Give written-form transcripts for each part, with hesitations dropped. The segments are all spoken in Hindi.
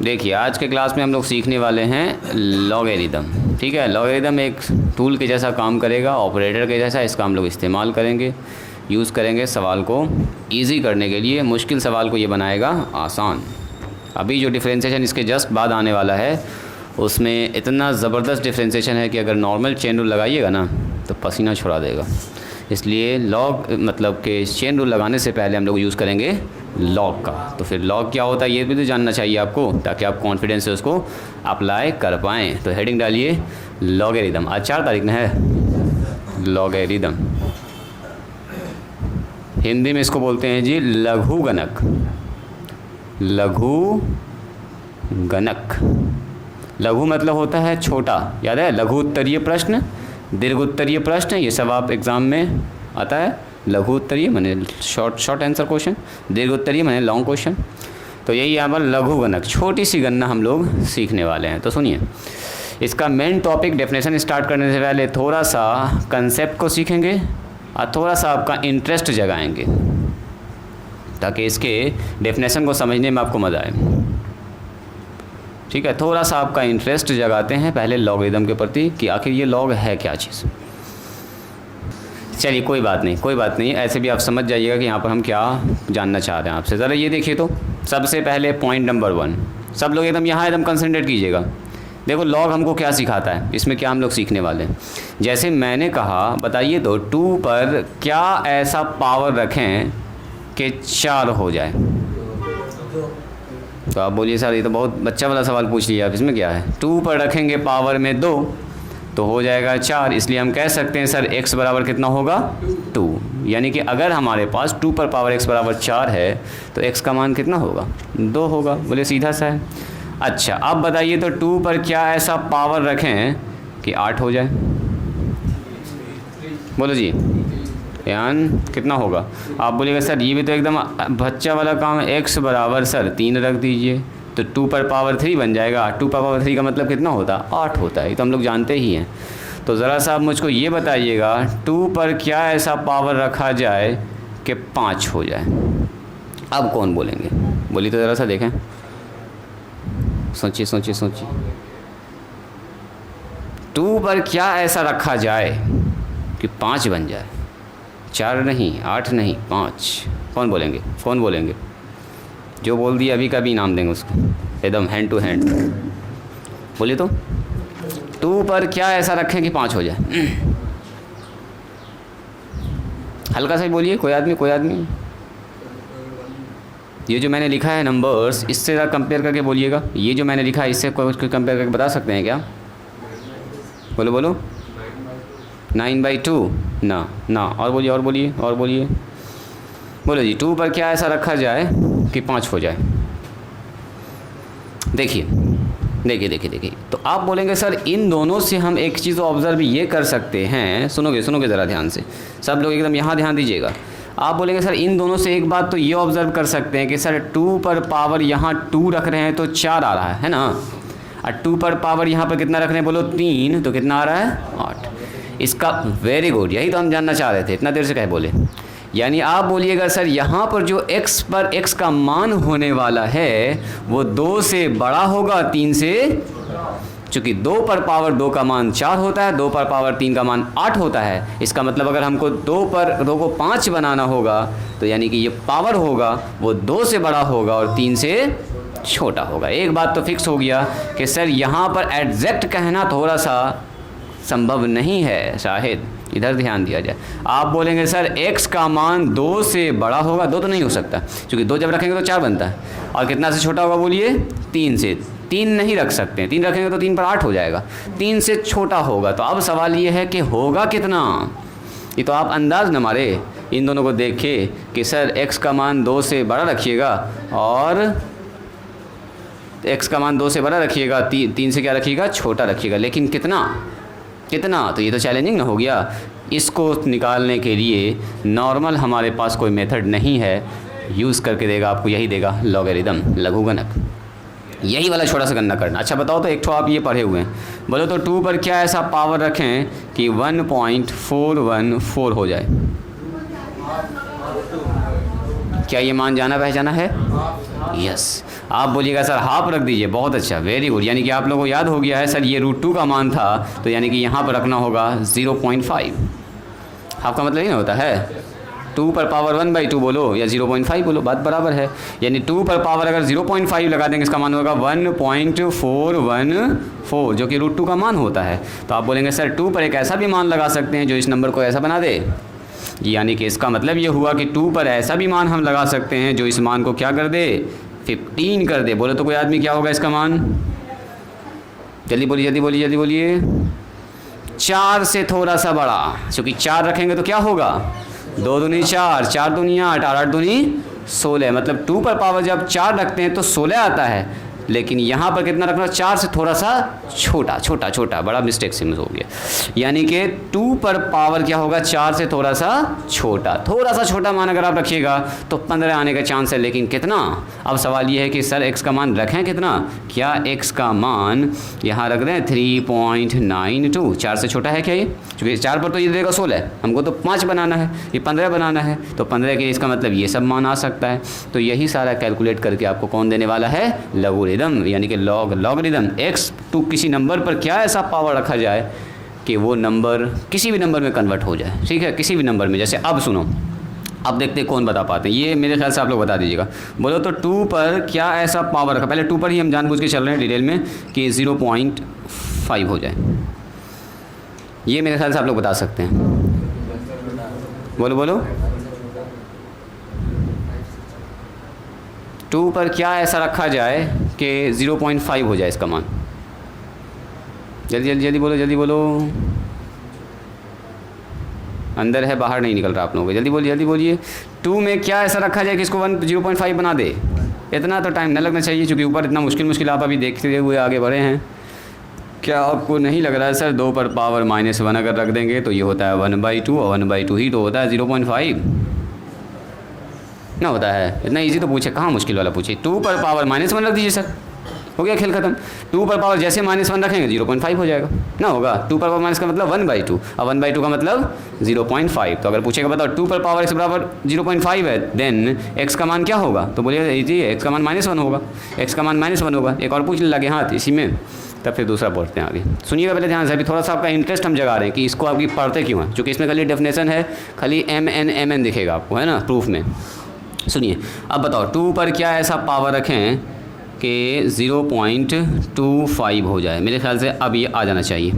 देखिए आज के क्लास में हम लोग सीखने वाले हैं लॉगरिदम। ठीक है, लॉगरिदम एक टूल के जैसा काम करेगा, ऑपरेटर के जैसा। इसका हम लोग इस्तेमाल करेंगे, यूज़ करेंगे सवाल को इजी करने के लिए। मुश्किल सवाल को ये बनाएगा आसान। अभी जो डिफ्रेंशिएशन इसके जस्ट बाद आने वाला है उसमें इतना ज़बरदस्त डिफ्रेंशिएशन है कि अगर नॉर्मल चेन रूल लगाइएगा ना तो पसीना छुड़ा देगा। इसलिए लॉग मतलब कि चेन रूल लगाने से पहले हम लोग यूज़ करेंगे लॉग का। तो फिर लॉग क्या होता है ये भी तो जानना चाहिए आपको, ताकि आप कॉन्फिडेंस से उसको अप्लाई कर पाएँ। तो हेडिंग डालिए लॉगरिदम। आज 4 तारीख में है लॉगरिदम। हिंदी में इसको बोलते हैं जी लघु गणक। लघु गणक, लघु मतलब होता है छोटा। याद है लघु उत्तरीय प्रश्न, दीर्घ उत्तरीय प्रश्न, ये सब आप एग्ज़ाम में आता है। लघु उत्तरीय माने शॉर्ट आंसर क्वेश्चन, दीर्घ उत्तरीय माने लॉन्ग क्वेश्चन। तो यही यहाँ पर लघु गणक, छोटी सी गणना हम लोग सीखने वाले हैं। तो सुनिए, इसका मेन टॉपिक डेफिनेशन स्टार्ट करने से पहले थोड़ा सा कंसेप्ट को सीखेंगे और थोड़ा सा आपका इंटरेस्ट जगाएंगे, ताकि इसके डेफिनेशन को समझने में आपको मज़ा आए। ठीक है, थोड़ा सा आपका इंटरेस्ट जगाते हैं पहले लॉगरिदम के प्रति कि आखिर ये लॉग है क्या चीज़। चलिए कोई बात नहीं, ऐसे भी आप समझ जाइएगा कि यहाँ पर हम क्या जानना चाह रहे हैं आपसे। ज़रा ये देखिए, तो सबसे पहले पॉइंट नंबर 1, सब लोग एकदम यहाँ एकदम कंसंट्रेट कीजिएगा। देखो लॉग हमको क्या सिखाता है, इसमें क्या हम लोग सीखने वाले हैं। जैसे मैंने कहा, बताइए तो 2 पर क्या ऐसा पावर रखें कि 4 हो जाए। तो आप बोलिए सर ये तो बहुत बच्चा वाला सवाल पूछ लिया आप, इसमें क्या है। 2 पर रखेंगे पावर में 2 तो हो जाएगा 4। इसलिए हम कह सकते हैं सर x बराबर कितना होगा 2। यानी कि अगर हमारे पास 2 पर पावर x बराबर 4 है तो x का मान कितना होगा 2 होगा। बोले सीधा सा है। अच्छा अब बताइए तो 2 पर क्या ऐसा पावर रखें कि 8 हो जाए। बोलो जी यान कितना होगा। आप बोलिएगा सर ये भी तो एकदम बच्चा वाला काम है, x बराबर सर 3 रख दीजिए तो 2 पर पावर 3 बन जाएगा। 2 पर पावर 3 का मतलब कितना होता है 8 होता है, ये तो हम लोग जानते ही हैं। तो ज़रा सा आप मुझको ये बताइएगा 2 पर क्या ऐसा पावर रखा जाए कि 5 हो जाए। अब कौन बोलेंगे, बोलिए तो ज़रा सा देखें, सोचिए। 2 पर क्या ऐसा रखा जाए कि 5 बन जाए। 4 नहीं, 8 नहीं, 5। कौन बोलेंगे। जो बोल दिया अभी का भी इनाम देंगे उसको, एकदम हैंड टू हैंड। बोलिए तो 2 पर क्या ऐसा रखें कि 5 हो जाए। हल्का सा ही बोलिए, कोई आदमी। ये जो मैंने लिखा है नंबर्स, इससे ज़रा कंपेयर करके बोलिएगा। ये जो मैंने लिखा है इससे कोई कंपेयर करके बता सकते हैं क्या। बोलो 9/2 ना। और बोलिए। बोलो जी 2 पर क्या ऐसा रखा जाए कि 5 हो जाए। देखिए तो आप बोलेंगे सर इन दोनों से हम एक चीज़ ऑब्ज़र्व ये कर सकते हैं। सुनोगे ज़रा ध्यान से, सब लोग एकदम यहाँ ध्यान दीजिएगा। आप बोलेंगे सर इन दोनों से एक बात तो ये ऑब्ज़र्व कर सकते हैं कि सर 2 पर पावर यहाँ 2 रख रहे हैं तो 4 आ रहा है ना। और 2 पर पावर यहाँ पर कितना रख रहे हैं बोलो 3, तो कितना आ रहा है 8। इसका वेरी गुड, यही तो हम जानना चाह रहे थे, इतना देर से कहे बोले। यानी आप बोलिएगा सर यहाँ पर जो x पर x का मान होने वाला है वो 2 से बड़ा होगा 3 से। चूँकि 2 पर पावर 2 का मान 4 होता है, 2 पर पावर 3 का मान 8 होता है। इसका मतलब अगर हमको 2 पर 2 को 5 बनाना होगा तो यानी कि ये पावर होगा वो 2 से बड़ा होगा और 3 से छोटा होगा। एक बात तो फिक्स हो गया कि सर यहाँ पर एग्जैक्ट कहना थोड़ा सा संभव नहीं है, शायद इधर ध्यान दिया जाए। आप बोलेंगे सर x का मान 2 से बड़ा होगा, 2 तो नहीं हो सकता क्योंकि 2 जब रखेंगे तो 4 बनता है। और कितना से छोटा होगा बोलिए 3 से। 3 नहीं रख सकते, 3 रखेंगे तो 3 पर 8 हो जाएगा, 3 से छोटा होगा। तो अब सवाल ये है कि होगा कितना। ये तो आप अंदाज न मारे इन दोनों को देख के कि सर x का मान 2 से बड़ा रखिएगा और x का मान 2 से बड़ा रखिएगा, 3 से क्या रखिएगा छोटा रखिएगा। लेकिन कितना, तो ये तो चैलेंजिंग ना हो गया। इसको निकालने के लिए नॉर्मल हमारे पास कोई मेथड नहीं है, यूज़ करके देगा आपको, यही देगा लॉगरिदम, लघुगणक। यही वाला छोटा सा गणना करना। अच्छा बताओ तो एक आप ये पढ़े हुए हैं, बोलो तो 2 पर क्या ऐसा पावर रखें कि 1.414 हो जाए। क्या ये मान जाना पहचाना है? यस। आप बोलिएगा सर हाफ रख दीजिए, बहुत अच्छा, वेरी गुड। यानी कि आप लोगों को याद हो गया है सर ये √2 का मान था, तो यानी कि यहाँ पर रखना होगा 0.5। हाफ का मतलब ही ना होता है 2 पर पावर 1/2 बोलो या 0.5 बोलो, बात बराबर है। यानी 2 पर पावर अगर 0.5 लगा देंगे इसका मान होगा 1.414, जो कि √2 का मान होता है। तो आप बोलेंगे सर 2 पर एक ऐसा भी मान लगा सकते हैं जो इस नंबर को ऐसा बना दे। यानी कि इसका मतलब ये हुआ कि 2 पर ऐसा भी मान हम लगा सकते हैं जो इस मान को क्या कर दे, 15 कर दे। बोले तो कोई आदमी क्या होगा इसका मान? जल्दी बोलिए जल्दी बोलिए जल्दी बोलिए। 4 से थोड़ा सा बड़ा, क्योंकि 4 रखेंगे तो क्या होगा, 2 दूनी 4, 4 दूनी 8 और 8 दूनी 16। मतलब 2 पर पावर जब 4 रखते हैं तो 16 आता है, लेकिन यहाँ पर कितना रखना, 4 से थोड़ा सा छोटा, छोटा छोटा, बड़ा मिस्टेक से मिस हो गया। यानी कि 2 पर पावर क्या होगा, 4 से थोड़ा सा छोटा, थोड़ा सा छोटा मान अगर आप रखिएगा तो 15 आने का चांस है, लेकिन कितना। अब सवाल ये है कि सर x का मान रखें कितना, क्या x का मान यहाँ रख दें 3.92, 4 से छोटा है क्या ये? क्योंकि 4 पर तो ये देगा 16, हमको तो 5 बनाना है, ये 15 बनाना है, तो 15 के इसका मतलब ये सब मान आ सकता है। तो यही सारा कैलकुलेट करके आपको कौन देने वाला है, लॉगरिदम, यानी कि लॉगरिदम x टू किसी नंबर पर क्या ऐसा पावर रखा जाए कि वो नंबर किसी भी नंबर में कन्वर्ट हो जाए। ठीक है, किसी भी नंबर में। जैसे अब सुनो, अब देखते हैं कौन बता पाते हैं, ये मेरे ख्याल से आप लोग बता दीजिएगा। बोलो तो 2 पर क्या ऐसा पावर रखा, पहले 2 पर ही हम जानबूझ के चल रहे हैं डिटेल में कि 0.5 हो जाए। ये मेरे ख्याल से आप लोग बता सकते हैं। बोलो बोलो, 2 पर क्या ऐसा रखा जाए कि 0.5 हो जाए इसका मान। जल्दी जल्दी जल्दी बोलो जल्दी बोलो, अंदर है बाहर नहीं निकल रहा आप लोगों को, जल्दी बोलिए जल्दी बोलिए। 2 में क्या ऐसा रखा जाए कि इसको 0.5 बना दे। इतना तो टाइम न लगना चाहिए, क्योंकि ऊपर इतना मुश्किल आप अभी देखते हुए आगे बढ़े हैं। क्या आपको नहीं लग रहा है सर 2 पर पावर -1 अगर रख देंगे तो ये होता है 1/2, और 1/2 ही तो होता है 0.5 ना होता है। इतना इजी तो पूछे, कहाँ मुश्किल वाला पूछे। 2 पर पावर -1 रख दीजिए सर, हो गया खेल खत्म। 2 पर पावर जैसे -1 रखेंगे 0.5 हो जाएगा ना, होगा 2 पर पावर माइनस का मतलब 1/2, और 1/2 का मतलब 0.5। तो अगर पूछेगा बताओ 2 पर पावर x बराबर 0.5 है, देन x का मान क्या होगा, तो बोलिए जी x का मान -1 होगा, x का मान -1 होगा। एक और पूछ लगे हाथ इसी में, तब फिर दूसरा पढ़ते हैं आगे। सुनिएगा पहले ध्यान से, अभी थोड़ा सा आपका इंटरेस्ट हम जगा रहे हैं कि इसको आपकी पढ़ते क्यों हैं, क्योंकि इसमें खाली डेफिनेशन है, खाली MN दिखेगा आपको, है ना, प्रूफ में। सुनिए अब बताओ 2 पर क्या ऐसा पावर रखें कि 0.25 हो जाए। मेरे ख्याल से अब ये आ जाना चाहिए।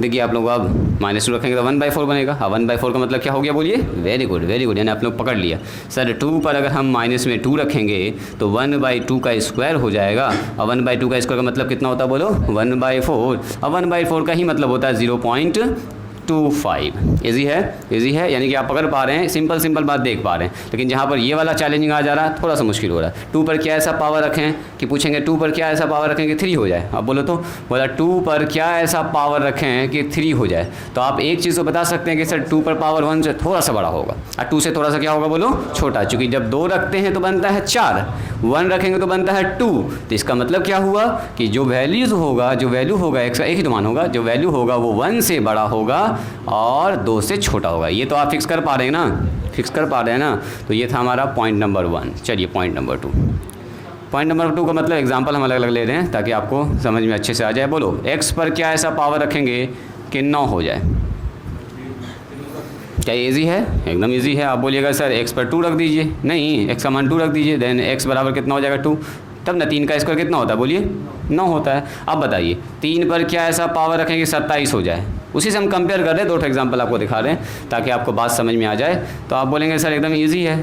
देखिए आप लोग अब -2 रखेंगे तो 1/4 बनेगा। हाँ 1/4 का मतलब क्या हो गया बोलिए, वेरी गुड वेरी गुड, यानी आप लोग पकड़ लिया। सर 2 पर अगर हम -2 रखेंगे तो 1/2 का स्क्वायर हो जाएगा, और 1/2 का स्क्वायर का मतलब कितना होता है बोलो, 1/4, और 1/4 का ही मतलब होता है 0.25। इजी है, यानी कि आप पकड़ पा रहे हैं, सिंपल बात देख पा रहे हैं। लेकिन जहाँ पर ये वाला चैलेंजिंग आ जा रहा है, थोड़ा सा मुश्किल हो रहा है। 2 पर क्या ऐसा पावर रखें कि पूछेंगे 2 पर क्या ऐसा पावर रखें कि 3 हो जाए। अब बोलो तो बोला 2 पर क्या ऐसा पावर रखें कि 3 हो जाए। तो आप एक चीज़ तो बता सकते हैं कि सर 2 पर पावर 1 से थोड़ा सा बड़ा होगा, और 2 से थोड़ा सा क्या होगा बोलो, छोटा। चूँकि जब 2 रखते हैं तो बनता है 4, 1 रखेंगे तो बनता है 2। तो इसका मतलब क्या हुआ कि जो वैल्यू होगा एक का एक ही तो मान होगा, जो वैल्यू होगा वो 1 से बड़ा होगा और 2 से छोटा होगा। ये तो आप फिक्स कर पा रहे हैं ना, तो ये था हमारा पॉइंट नंबर 1। चलिए पॉइंट नंबर 2। पॉइंट नंबर 2 का मतलब एग्जांपल हम अलग अलग ले रहे हैं ताकि आपको समझ में अच्छे से आ जाए। बोलो x पर क्या ऐसा पावर रखेंगे कि 9 हो जाए। क्या ईजी है, एकदम ईजी है। आप बोलिएगा सर x पर 2 रख दीजिए, नहीं x का मान 2 रख दीजिए, देन x बराबर कितना हो जाएगा 2, तब ना 3 का स्क्वायर कितना होता है बोलिए, 9 होता है। अब बताइए 3 पर क्या ऐसा पावर रखेंगे 27 हो जाए। उसी से हम कंपेयर कर रहे हैं, 2 एग्जाम्पल आपको दिखा रहे हैं ताकि आपको बात समझ में आ जाए। तो आप बोलेंगे सर एकदम ईजी है,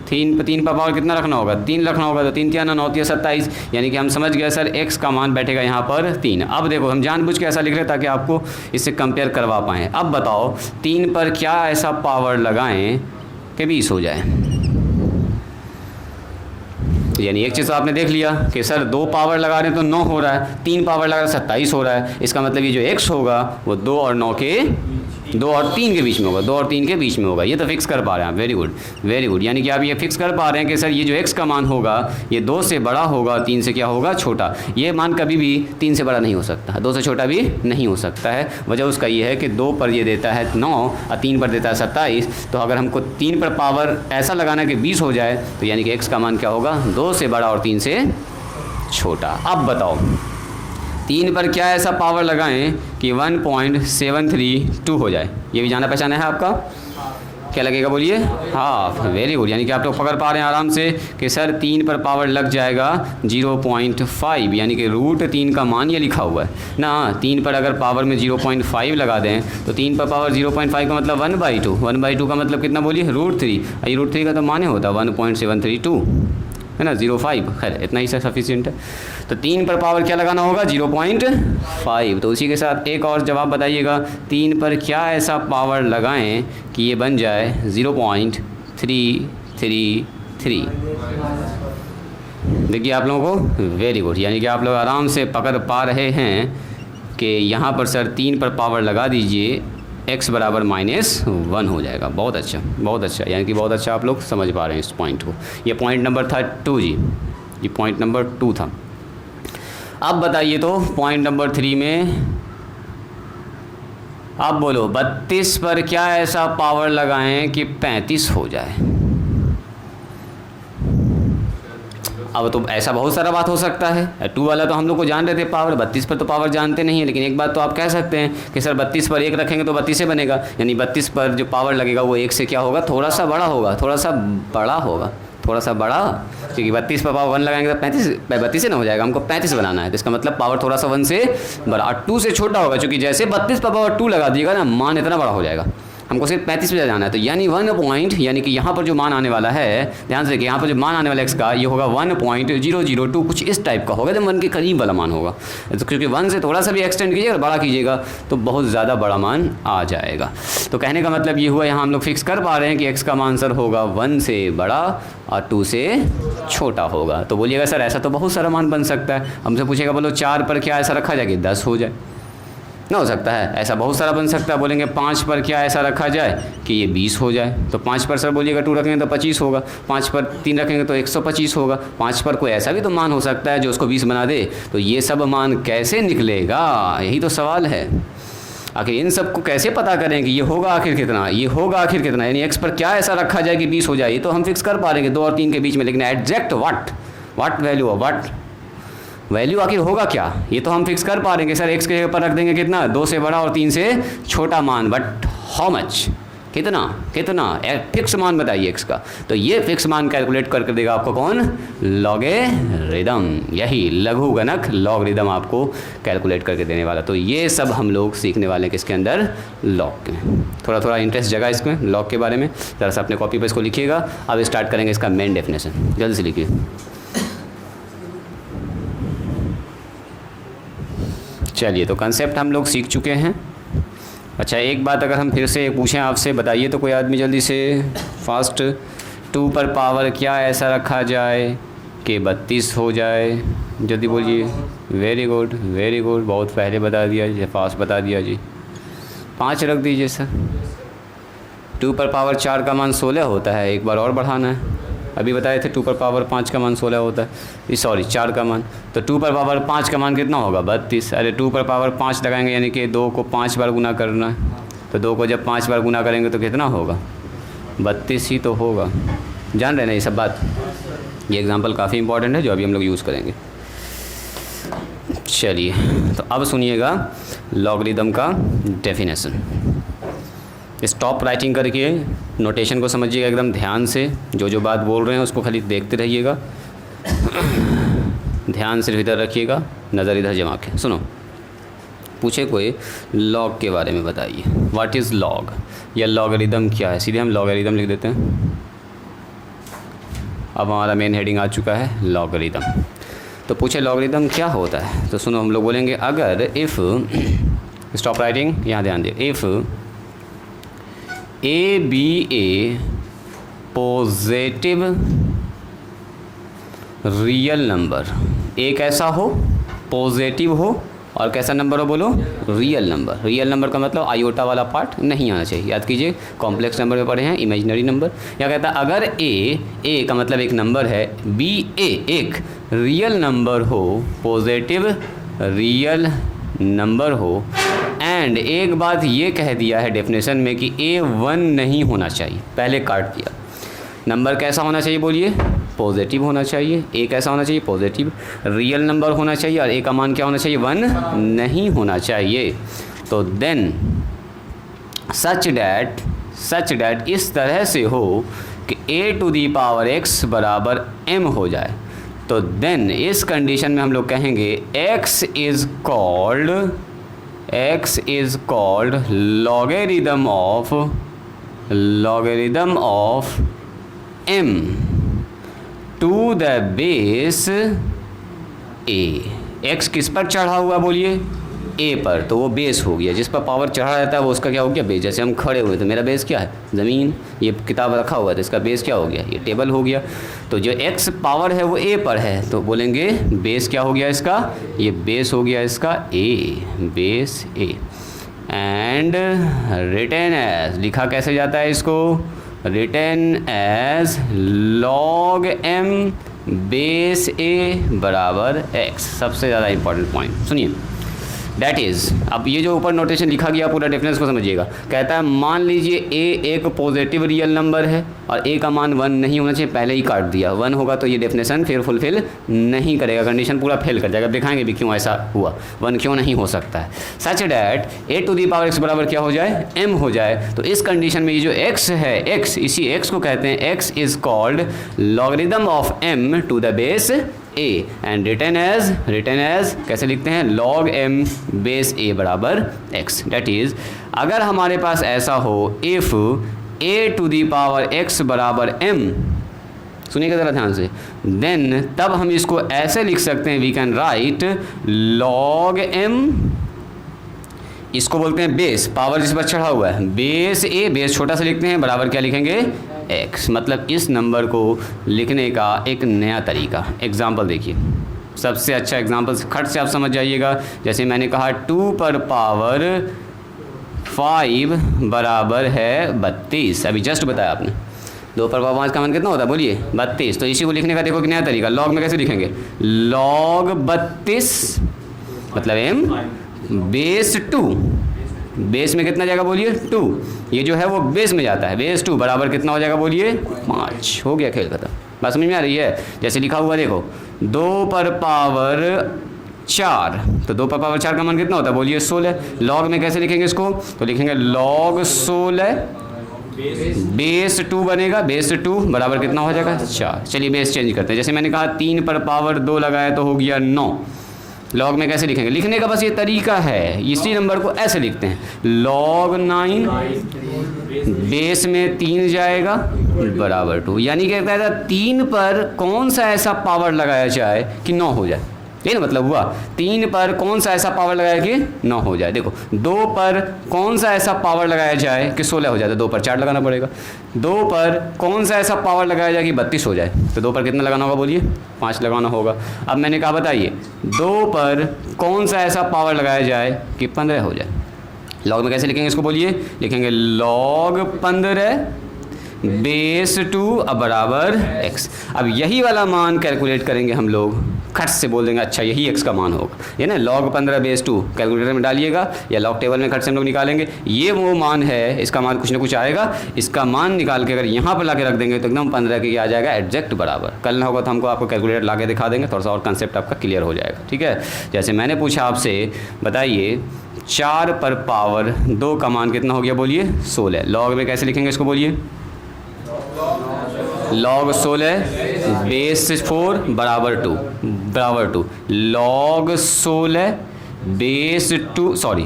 3 पर पावर कितना रखना होगा, 3 रखना होगा, तो 3 3 9 9 27, यानी कि हम समझ गए सर x का मान बैठेगा यहाँ पर 3। अब देखो हम जानबूझ के ऐसा लिख रहे हैं ताकि आपको इससे कंपेयर करवा पाएँ। अब बताओ 3 पर क्या ऐसा पावर लगाएं कि 20 हो जाए। यानी एक चीज़ तो आपने देख लिया कि सर 2 पावर लगा रहे हैं तो 9 हो रहा है, 3 पावर लगा रहे हैं 27 हो रहा है। इसका मतलब ये जो x होगा वो 2 और 9 के 2 और 3 के बीच में होगा, 2 और 3 के बीच में होगा। ये तो फिक्स कर पा रहे हैं आप, वेरी गुड वेरी गुड। यानी कि आप ये फिक्स कर पा रहे हैं कि सर ये जो x का मान होगा ये 2 से बड़ा होगा, 3 से क्या होगा, छोटा। ये मान कभी भी 3 से बड़ा नहीं हो सकता, 2 से छोटा भी नहीं हो सकता है। वजह उसका ये है कि 2 पर ये देता है 9 और 3 पर देता है 27। तो अगर हमको 3 पर पावर ऐसा लगाना कि 20 हो जाए तो यानी कि x का मान क्या होगा, 2 से बड़ा और 3 से छोटा। अब बताओ 3 पर क्या ऐसा पावर लगाएं कि 1.732 हो जाए। ये भी जाना पहचाना है आपका, क्या लगेगा बोलिए, हाफ। Very good. यानी कि आप लोग पकड़ पा रहे हैं आराम से कि सर 3 पर पावर लग जाएगा 0.5, यानी कि √3 का मान ये लिखा हुआ है ना। 3 पर अगर पावर में 0.5 लगा दें तो 3 पर पावर 0.5 का मतलब 1/2, 1/2 का मतलब कितना बोलिए, √3। ये √3 का तो मान ही होता है 1.732 है ना, 0.5। खैर इतना ही सफिशिएंट है। तो 3 पर पावर क्या लगाना होगा, 0.5। तो उसी के साथ एक और जवाब बताइएगा, 3 पर क्या ऐसा पावर लगाएं कि ये बन जाए 0.333। देखिए आप लोगों को, वेरी गुड। यानी कि आप लोग आराम से पकड़ पा रहे हैं कि यहाँ पर सर 3 पर पावर लगा दीजिए, x बराबर -1 हो जाएगा। बहुत अच्छा बहुत अच्छा, यानी कि बहुत अच्छा आप लोग समझ पा रहे हैं इस पॉइंट को। ये पॉइंट नंबर था 2 जी, ये पॉइंट नंबर 2 था। अब बताइए तो पॉइंट नंबर 3 में अब बोलो 32 पर क्या ऐसा पावर लगाएं कि 35 हो जाए। अब तो ऐसा बहुत सारा बात हो सकता है। 2 वाला तो हम लोग को जान रहे थे पावर, 32 पर तो पावर जानते नहीं है। लेकिन एक बात तो आप कह सकते हैं कि सर 32 पर 1 रखेंगे तो 32 से बनेगा, यानी 32 पर जो पावर लगेगा वो 1 से क्या होगा, थोड़ा सा बड़ा होगा, थोड़ा सा बड़ा होगा, थोड़ा सा बड़ा। क्योंकि 32 पर पावर 1 लगाएंगे तो 32 से ना हो जाएगा, हमको 35 बनाना है। तो इसका मतलब पावर थोड़ा सा 1 से बड़ा और 2 से छोटा होगा। क्योंकि जैसे 32 पर पावर 2 लगा दीजिएगा ना, मान इतना बड़ा हो जाएगा। हमको सिर्फ 35 पे जाना है। तो यानी 1 पॉइंट, यानी कि यहाँ पर जो मान आने वाला है, ध्यान से देखिए, यहाँ पर जो मान आने वाला x का ये होगा 1.002, कुछ इस टाइप का होगा, जब 1 के करीब वाला मान होगा। तो क्योंकि 1 से थोड़ा सा भी एक्सटेंड कीजिएगा, बड़ा कीजिएगा तो बहुत ज़्यादा बड़ा मान आ जाएगा। तो कहने का मतलब ये हुआ, यहाँ हम लोग फिक्स कर पा रहे हैं कि x का मान सर होगा 1 से बड़ा और 2 से छोटा होगा। तो बोलिएगा सर ऐसा तो बहुत सारा मान बन सकता है। हमसे पूछेगा बोलो 4 पर क्या ऐसा रखा जाए कि 10 हो जाए, ना हो सकता है, ऐसा बहुत सारा बन सकता है। बोलेंगे 5 पर क्या ऐसा रखा जाए कि ये 20 हो जाए। तो 5 पर सर बोलिएगा 2 रखेंगे तो 25 होगा, 5 पर 3 रखेंगे तो 125 होगा। 5 पर कोई ऐसा भी तो मान हो सकता है जो उसको 20 बना दे। तो ये सब मान कैसे निकलेगा, यही तो सवाल है। आखिर इन सब को कैसे पता करें कि ये होगा आखिर कितना, ये होगा आखिर कितना, यानी x पर क्या ऐसा रखा जाए कि 20 हो जाए। ये तो हम फिक्स कर पा रहे हैं 2 और 3 के बीच में, लेकिन exact what value, what value आखिर होगा क्या, ये तो हम फिक्स कर पा रहे हैं कि सर x के ऊपर रख देंगे कितना, 2 से बड़ा और 3 से छोटा मान। बट हाउ मच, कितना कितना, फिक्स मान बताइए x का। तो ये फिक्स मान कैलकुलेट करके देगा आपको कौन, लॉगरिदम। यही लघुगणक लॉगरिदम आपको कैलकुलेट करके देने वाला। तो ये सब हम लोग सीखने वाले हैं किसके अंदर, लॉग के। थोड़ा थोड़ा इंटरेस्ट जगा इसमें लॉग के बारे में, ज़रा सा अपने कॉपी पर इसको लिखिएगा। अब स्टार्ट करेंगे इसका मेन डेफिनेशन, जल्दी से लिखिए। चलिए, तो कंसेप्ट हम लोग सीख चुके हैं। अच्छा, एक बात अगर हम फिर से पूछें आपसे, बताइए तो कोई आदमी जल्दी से, फास्ट। 2 पर पावर क्या ऐसा रखा जाए कि 32 हो जाए, जल्दी बोलिए। वेरी गुड वेरी गुड, बहुत पहले बता दिया जी, फास्ट बता दिया जी। 5 रख दीजिए सर। 2 पर पावर 4 का मान 16 होता है, एक बार और बढ़ाना है। अभी बताए थे 2 पर पावर 5 का मान 16 होता है, सॉरी 4 का मान। तो 2 पर पावर 5 का मान कितना होगा, 32। अरे 2 पर पावर 5 लगाएंगे यानी कि 2 को 5 बार गुना करना है। तो 2 को जब 5 बार गुना करेंगे तो कितना होगा, 32 ही तो होगा। जान रहे ना ये सब बात। ये एग्जांपल काफ़ी इंपॉर्टेंट है जो अभी हम लोग यूज़ करेंगे। चलिए, तो अब सुनिएगा लॉगरिदम का डेफिनेशन। स्टॉप राइटिंग करके नोटेशन को समझिएगा एकदम ध्यान से, जो बात बोल रहे हैं उसको खाली देखते रहिएगा। ध्यान सिर्फ इधर रखिएगा, नज़र इधर जमा के सुनो। पूछे कोई लॉग के बारे में बताइए, व्हाट इज़ लॉग या लॉगरिदम क्या है, सीधे हम लॉगरिदम लिख देते हैं। अब हमारा मेन हेडिंग आ चुका है लॉगरिदम। तो पूछे लॉगरिदम क्या होता है, तो सुनो हम लोग बोलेंगे अगर इफ़, स्टॉप राइटिंग, यहाँ ध्यान दिए, if a be a positive real number, एक ऐसा हो पॉजिटिव हो और कैसा नंबर हो बोलो, रियल नंबर। रियल नंबर का मतलब आयोटा वाला पार्ट नहीं आना चाहिए, याद कीजिए कॉम्प्लेक्स नंबर में पढ़े हैं, इमेजिनरी नंबर। या कहता है अगर ए का मतलब एक नंबर है, बी ए एक रियल नंबर हो, पॉजिटिव रियल नंबर हो, एंड एक बात ये कह दिया है डेफिनेशन में कि ए 1 नहीं होना चाहिए, पहले काट दिया। नंबर कैसा होना चाहिए बोलिए, पॉजिटिव होना चाहिए। ए कैसा होना चाहिए, पॉजिटिव। रियल नंबर होना चाहिए और ए का मान क्या होना चाहिए, 1 नहीं होना चाहिए। तो देन सच डैट इस तरह से हो कि a⁻x बराबर m हो जाए, तो देन इस कंडीशन में हम लोग कहेंगे x is called logarithm of m to the base a। x किस पर चढ़ा हुआ बोलिए, a पर, तो वो बेस हो गया। जिस पर पावर चढ़ा रहता है वो उसका क्या हो गया, बेस। जैसे हम खड़े हुए तो मेरा बेस क्या है, ज़मीन। ये किताब रखा हुआ है तो इसका बेस क्या हो गया, ये टेबल हो गया। तो जो x पावर है वो a पर है, तो बोलेंगे बेस क्या हो गया इसका, ये बेस हो गया इसका a, base a। And written as, लिखा कैसे जाता है इसको, written as log m base a बराबर x। सबसे ज़्यादा इंपॉर्टेंट पॉइंट सुनिए, डैट इज़, अब ये जो ऊपर नोटेशन लिखा गया पूरा डिफरेंस को समझिएगा। कहता है मान लीजिए a एक पॉजिटिव रियल नंबर है और a का मान 1 नहीं होना चाहिए, पहले ही काट दिया। 1 होगा तो ये डेफिनेशन फिर फुलफिल नहीं करेगा, कंडीशन पूरा फेल कर जाएगा। दिखाएंगे भी क्यों ऐसा हुआ, 1 क्यों नहीं हो सकता है। सच डैट a⁻x बराबर क्या हो जाए, m हो जाए। तो इस कंडीशन में ये जो x है, x, इसी x को कहते हैं x is called logarithm of m to the base a and written as कैसे लिखते हैं, log m बेस a बराबर x। डेट इज़ अगर हमारे पास ऐसा हो इफ़ a⁻x बराबर m, सुनिएगा ज़रा ध्यान से, देन तब हम इसको ऐसे लिख सकते हैं, we can write log m, इसको बोलते हैं बेस, पावर जिस पर चढ़ा हुआ है, बेस a, बेस छोटा सा लिखते हैं, बराबर क्या लिखेंगे, x। मतलब इस नंबर को लिखने का एक नया तरीका। एग्जाम्पल देखिए, सबसे अच्छा एग्जाम्पल खट से आप समझ जाइएगा। जैसे मैंने कहा 2 पर पावर 5 बराबर है 32, अभी जस्ट बताया आपने। 2 पर पावर 5 का मान कितना होता है बोलिए, 32। तो इसी को लिखने का देखो कि नया तरीका, लॉग में कैसे लिखेंगे, log 32 मतलब m बेस 2, बेस में कितना जाएगा बोलिए 2, ये जो है वो बेस में जाता है, बेस 2 बराबर कितना हो जाएगा बोलिए 5। हो गया खेल खत्म। बात समझ में आ रही है, जैसे लिखा हुआ देखो 2 पर पावर 4, तो 2 पर पावर 4 का मान कितना होता है बोलिए 16। लॉग में कैसे लिखेंगे इसको, तो लिखेंगे log 16 बेस 2 बनेगा, बेस 2 बराबर कितना हो जाएगा 4। चलिए बेस चेंज करते हैं, जैसे मैंने कहा 3 पर पावर 2 लगाया तो हो गया 9। लॉग में कैसे लिखेंगे, लिखने का बस ये तरीका है, इसी नंबर को ऐसे लिखते हैं, log 9 बेस में 3 जाएगा बराबर 2। यानी क्या कहता है 3 पर कौन सा ऐसा पावर लगाया जाए कि 9 हो जाए, ये ना मतलब हुआ। 3 पर कौन सा ऐसा पावर लगाया कि 9 हो जाए। देखो 2 पर कौन सा ऐसा पावर लगाया जाए कि 16 हो जाए, तो 2 पर 4 लगाना पड़ेगा। 2 पर कौन सा ऐसा पावर लगाया जाए कि 32 हो जाए, तो 2 पर कितना लगाना होगा बोलिए 5 लगाना होगा। अब मैंने कहा बताइए 2 पर कौन सा ऐसा पावर लगाया जाए कि 15 हो जाए। लॉग में कैसे लिखेंगे इसको बोलिए, लिखेंगे log 15 बेस 2 अब बराबर x। अब यही वाला मान कैलकुलेट करेंगे हम लोग, खट से बोल देंगे अच्छा यही x का मान होगा, ये ना log 15 बेस 2 कैलकुलेटर में डालिएगा या लॉग टेबल में खट से हम लोग निकालेंगे, ये वो मान है, इसका मान कुछ ना कुछ आएगा। इसका मान निकाल के अगर यहाँ पर ला के रख देंगे तो एकदम 15 के आ जाएगा एग्जैक्ट बराबर। कल ना होगा तो हमको आपको कैलकुलेटर ला के दिखा देंगे, थोड़ा सा और कंसेप्ट आपका क्लियर हो जाएगा। ठीक है, जैसे मैंने पूछा आपसे बताइए 4 पर पावर 2 का मान कितना हो गया बोलिए 16। लॉग में कैसे लिखेंगे इसको बोलिए, log 16 बेस 4 बराबर 2 log 16 बेस 2 सॉरी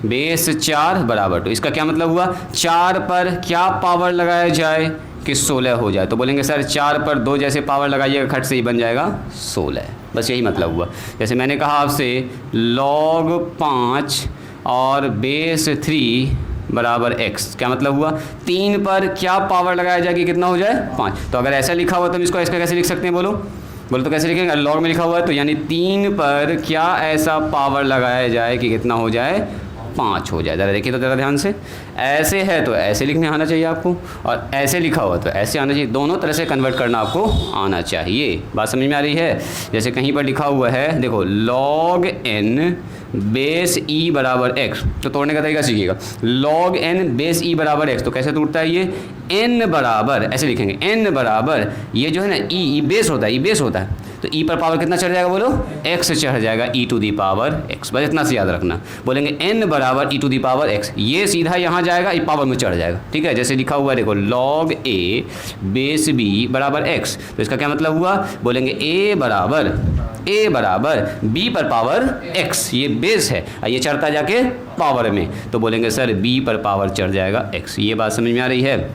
बेस 4 बराबर 2। इसका क्या मतलब हुआ, 4 पर क्या पावर लगाया जाए कि 16 हो जाए, तो बोलेंगे सर 4 पर 2 जैसे पावर लगाइएगा खट से ही बन जाएगा 16, बस यही मतलब हुआ। जैसे मैंने कहा आपसे log 5 और बेस 3 बराबर x, क्या मतलब हुआ 3 पर क्या पावर लगाया जाए कि कितना हो जाए 5। तो अगर ऐसा लिखा हुआ तो हम इसको ऐसा कैसे लिख सकते हैं बोलो, बोलो तो कैसे लिखेंगे? लॉग में लिखा हुआ है तो यानी 3 पर क्या ऐसा पावर लगाया जाए कि कितना हो जाए? 5 हो जाए। ज़रा देखिए तो ज़रा ध्यान से, ऐसे है तो ऐसे लिखने आना चाहिए आपको, और ऐसे लिखा हुआ तो ऐसे आना चाहिए। दोनों तरह से कन्वर्ट करना आपको आना चाहिए। बात समझ में आ रही है? जैसे कहीं पर लिखा हुआ है, देखो log n बेस ई बराबर एक्स, तो तोड़ने का तरीका सीखिएगा। log n बेस ई बराबर एक्स, तो कैसे टूटता है ये? n बराबर, ऐसे लिखेंगे n बराबर, ये जो है ना ई बेस होता है, ई बेस होता है, तो ई पर पावर कितना चढ़ जाएगा बोलो? x चढ़ जाएगा e to the power x। बस इतना से याद रखना। बोलेंगे n बराबर e to the power x, ये सीधा यहाँ जाएगा, ई पावर में चढ़ जाएगा। ठीक है, जैसे लिखा हुआ है देखो log a बेस b बराबर x, तो इसका क्या मतलब हुआ? बोलेंगे a बराबर b पर पावर x, ये बेस है, ये चढ़ता जाके पावर में, तो बोलेंगे सर b पर पावर चढ़ जाएगा x। ये बात समझ में आ रही है?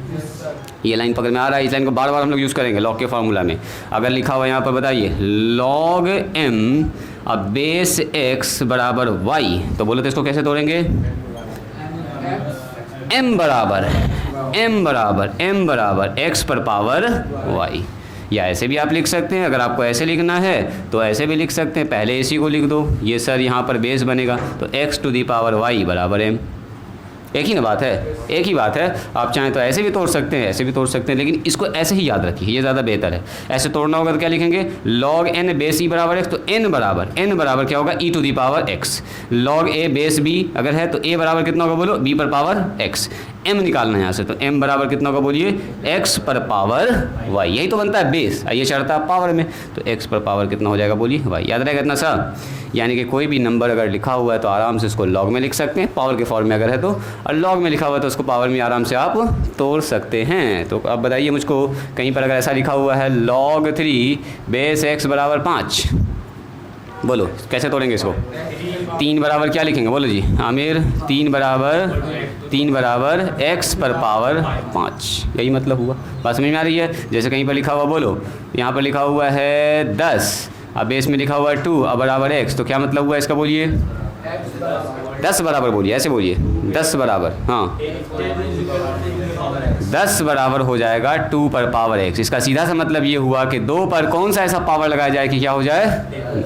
ये लाइन पकड़ में आ रहा है? इस लाइन को बार बार हम लोग यूज़ करेंगे लॉग के फार्मूला में। अगर लिखा हुआ है यहाँ पर, बताइए log m अब बेस x बराबर y, तो बोलो तो इसको कैसे तोड़ेंगे? m बराबर x पर पावर y, या ऐसे भी आप लिख सकते हैं। अगर आपको ऐसे लिखना है तो ऐसे भी लिख सकते हैं, पहले इसी को लिख दो, ये सर यहाँ पर बेस बनेगा, तो x to the power y बराबर m। एक ही ना बात है, एक ही बात है। आप चाहें तो ऐसे भी तोड़ सकते हैं, ऐसे भी तोड़ सकते हैं, लेकिन इसको ऐसे ही याद रखिए, ये ज़्यादा बेहतर है। ऐसे तोड़ना होगा तो क्या लिखेंगे? log n बेस e बराबर x, तो n बराबर क्या होगा? e to the power x। log a base b अगर है तो a बराबर कितना होगा बोलो? b पर पावर x। m निकालना है यहाँ से, तो m बराबर कितना होगा बोलिए? x पर पावर y, यही तो बनता है बेस, ये चढ़ता है पावर में, तो x पर पावर कितना हो जाएगा बोलिए? y। याद रहेगा इतना सा? यानी कि कोई भी नंबर अगर लिखा हुआ है तो आराम से उसको लॉग में लिख सकते हैं, पावर के फॉर्म में अगर है तो, और लॉग में लिखा हुआ है तो उसको पावर में आराम से आप तोड़ सकते हैं। तो अब बताइए मुझको, कहीं पर अगर ऐसा लिखा हुआ है log 3 बेस x बराबर 5, बोलो कैसे तोड़ेंगे इसको? 3 बराबर क्या लिखेंगे बोलो जी आमिर? 3 बराबर x पर पावर 5, यही मतलब हुआ। बात समझ में आ रही है? जैसे कहीं पर लिखा हुआ, बोलो यहाँ पर लिखा हुआ है 10, अब बेस में लिखा हुआ है 2 अब बराबर x, तो क्या मतलब हुआ इसका बोलिए? 10 बराबर बोलिए, ऐसे बोलिए 10 बराबर, हाँ 10 बराबर हो जाएगा 2 पर पावर x। इसका सीधा सा मतलब ये हुआ कि 2 पर कौन सा ऐसा पावर लगाया जाए कि क्या हो जाए?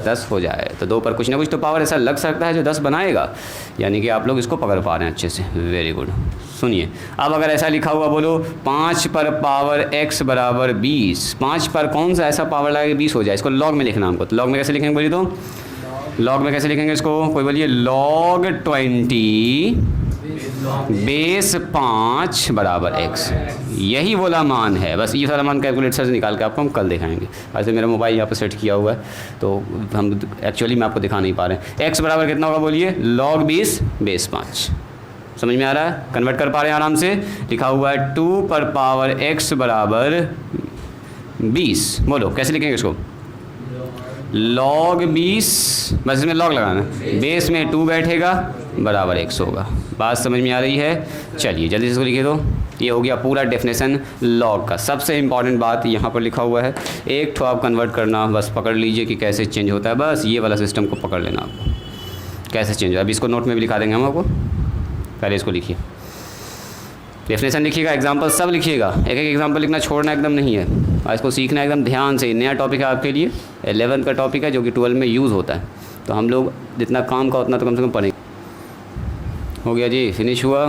10 हो जाए। तो 2 पर कुछ ना कुछ तो पावर ऐसा लग सकता है जो 10 बनाएगा, यानी कि आप लोग इसको पकड़ पा रहे हैं अच्छे से, वेरी गुड। सुनिए अब अगर ऐसा लिखा हुआ, बोलो 5 पर पावर x बराबर 20, 5 पर कौन सा ऐसा पावर लगा कि 20 हो जाए, इसको लॉग में लिखना हमको। तो लॉग में कैसे लिखेंगे बोलिए? तो लॉग में कैसे लिखेंगे इसको? कोई बोलिए log 20 बेस 5 बराबर x, यही बोला मान है। बस ये सारा मान कैलकुलेटर से निकाल के आपको हम कल दिखाएंगे। वैसे मेरा मोबाइल यहाँ पर सेट किया हुआ है तो हम एक्चुअली में आपको दिखा नहीं पा रहे हैं। x बराबर कितना होगा बोलिए? log 20 base 5। समझ में आ रहा है? कन्वर्ट कर पा रहे हैं आराम से? लिखा हुआ है 2 पर पावर x बराबर 20, बोलो कैसे लिखेंगे इसको? log 20, बस इसमें log लगाना, बेस में 2 बैठेगा बराबर x होगा। बात समझ में आ रही है? चलिए जल्दी से इसको लिखिए। तो ये हो गया पूरा डेफिनेशन log का। सबसे इम्पॉर्टेंट बात यहाँ पर लिखा हुआ है, एक ठो आप कन्वर्ट करना, बस पकड़ लीजिए कि कैसे चेंज होता है, बस ये वाला सिस्टम को पकड़ लेना आपको कैसे चेंज हो। अभी इसको नोट में भी लिखा देंगे हम आपको, पहले इसको लिखिए, डेफिनेशन लिखिएगा, एग्जाम्पल सब लिखिएगा, एक एक एग्जाम्पल लिखना छोड़ना एकदम नहीं है, और इसको सीखना एकदम ध्यान से। नया टॉपिक है आपके लिए, 11 का टॉपिक है जो कि 12 में यूज़ होता है, तो हम लोग जितना काम का उतना तो कम से कम पढ़ेंगे। हो गया जी, फिनिश हुआ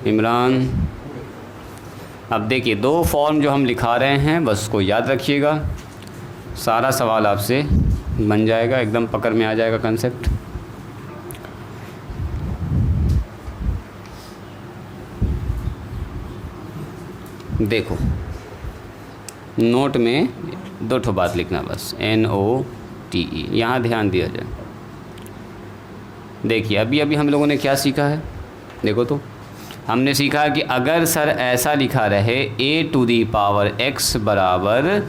इमरान। अब देखिए 2 फॉर्म जो हम लिखा रहे हैं बस उसको याद रखिएगा, सारा सवाल आपसे बन जाएगा, एकदम पकड़ में आ जाएगा कंसेप्ट। देखो नोट में 2 ठो बात लिखना बस, NOTE, यहाँ ध्यान दिया जाए। देखिए अभी हम लोगों ने क्या सीखा है, देखो तो हमने सीखा कि अगर सर ऐसा लिखा रहे a to the power x बराबर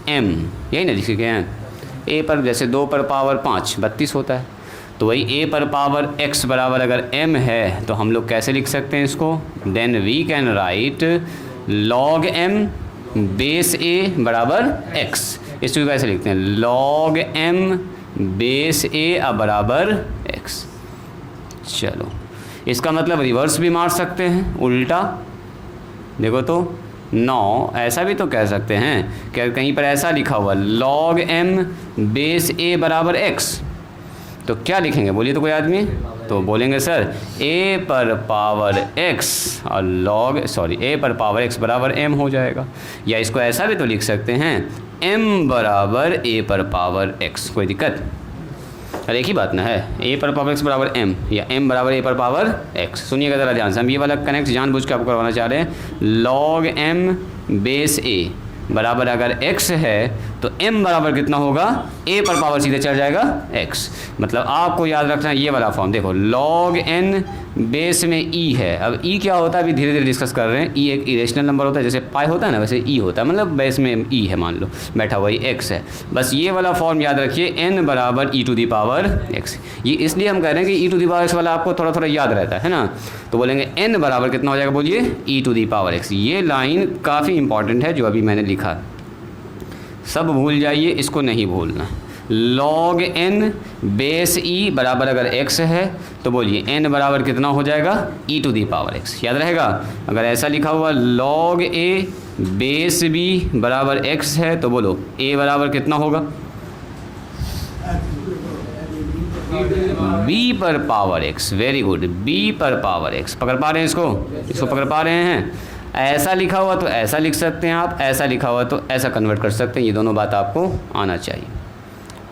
m, यही ना लिखे हैं, a पर जैसे 2 पर पावर 5 32 होता है, तो वही a पर पावर x बराबर अगर m है तो हम लोग कैसे लिख सकते हैं इसको? Then we can write log m base a बराबर x। इस चीज़ को कैसे लिखते हैं? log m बेस a बराबर x। चलो इसका मतलब रिवर्स भी मार सकते हैं, उल्टा। देखो तो 9, ऐसा भी तो कह सकते हैं कि कहीं पर ऐसा लिखा हुआ log m बेस a बराबर x, तो क्या लिखेंगे बोलिए तो कोई आदमी? तो बोलेंगे सर a पर पावर x और a पर पावर x बराबर m हो जाएगा। या इसको ऐसा भी तो लिख सकते हैं m बराबर a पर पावर x, कोई दिक्कत? अरे एक ही बात ना है, a पर पावर x बराबर m या m बराबर a पर पावर x। सुनिएगा ज़रा ध्यान से, हम ये वाला कनेक्ट जानबूझ के आपको करवाना चाह रहे हैं। log m बेस a बराबर अगर x है तो m बराबर कितना होगा? a पर पावर सीधे चढ़ जाएगा x। मतलब आपको याद रखना है ये वाला फॉर्म। देखो log n बेस में e है। अब e क्या होता है अभी धीरे धीरे डिस्कस कर रहे हैं। e एक इरेशनल नंबर होता है, जैसे पाई होता है ना, वैसे e होता है, मतलब बेस में e है, मान लो बैठा हुआ ही x है। बस ये वाला फॉर्म याद रखिए, n बराबर e to the power x। ये इसलिए हम कह रहे हैं कि e to the power x वाला आपको थोड़ा थोड़ा याद रहता है ना। तो बोलेंगे n बराबर कितना हो जाएगा बोलिए? e to the power x। ये लाइन काफ़ी इंपॉर्टेंट है जो अभी मैंने लिखा, सब भूल जाइए, इसको नहीं भूलना। log n बेस e बराबर अगर x है तो बोलिए n बराबर कितना हो जाएगा? e to the power x, याद रहेगा। अगर ऐसा लिखा हुआ log a बेस b बराबर x है तो बोलो a बराबर कितना होगा? b पर power x। Very good, b पर पावर x। पकड़ पा रहे हैं इसको पकड़ पा रहे हैं। ऐसा लिखा हुआ तो ऐसा लिख सकते हैं आप, ऐसा लिखा हुआ तो ऐसा कन्वर्ट कर सकते हैं। ये दोनों बात आपको आना चाहिए।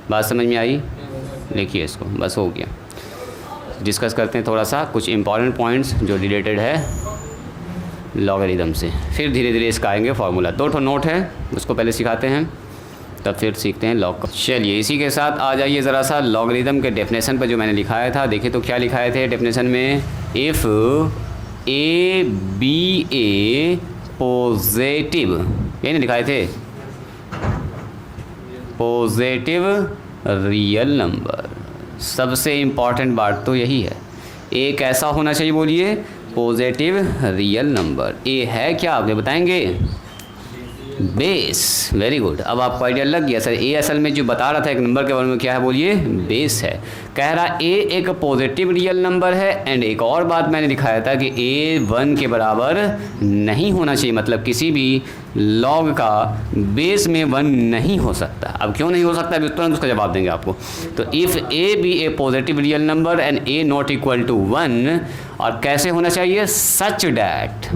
बात समझ में आई? लिखिए इसको, बस हो गया। डिस्कस करते हैं थोड़ा सा कुछ इंपॉर्टेंट पॉइंट्स जो रिलेटेड है लॉगरिदम से, फिर धीरे धीरे इसका आएंगे फार्मूला। 2 ठो नोट है, उसको पहले सिखाते हैं, तब फिर सीखते हैं लॉग। चलिए इसी के साथ आ जाइए ज़रा सा लॉगरिदम के डेफिनेशन पर जो मैंने लिखाया था। देखिए तो क्या लिखाए थे डेफिनेशन में? If a b a positive, यही नहीं लिखाए थे? Positive real number. सबसे इम्पॉर्टेंट बात तो यही है, a कैसा होना चाहिए बोलिए? Positive real number. a है क्या आप बताएंगे? बेस। वेरी गुड, अब आपको आइडिया लग गया सर ए असल में जो बता रहा था एक नंबर के बारे में क्या है बोलिए? बेस है। कह रहा ए एक पॉजिटिव रियल नंबर है। एंड एक और बात मैंने दिखाया था कि ए 1 के बराबर नहीं होना चाहिए, मतलब किसी भी लॉग का बेस में 1 नहीं हो सकता। अब क्यों नहीं हो सकता अभी तुरंत उसका जवाब देंगे आपको। तो if a be a positive real number and a not equal to 1, और कैसे होना चाहिए? सच डैट,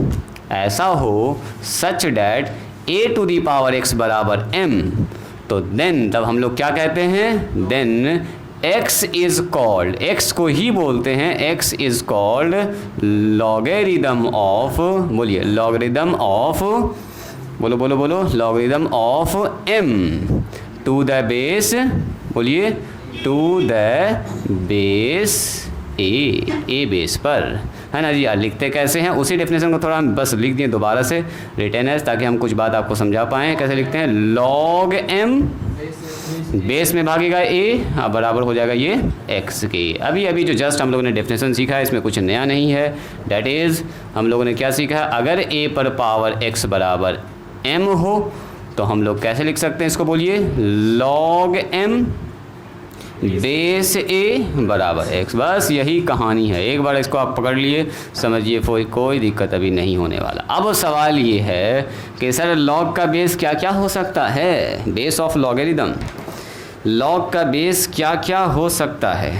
ऐसा हो such that a to the power x बराबर m, तो देन तब हम लोग क्या कहते हैं? Then x is called, x को ही बोलते हैं, x is called logarithm of, बोलिए लॉगरिदम ऑफ, बोलो बोलो बोलो, logarithm of m to the base, बोलिए to the base a base पर, है ना जी। लिखते कैसे हैं उसी डेफिनेशन को थोड़ा हम बस लिख दिए दोबारा से रिटर्न है, ताकि हम कुछ बात आपको समझा पाएँ। कैसे लिखते हैं? log m बेस में भागेगा a, बराबर हो जाएगा ये x के। अभी जो जस्ट हम लोगों ने डेफिनेशन सीखा है इसमें कुछ नया नहीं है। डैट इज़ हम लोगों ने क्या सीखा है? अगर a पर पावर x बराबर m हो तो हम लोग कैसे लिख सकते हैं इसको बोलिए? log m बेस a बराबर x। बस यही कहानी है, एक बार इसको आप पकड़ लिए समझिए, कोई दिक्कत अभी नहीं होने वाला। अब सवाल ये है कि सर लॉग का बेस क्या क्या हो सकता है? बेस ऑफ लॉगरिदम, लॉग का बेस क्या क्या हो सकता है?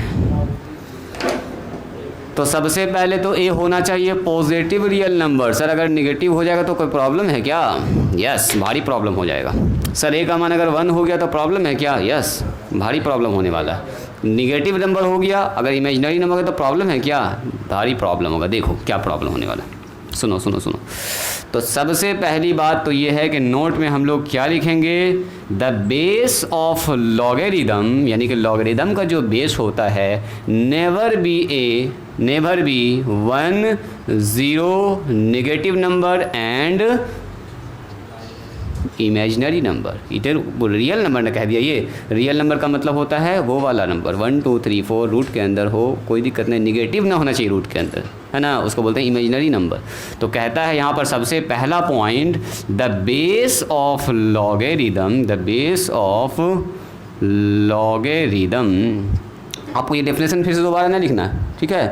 तो सबसे पहले तो ए होना चाहिए पॉजिटिव रियल नंबर। सर अगर निगेटिव हो जाएगा तो कोई प्रॉब्लम है क्या? यस, भारी प्रॉब्लम हो जाएगा। सर ए का मान अगर 1 हो गया तो प्रॉब्लम है क्या? यस, भारी प्रॉब्लम होने वाला है। निगेटिव नंबर हो गया, अगर इमेजिनरी नंबर है तो प्रॉब्लम है क्या? भारी प्रॉब्लम होगा। देखो क्या प्रॉब्लम होने वाला है, सुनो सुनो सुनो। तो सबसे पहली बात तो ये है कि नोट में हम लोग क्या लिखेंगे? द बेस ऑफ लॉगरिदम, यानी कि लॉगरिदम का जो बेस होता है, never be 1 0 negative number and imaginary number. इधर रियल नंबर ने कह दिया, ये रियल नंबर का मतलब होता है वो वाला नंबर 1 2 3 4 रूट के अंदर हो, कोई दिक्कत नहीं, निगेटिव ना होना चाहिए रूट के अंदर, है ना, उसको बोलते हैं इमेजिनरी नंबर। तो कहता है यहाँ पर सबसे पहला point, the base of logarithm, the base of logarithm. आपको ये डेफिनेशन फिर से दोबारा ना लिखना, ठीक है?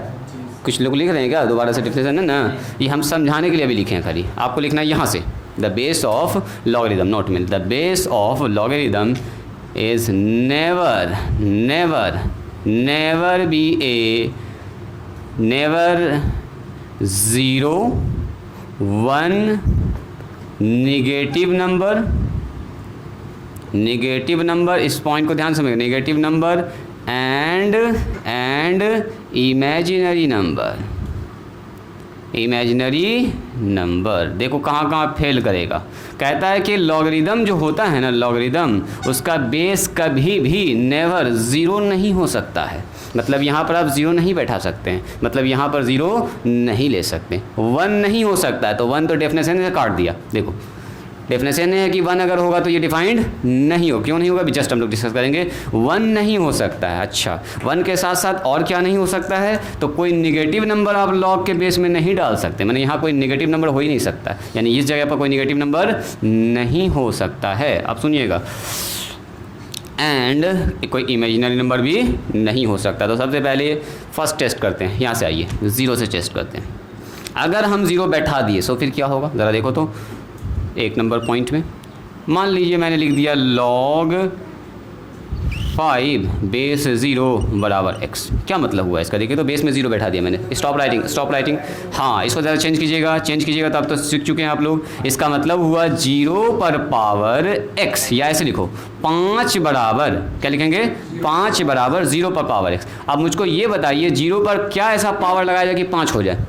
कुछ लोग लिख रहे हैं क्या दोबारा से डेफिनेशन, है ना? ये हम समझाने के लिए भी लिखे हैं, खाली आपको लिखना है यहाँ से, the base of logarithm, not mill, the base of logarithm is never never never be A never 0 1 negative number, इस पॉइंट को ध्यान समझिए, negative number and imaginary number. देखो कहाँ कहाँ फेल करेगा। कहता है कि लॉगरिदम जो होता है ना, लॉगरिदम, उसका बेस कभी भी नेवर 0 नहीं हो सकता है। मतलब यहाँ पर आप 0 नहीं बैठा सकते हैं, मतलब यहाँ पर 0 नहीं ले सकते। 1 नहीं हो सकता है, तो 1 तो डेफिनेशन से काट दिया। देखो डेफिनेशन है कि 1 अगर होगा तो ये डिफाइंड नहीं हो, क्यों नहीं होगा भी जस्ट हम लोग डिस्कस करेंगे। 1 नहीं हो सकता है। अच्छा, 1 के साथ साथ और क्या नहीं हो सकता है, तो कोई निगेटिव नंबर आप लॉग के बेस में नहीं डाल सकते, मैंने यहाँ कोई निगेटिव नंबर हो ही नहीं सकता, यानी इस जगह पर कोई निगेटिव नंबर नहीं हो सकता है। अब सुनिएगा, एंड कोई इमेजिनरी नंबर भी नहीं हो सकता। तो सबसे पहले फर्स्ट टेस्ट करते हैं, यहाँ से आइए 0 से टेस्ट करते हैं। अगर हम 0 बैठा दिए तो फिर क्या होगा, ज़रा देखो तो 1 नंबर पॉइंट में मान लीजिए मैंने लिख दिया log 5 बेस 0 बराबर x। क्या मतलब हुआ इसका, देखिए तो बेस में 0 बैठा दिया मैंने। Stop writing. हाँ, इसको ज़रा चेंज कीजिएगा तो अब तो सीख चुके हैं आप लोग। इसका मतलब हुआ 0 पर पावर x, या ऐसे लिखो 5 बराबर, क्या लिखेंगे, 5 बराबर 0 पर पावर x। अब मुझको ये बताइए 0 पर क्या ऐसा पावर लगाया जाए कि 5 हो जाए,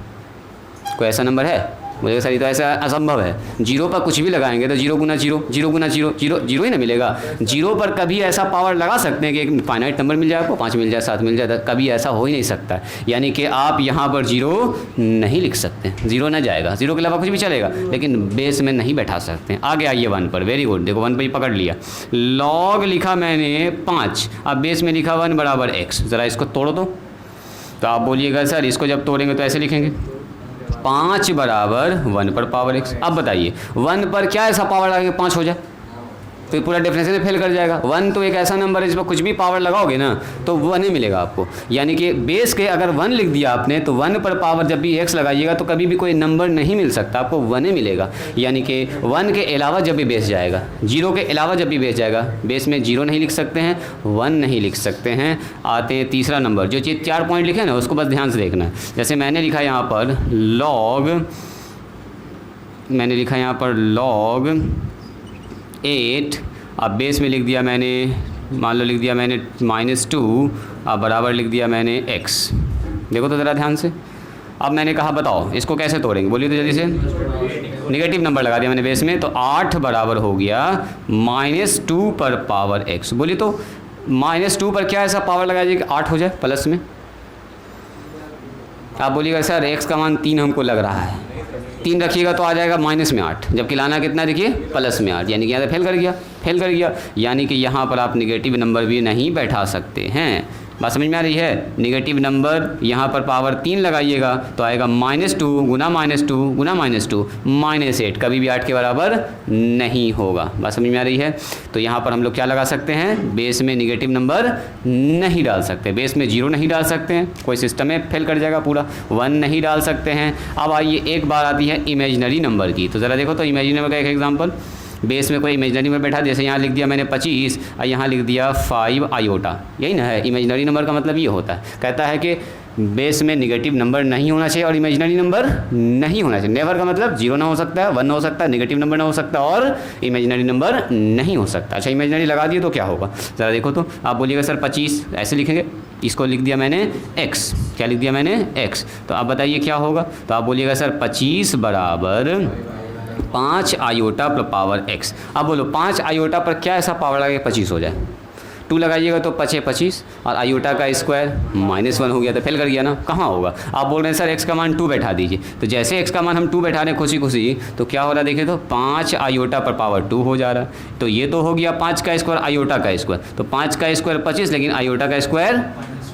कोई ऐसा नंबर है? मुझे सर तो ऐसा असंभव है। 0 पर कुछ भी लगाएंगे तो 0 गुना 0 0 ही ना मिलेगा। 0 पर कभी ऐसा पावर लगा सकते हैं कि एक फाइनाइट नंबर मिल जाए आपको, 5 मिल जाए, 7 मिल जाए, कभी ऐसा हो ही नहीं सकता। यानी कि आप यहाँ पर 0 नहीं लिख सकते, 0 ना जाएगा, 0 के अलावा कुछ भी चलेगा, लेकिन बेस में नहीं बैठा सकते। आगे आइए 1 पर, वेरी गुड, देखो 1 पर ही पकड़ लिया। लॉग लिखा मैंने 5, अब बेस में लिखा 1 बराबर x। ज़रा इसको तोड़ो तो आप बोलिएगा सर इसको जब तोड़ेंगे तो ऐसे लिखेंगे 5 बराबर 1 पर पावर x। अब बताइए 1 पर क्या ऐसा पावर लगा के 5 हो जाए, तो पूरा डेफिनेशन फेल कर जाएगा। 1 तो एक ऐसा नंबर है जिस पर कुछ भी पावर लगाओगे ना तो 1 ही मिलेगा आपको। यानी कि बेस के अगर 1 लिख दिया आपने तो 1 पर पावर जब भी x लगाइएगा तो कभी भी कोई नंबर नहीं मिल सकता, आपको 1 ही मिलेगा। यानी कि 1 के अलावा जब भी बेस जाएगा, 0 के अलावा जब भी बेस जाएगा, बेस में 0 नहीं लिख सकते हैं, 1 नहीं लिख सकते हैं। आते हैं तीसरा नंबर, जो चीज़ 4 पॉइंट लिखे ना उसको बस ध्यान से देखना है। जैसे मैंने लिखा यहाँ पर log 8, अब बेस में लिख दिया मैंने, मान लो लिख दिया मैंने -2, अब बराबर लिख दिया मैंने x। देखो तो ज़रा ध्यान से। अब मैंने कहा बताओ इसको कैसे तोड़ेंगे, बोलिए तो जल्दी से। निगेटिव नंबर लगा दिया मैंने बेस में, तो 8 बराबर हो गया -2 पर पावर x। बोलिए तो -2 पर क्या ऐसा पावर लगाया जाए कि 8 हो जाए प्लस में। आप बोलिएगा सर x का मान 3 हमको लग रहा है, 3 रखिएगा तो आ जाएगा -8, जबकि लाना कितना देखिए प्लस में 8, यानी कि यहाँ से फेल कर गया। यानी कि यहाँ पर आप निगेटिव नंबर भी नहीं बैठा सकते हैं। बात समझ में आ रही है। निगेटिव नंबर यहाँ पर पावर 3 लगाइएगा तो आएगा -2 गुना -2 गुना -2 -8, कभी भी 8 के बराबर नहीं होगा। बात समझ में आ रही है। तो यहाँ पर हम लोग क्या लगा सकते हैं, बेस में निगेटिव नंबर नहीं डाल सकते, बेस में 0 नहीं डाल सकते हैं, कोई सिस्टम में फेल कर जाएगा पूरा। 1 नहीं डाल सकते हैं। अब आइए एक बार आती है इमेजिनरी नंबर की, तो ज़रा देखो तो इमेजिनरी नंबर का एक एग्जाम्पल। बेस में कोई इमेजिनरी नंबर बैठा, जैसे यहाँ लिख दिया मैंने 25 और यहाँ लिख दिया 5 आयोटा, यही ना है इमेजिनरी नंबर का मतलब ये होता है। कहता है कि बेस में निगेटिव नंबर नहीं होना चाहिए और इमेजिनरी नंबर नहीं होना चाहिए। नेवर का मतलब 0 ना हो सकता है, 1 ना हो सकता है, निगेटिव नंबर ना हो सकता और इमेजिनरी नंबर नहीं हो सकता। अच्छा, इमेजिनरी लगा दिए तो क्या होगा, ज़रा देखो तो। आप बोलिएगा सर 25 ऐसे लिखेंगे, इसको लिख दिया मैंने x, क्या लिख दिया मैंने x, तो आप बताइए क्या होगा। तो आप बोलिएगा सर 25 बराबर 5 आयोटा पर पावर x। अब बोलो 5 आयोटा पर क्या ऐसा पावर लगा के 25 हो जाए। 2 लगाइएगा तो 5 25 और आयोटा का स्क्वायर -1 हो गया तो फेल कर गया ना, कहाँ होगा। आप बोल रहे हैं सर x का मान 2 बैठा दीजिए, तो जैसे x का मान हम 2 बैठा रहे हैं खुशी खुशी, तो क्या हो रहा है देखिए तो 5 आयोटा पर पावर 2 हो जा रहा है। तो ये तो हो गया 5 का स्क्वायर आयोटा का स्क्वायर, तो 5 का स्क्वायर 25, लेकिन आयोटा का स्क्वायर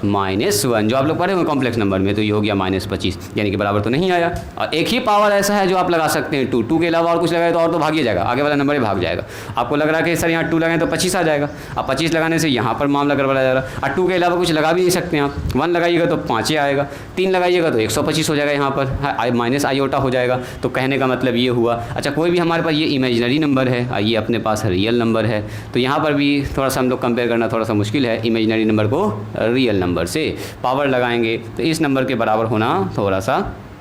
-1, जो आप लोग पढ़े हुए कॉम्प्लेक्स नंबर में, तो ये हो गया -25, यानी कि बराबर तो नहीं आया। और एक ही पावर ऐसा है जो आप लगा सकते हैं 2 के अलावा और कुछ लगाए तो और तो भाग ही जाएगा, आगे वाला नंबर ही भाग जाएगा। आपको लग रहा है कि सर यहाँ 2 लगाएं तो 25 आ जाएगा, अब 25 लगाने से यहाँ पर मामला गड़बड़ा जाएगा। और 2 के अलावा कुछ लगा भी नहीं सकते हैं आप, 1 लगाइएगा तो 5 ही आएगा, 3 लगाइएगा तो 125 हो जाएगा, यहाँ पर माइनस आयोटा हो जाएगा। तो कहने का मतलब ये हुआ। अच्छा, कोई भी हमारे पास ये इमेजिनरी नंबर है और ये अपने पास रियल नंबर है, तो यहाँ पर भी थोड़ा सा हम लोग कंपेयर करना थोड़ा सा मुश्किल है इमेजिनरी नंबर को रियल नंबर से। पावर लगाएंगे तो इस नंबर के बराबर होना थोड़ा सा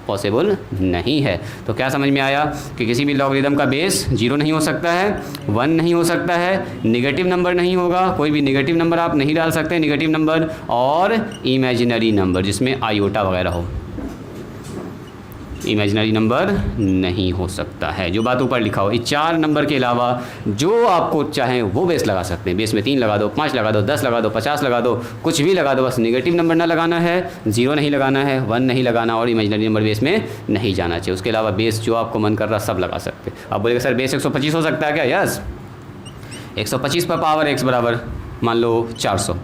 पॉसिबल नहीं है। तो क्या समझ में आया कि किसी भी लॉगरिदम का बेस 0 नहीं हो सकता है, 1 नहीं हो सकता है, नेगेटिव नंबर नहीं होगा, कोई भी नेगेटिव नंबर आप नहीं डाल सकते, नेगेटिव नंबर और इमेजिनरी नंबर जिसमें आयोटा वगैरह हो, इमेजिनरी नंबर नहीं हो सकता है। जो बात ऊपर लिखा हो, इस 4 नंबर के अलावा जो आपको चाहे वो बेस लगा सकते हैं। बेस में 3 लगा दो, 5 लगा दो, 10 लगा दो, 50 लगा दो, कुछ भी लगा दो, बस नेगेटिव नंबर ना लगाना है, 0 नहीं लगाना है, 1 नहीं लगाना और इमेजिनरी नंबर बेस में नहीं जाना चाहिए। उसके अलावा बेस जो आपको मन कर रहा सब लगा सकते हैं। अब बोलेगा सर बेस 125 हो सकता है क्या? यस, 125 पर पावर x बराबर मान लो 400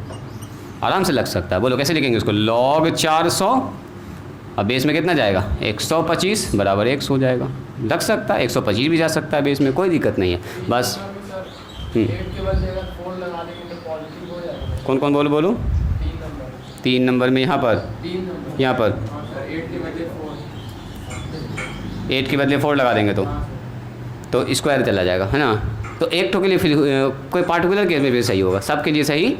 आराम से लग सकता है। बोलो कैसे लिखेंगे उसको? log 400, अब बेस में कितना जाएगा? 125 बराबर x हो जाएगा। लग सकता है, 125 भी जा सकता है बेस में, कोई दिक्कत नहीं है। बस कौन कौन बोलो 3 नंबर में यहाँ पर 8 के बदले 4 लगा देंगे तो स्क्वायर चला जाएगा, है ना। तो एक ठो के लिए फिर कोई पार्टिकुलर केस में भी सही होगा, सबके लिए सही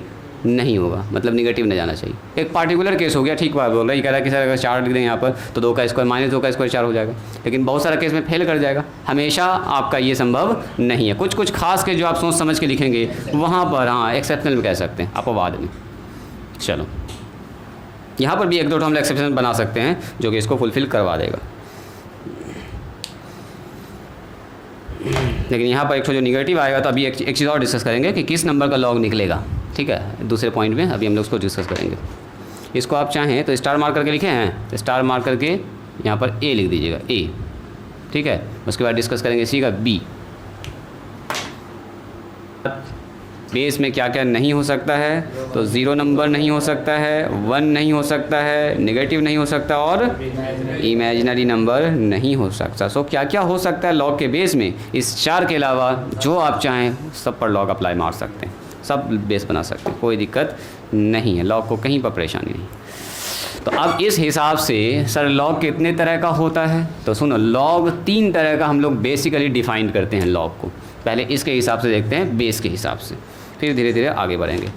नहीं होगा, मतलब निगेटिव न जाना चाहिए। एक पार्टिकुलर केस हो गया, ठीक बात बोल रहा है, ये कह रहा है कि सर अगर 4 लिख दें यहाँ पर तो 2 का स्क्वायर -2 का स्क्वायर 4 हो जाएगा, लेकिन बहुत सारा केस में फेल कर जाएगा। हमेशा आपका ये संभव नहीं है। कुछ खास के जो आप सोच समझ के लिखेंगे वहाँ पर हाँ एक्सेप्शनल में कह सकते हैं अपवाद में। चलो यहाँ पर भी 1-2 हम एक्सेप्शन बना सकते हैं जो कि इसको फुलफिल करवा देगा। लेकिन यहाँ पर एक जो निगेटिव आएगा तो अभी एक चीज़ और डिस्कस करेंगे कि किस नंबर का लॉग निकलेगा, ठीक है, दूसरे पॉइंट में अभी हम लोग उसको डिस्कस करेंगे। इसको आप चाहें तो स्टार मार्क करके लिखे हैं, स्टार मार्क करके यहाँ पर ए लिख दीजिएगा, ए, ठीक है। उसके बाद डिस्कस करेंगे सी का बी। बेस में क्या क्या नहीं हो सकता है? तो 0 नंबर नहीं हो सकता है, 1 नहीं हो सकता है, नेगेटिव नहीं हो सकता और इमेजिनरी नंबर नहीं हो सकता। सो क्या क्या हो सकता है लॉग के बेस में? इस 4 के अलावा जो आप चाहें सब पर लॉग अप्लाई मार सकते हैं, सब बेस बना सकते हैं, कोई दिक्कत नहीं है, लॉग को कहीं पर परेशानी नहीं। तो अब इस हिसाब से सर लॉग कितने तरह का होता है? तो सुनो, लॉग 3 तरह का हम लोग बेसिकली डिफाइन करते हैं लॉग को। पहले इसके हिसाब से देखते हैं, बेस के हिसाब से, फिर धीरे धीरे आगे बढ़ेंगे।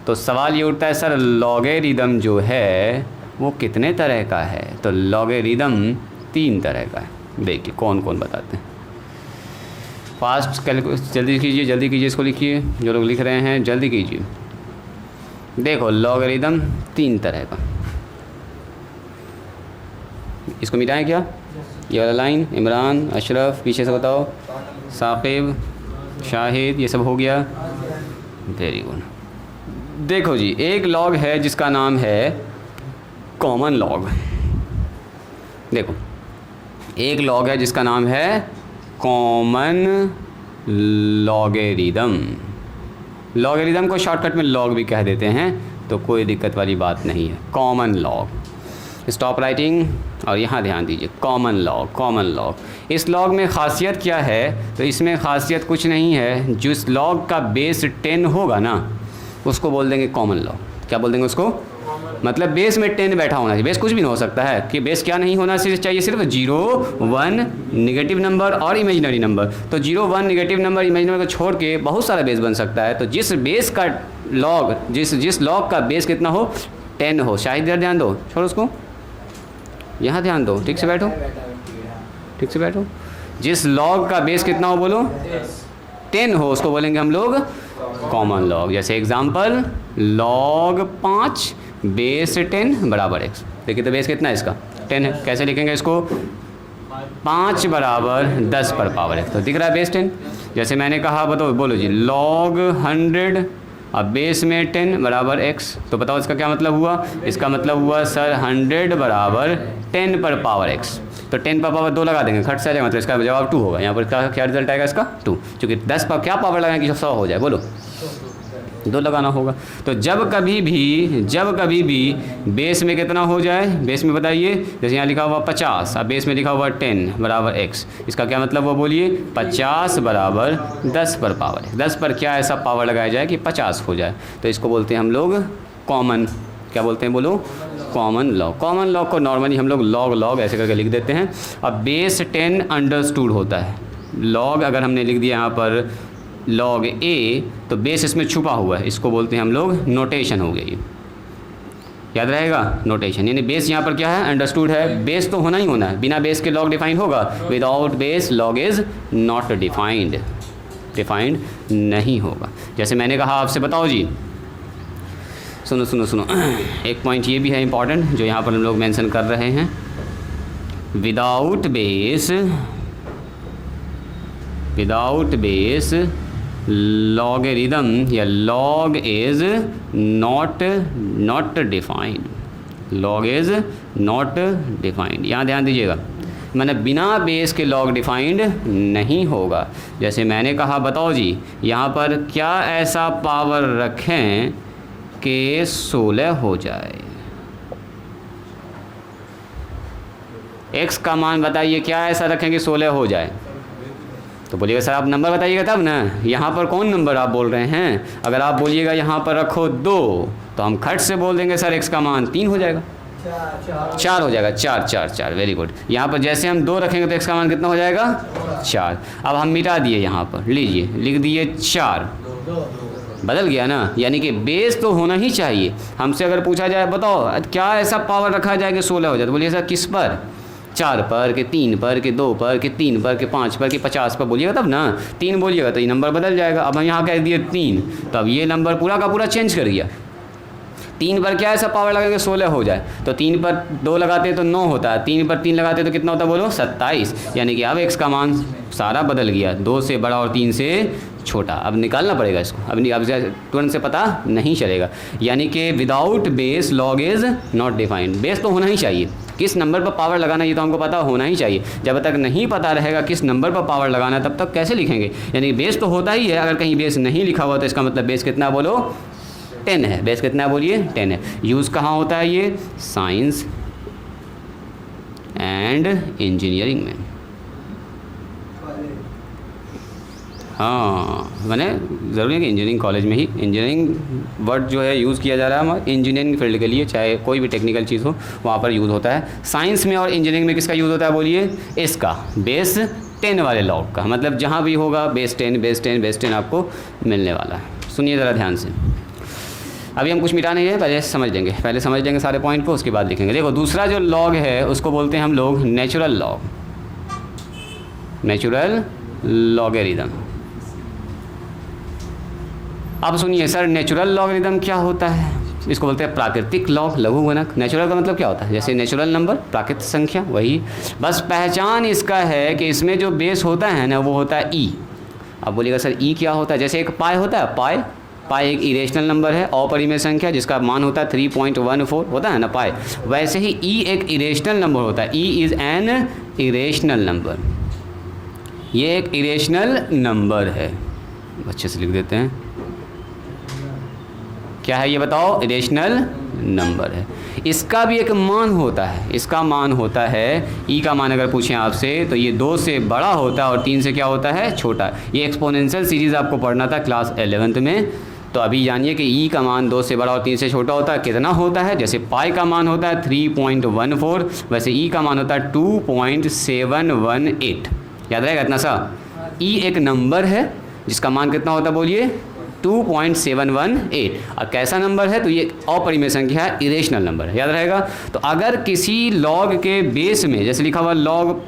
तो सवाल ये उठता है सर लॉगरिदम जो है वो कितने तरह का है? तो लॉगरिदम 3 तरह का है। देखिए कौन कौन बताते हैं। फास्ट जल्दी कीजिए इसको लिखिए, जो लोग लिख रहे हैं जल्दी कीजिए। देखो लॉगरिदम 3 तरह का, इसको मिटाएं क्या? ये वाला लाइन, इमरान, अशरफ, पीछे से बताओ, साकिब, शाहिद, ये सब हो गया, वेरी गुड। देखो जी, एक लॉग है जिसका नाम है कॉमन लॉग। देखो एक लॉग है जिसका नाम है कॉमन लॉगरिदम। लॉगरिदम को शॉर्टकट में लॉग भी कह देते हैं, तो कोई दिक्कत वाली बात नहीं है। कॉमन लॉग, स्टॉप राइटिंग और यहाँ ध्यान दीजिए, कॉमन लॉग, कॉमन लॉग। इस लॉग में खासियत क्या है? तो इसमें खासियत कुछ नहीं है, जिस लॉग का बेस 10 होगा ना उसको बोल देंगे कॉमन लॉग। क्या बोल देंगे उसको? मतलब बेस में 10 बैठा होना चाहिए। बेस कुछ भी नहीं हो सकता है कि बेस क्या नहीं होना चाहिए, सिर्फ 0, 1 नेगेटिव नंबर और इमेजिनरी नंबर। तो 0, 1 नेगेटिव नंबर इमेजिनरी को छोड़ के बहुत सारा बेस बन सकता है। तो जिस बेस का लॉग जिस लॉग का बेस कितना हो, 10 हो। शायद इधर ध्यान दो, छोड़ो उसको, यहाँ ध्यान दो, ठीक से बैठो, ठीक से बैठो। जिस लॉग का बेस कितना हो बोलो, 10 हो, उसको बोलेंगे हम लोग कॉमन लॉग। जैसे एग्जांपल log 5 बेस 10 बराबर x। देखिए तो बेस कितना है इसका? 10 है। कैसे लिखेंगे इसको? 5 बराबर 10 पर पावर x। तो दिख रहा है बेस 10। जैसे मैंने कहा, बताओ, बोलो जी, log 100 अब बेस में 10 बराबर x। तो बताओ इसका क्या मतलब हुआ? इसका मतलब हुआ सर 100 बराबर 10 पर पावर x। तो 10 पर पावर 2 लगा देंगे, खट से आ जाएगा, मतलब इसका जवाब 2 होगा। यहाँ पर क्या रिजल्ट आएगा इसका? 2, क्योंकि 10 पर क्या पावर लगाएंगे कि 100 हो जाए? बोलो 2 लगाना होगा। तो जब कभी भी बेस में कितना हो जाए, बेस में बताइए, जैसे यहाँ लिखा हुआ 50 और बेस में लिखा हुआ 10 बराबर x, इसका क्या मतलब वो बोलिए, 50 बराबर 10 पर पावर है। 10 पर क्या ऐसा पावर लगाया जाए कि 50 हो जाए, तो इसको बोलते हैं हम लोग कॉमन, क्या बोलते हैं बोलो, कॉमन लॉग। कॉमन लॉग को नॉर्मली हम लोग लॉग ऐसे करके लिख देते हैं। अब बेस 10 अंडरस्टूड होता है, लॉग अगर हमने लिख दिया यहाँ पर लॉग ए, तो बेस इसमें छुपा हुआ है, इसको बोलते हैं हम लोग नोटेशन हो गई, याद रहेगा नोटेशन। यानी बेस यहाँ पर क्या है, अंडरस्टूड है। बेस तो होना ही होना है, बिना बेस के लॉग डिफाइंड होगा, without base log is not defined नहीं होगा। जैसे मैंने कहा आपसे, बताओ जी, सुनो एक पॉइंट ये भी है इंपॉर्टेंट जो यहाँ पर हम लोग मेंशन कर रहे हैं, विदाउट बेस लॉगरिदम या log is not defined, log is not defined. यहाँ ध्यान दीजिएगा, मैंने बिना बेस के लॉग डिफाइंड नहीं होगा। जैसे मैंने कहा, बताओ जी, यहाँ पर क्या ऐसा पावर रखें कि 16 हो जाए। x का मान बताइए, क्या ऐसा रखें कि 16 हो जाए, तो बोलिएगा सर आप नंबर बताइएगा तब ना। यहाँ पर कौन नंबर आप बोल रहे हैं, अगर आप बोलिएगा यहाँ पर रखो 2, तो हम खट से बोल देंगे सर x का मान 3 हो जाएगा, 4 हो जाएगा, 4, वेरी गुड। यहाँ पर जैसे हम 2 रखेंगे तो x का मान कितना हो जाएगा, 4। अब हम मिटा दिए, यहाँ पर लीजिए, लिख दिए 4, बदल गया ना। यानी कि बेस तो होना ही चाहिए। हमसे अगर पूछा जाए, बताओ क्या ऐसा पावर रखा जाए कि 16 हो जाए, तो बोलिए सर किस पर, 4 पर के 3 पर के 2 पर के 3 पर के 5 पर के 50 पर बोलिएगा तब ना। 3 बोलिएगा तो ये नंबर बदल जाएगा। अब हम यहाँ कह दिए 3, तो अब ये नंबर पूरा का पूरा चेंज कर दिया। 3 पर क्या ऐसा पावर लगा के 16 हो जाए, तो 3 पर 2 लगाते हैं तो 9 होता है, 3 पर 3 लगाते हैं तो कितना होता है बोलो, 27। यानी कि अब x का मान सारा बदल गया, 2 से बड़ा और 3 से छोटा। अब निकालना पड़ेगा इसको, अब तुरंत से पता नहीं चलेगा। यानी कि without base log is not defined. Base तो होना ही चाहिए, किस नंबर पर पावर लगाना ये तो हमको पता होना ही चाहिए। जब तक नहीं पता रहेगा किस नंबर पर पावर लगाना, तब तक कैसे लिखेंगे। यानी बेस तो होता ही है, अगर कहीं बेस नहीं लिखा हुआ तो इसका मतलब बेस कितना बोलो, 10 है। बेस कितना बोलिए, 10 है। यूज़ कहाँ होता है ये, साइंस एंड इंजीनियरिंग में। हाँ, मैंने ज़रूरी है कि इंजीनियरिंग कॉलेज में ही इंजीनियरिंग वर्ड जो है यूज़ किया जा रहा है हमारे इंजीनियरिंग फील्ड के लिए, चाहे कोई भी टेक्निकल चीज़ हो वहाँ पर यूज़ होता है। साइंस में और इंजीनियरिंग में किसका यूज़ होता है बोलिए, इसका, बेस 10 वाले लॉग का। मतलब जहाँ भी होगा बेस 10 आपको मिलने वाला है। सुनिए ज़रा ध्यान से, अभी हम कुछ मिटा नहीं है, पहले समझ लेंगे सारे पॉइंट को, उसके बाद लिखेंगे। देखो दूसरा जो लॉग है उसको बोलते हैं हम लोग नेचुरल लॉग, नेचुरल लॉगरिदम। अब सुनिए सर, नेचुरल लॉगरिदम क्या होता है, इसको बोलते हैं प्राकृतिक लॉग, लघुगणक। नेचुरल का मतलब क्या होता है, जैसे नेचुरल नंबर, प्राकृतिक संख्या, वही। बस पहचान इसका है कि इसमें जो बेस होता है ना वो होता है ई। अब बोलिएगा सर ई क्या होता है, जैसे एक पाई होता है, पाई एक इरेशनल नंबर है, अपरिमेय संख्या जिसका मान होता है 3.14 होता है ना पाई। वैसे ही ई एक इरेशनल नंबर होता है, E is an irrational number. ये एक इरेशनल नंबर है, अच्छे से लिख देते हैं, क्या है ये बताओ, इरेशनल नंबर है। इसका भी एक मान होता है, इसका मान होता है, ई का मान अगर पूछें आपसे तो ये 2 से बड़ा होता है और 3 से क्या होता है, छोटा। ये एक्सपोनेंशियल सीरीज़ आपको पढ़ना था क्लास 11th में। तो अभी जानिए कि ई का मान 2 से बड़ा और 3 से छोटा होता है, कितना होता है। जैसे पाई का मान होता है 3.14, वैसे ई का मान होता है 2.718। याद रहेगा इतना सा। ई एक नंबर है जिसका मान कितना होता है बोलिए, 2.718। और कैसा नंबर है, तो ये अपरिमेय संख्या है, इरेशनल नंबर है, याद रहेगा। तो अगर किसी लॉग के बेस में जैसे लिखा हुआ लॉग